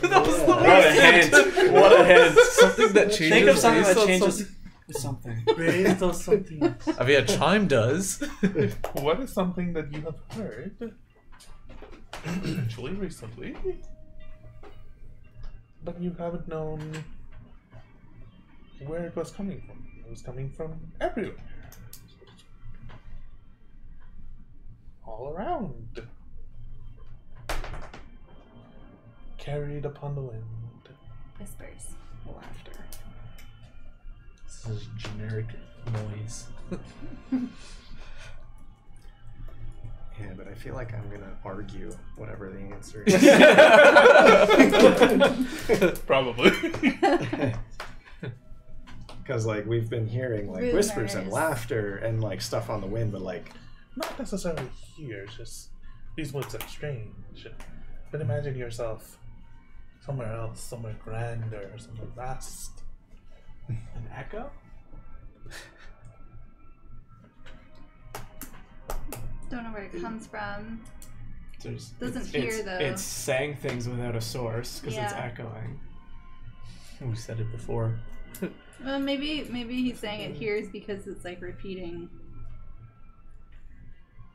That was the What a hint! What a hint! Something that changes. Think of something based that on changes something. Based on something else. I mean, a chime does. What is something that you have heard actually recently, but you haven't known where it was coming from? It was coming from everywhere. All around. Carried upon the wind. Whispers. Laughter. This is generic noise. Yeah, but I feel like I'm gonna argue whatever the answer is. Probably. Because like we've been hearing like whispers and Rumors. laughter and like stuff on the wind, but like Not necessarily here, just these woods are strange. But imagine yourself somewhere else, somewhere grander, somewhere vast. An echo? Don't know where it comes from. There's, Doesn't it's, hear, it's, though. It's saying things without a source because it's Yeah. echoing. We said it before. Well, maybe he's saying it hears because it's like repeating.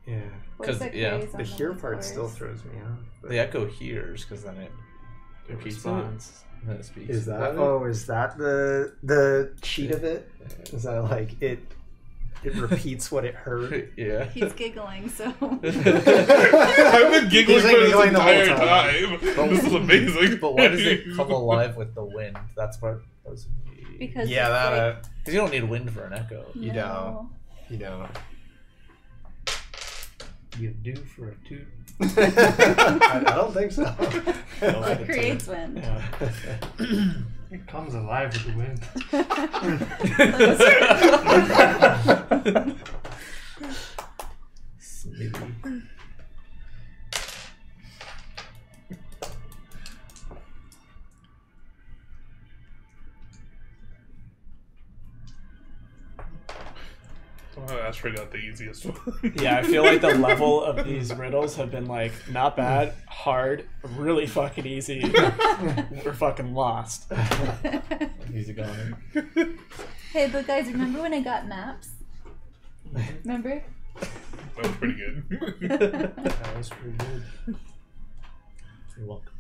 yeah, Voice 'Cause, that yeah, carries the on hear voice part course. still throws me off. but- The echo hears because then it It repeats responds. and then it speaks. Is that it? oh? Is that the cheat of it? Is that like it repeats what it heard? Yeah. He's giggling, so. I've been giggling He's for been this giggling the whole entire time. time. This is amazing. But why does it come alive with the wind? That's what. Because Yeah, it's that like, Because you don't need wind for an echo. you no. you don't. You do for a toot. I don't think so. It creates wind. Yeah. It comes alive with the wind. Maybe. Oh, Asher got the easiest one. Yeah, I feel like the level of these riddles have been like not bad, hard, really fucking easy. We're fucking lost. Easy going. Hey, but guys, remember when I got maps? Remember? That was pretty good. That was pretty good. You're welcome.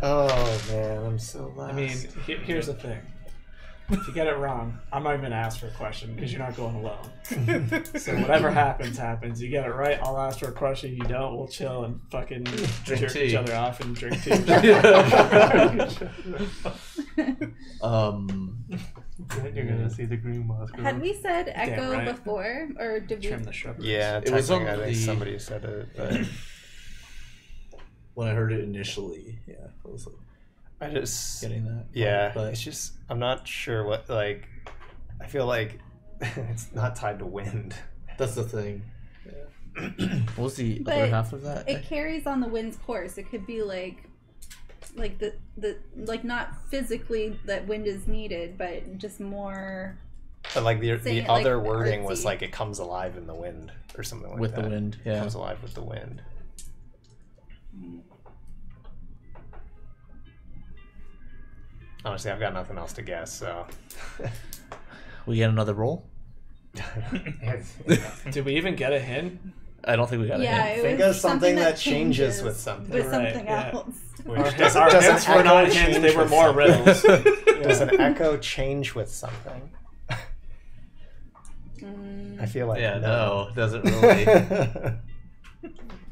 Oh man, I'm so lost. I mean, here's the thing. If you get it wrong, I'm not even gonna ask for a question because you're not going alone. So whatever happens, happens. You get it right, I'll ask for a question. You don't, we'll chill and fucking jerk tea. each other off and drink tea. Then you're gonna see the green moss grow. Had we said echo right. before, or did we? Trim the sugar. yeah, It was on technically, I think the- somebody said it, but When I heard it initially, yeah, I was like I just getting that. yeah, But it's just I'm not sure what like. I feel like it's not tied to wind. that's the thing. What was the But other half of that? It carries on the wind's course. It could be like the like not physically that wind is needed, but just more. But like Saying the it like other wording was artsy. like it comes alive in the wind or something like With that. the wind, It yeah. comes alive with the wind. Honestly, I've got nothing else to guess, so. We get another roll? Did we even get a hint? I don't think we got Yeah, a hint. it Think was of something that changes with something. With Right, something yeah. else. Our, Does- our does an hints were not echo hints, they change were with more something? riddles. Does an echo change with something? I feel like Yeah, no. no, doesn't really.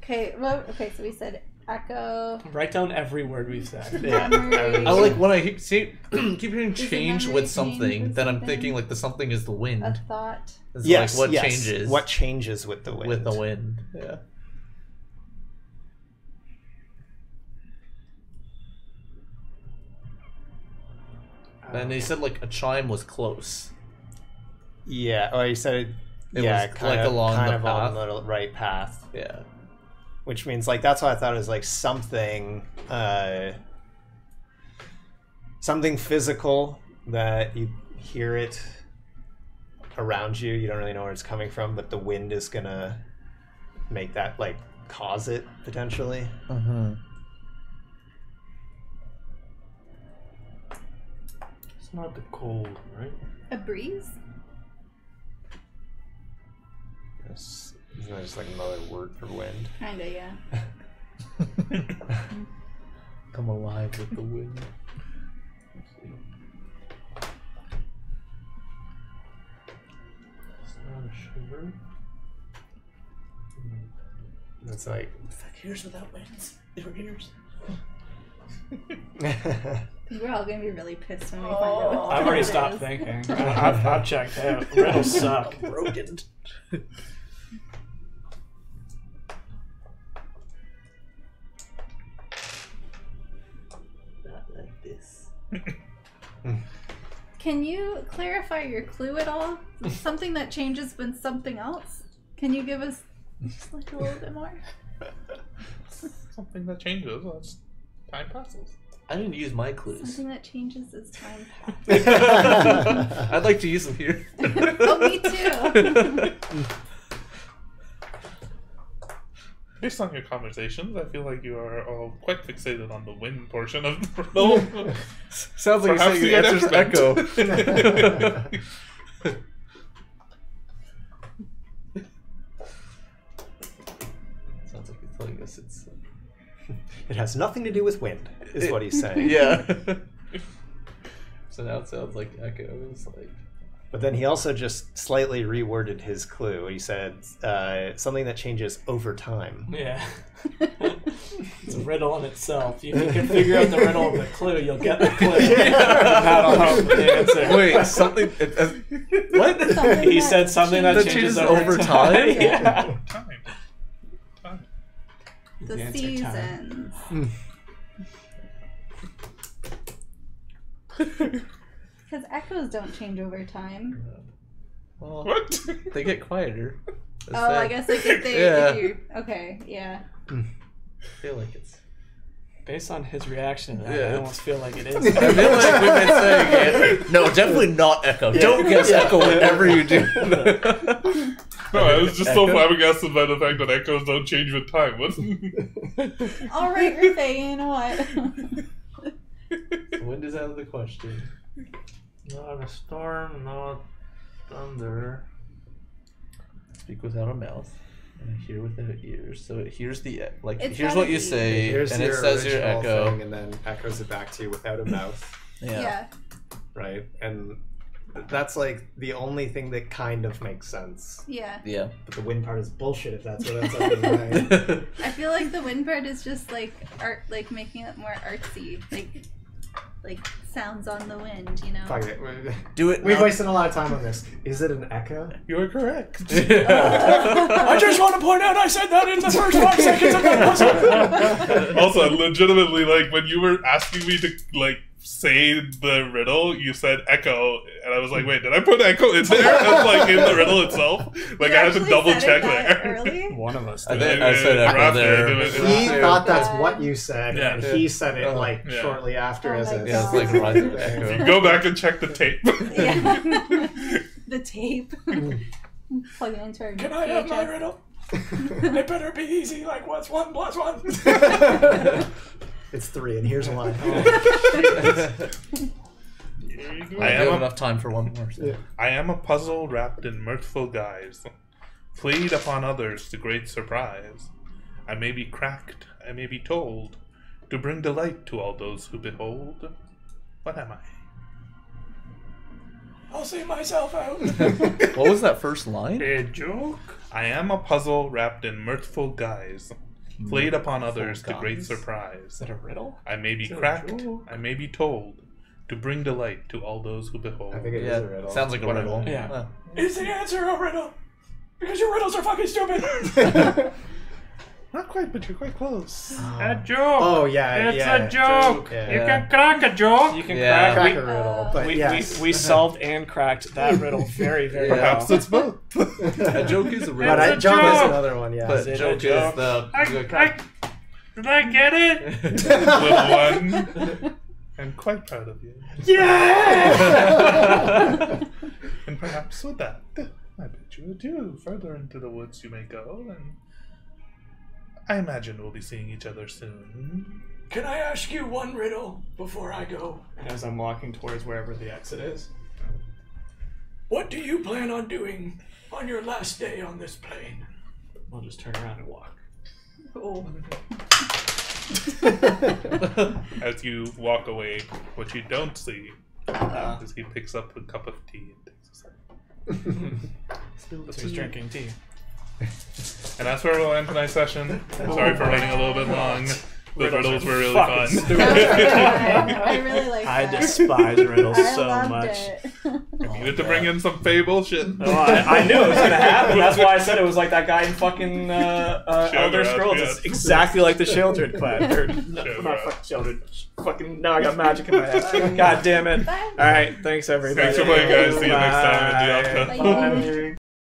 Okay, well, okay, so we said echo. Write down every word we've said. Memory. I like when I keep hearing Does the change memory with something, change with then I'm something? thinking like the something is the wind. A thought. It's Yes, like what yes. changes What changes with the wind? with the wind. Yeah. And they said like a chime was close. Yeah. Oh, you said it. It yeah, was, kind like, of, along kind the of path. on the right path. Yeah. Which means like that's why I thought it was like something, something physical that you hear it around you. You don't really know where it's coming from, but the wind is gonna make that like cause it potentially. Mm-hmm. It's not the cold, right? A breeze? Isn't that just like another word for wind? Kinda, yeah. Come alive with the wind. It's not a shiver. It's like It's like ears without wings. They were ears. We're all gonna be really pissed when we find out. What I've already it stopped is. thinking. I've checked out. Riddles suck. Broken. Not like this. Can you clarify your clue at all? Something that changes when something else? Can you give us just like a little bit more? Something that changes as time passes. I didn't use my clues. Something that changes as time passes. I'd like to use them here. Oh, me too. Based on your conversations, I feel like you are all quite fixated on the wind portion of the riddle. Sounds like Perhaps you're saying the the answer's Echo. echo. Sounds like he's telling us it's. it has nothing to do with wind, is what he's saying. Yeah. So now it sounds like echo. It's like. But then he also just slightly reworded his clue. He said something that changes over time. Yeah. It's a riddle in itself. If you can figure out the riddle of the clue, you'll get the clue. That'll help with the answer. Wait, something. What? Something He said something that that changes changes over over time. time? Yeah. Time. The answer, time. seasons. Because echoes don't change over time. Well, What? they get quieter. That's Oh, I that. guess like if they. Yeah. If you, okay, yeah. I feel like it's. Based on his reaction to that, Yeah. I almost feel like it is. I feel like we've been saying it. No, definitely not echo. Don't guess echo whatever you do. No, I was just so Echo? flabbergasted by the fact that echoes don't change with time. What? All right, Rufay, you know what? Wind is out of the question. Not a storm, not thunder. Speak without a mouth and hear without ears. So it hears the like. It's here's gotta what you be. say, Here's and it your says your original echo. thing, and then echoes it back to you without a mouth, Yeah. right? And that's like the only thing that kind of makes sense. Yeah. Yeah. But the wind part is bullshit if that's what ends up being right. I feel like the wind part is just like art, like making it more artsy, like sounds on the wind, you know. Fuck it. Do it. We've now. wasted a lot of time on this. Is it an echo? You're correct. I just want to point out I said that in the first 5 seconds of that puzzle. Also, legitimately, like when you were asking me to like say the riddle, you said echo, and I was like, wait, did I put echo in there? As, like in the riddle itself? Like You I had to actually double said it check that there. early? One of us I did. think I said echo Raph there. did it. He Oh, thought that's God. what you said, Yeah. and he said it like Yeah. shortly after Oh as my a Yeah, it's like right at the echo. Go back and check the tape. Yeah. The tape. Plug it into our Can I have my VHS. riddle? It better be easy, like what's 1 + 1? It's 3, and here's why. I have enough time for one more. So. Yeah. I am a puzzle wrapped in mirthful guise, played upon others to great surprise. I may be cracked, I may be told, to bring delight to all those who behold. What am I? I'll see myself out. What was that first line? A joke? I am a puzzle wrapped in mirthful guise, played upon others to great guise? surprise. Is that a riddle? I may be Is that a cracked, joke? I may be told, to bring delight to all those who behold. I think it is Yeah, a riddle. sounds like a Whatever. riddle. Yeah. Is the answer a riddle? Because your riddles are fucking stupid. Not quite, but you're quite close. A joke! Oh, yeah, It's yeah. a joke! Yeah. You can crack a joke! You can Yeah. Crack crack. a riddle, but We, yes. we solved and cracked that riddle very, very Perhaps well. it's both. A joke is a But riddle. I It's a jump is joke. another one, yeah. But Is it a joke is joke? Did I get it? Little one. I'm quite proud of you. Yeah! And perhaps with that, I bid you adieu. Further into the woods you may go, and I imagine we'll be seeing each other soon. Can I ask you one riddle before I go? And as I'm walking towards wherever the exit is, What do you plan on doing on your last day on this plane? I'll just turn around and walk. Oh. As you walk away, what you don't see is he picks up a cup of tea and takes a sip. He's drinking tea. And that's where we'll end tonight's session. I'm sorry for running a little bit long. Those riddles were really fun. I really like I that. despise riddles I so loved much. it. You needed to bring in some Fey bullshit. Oh, I knew it was gonna happen. That's why I said it was like that guy in fucking Elder Scrolls. yes. It's exactly like the Children class. Or, no, Shieldred. not fucking Children. Fucking now I got magic in my head. God damn it! All right, thanks everybody. Thanks for playing, guys. See you next time. Bye. Adios. Bye.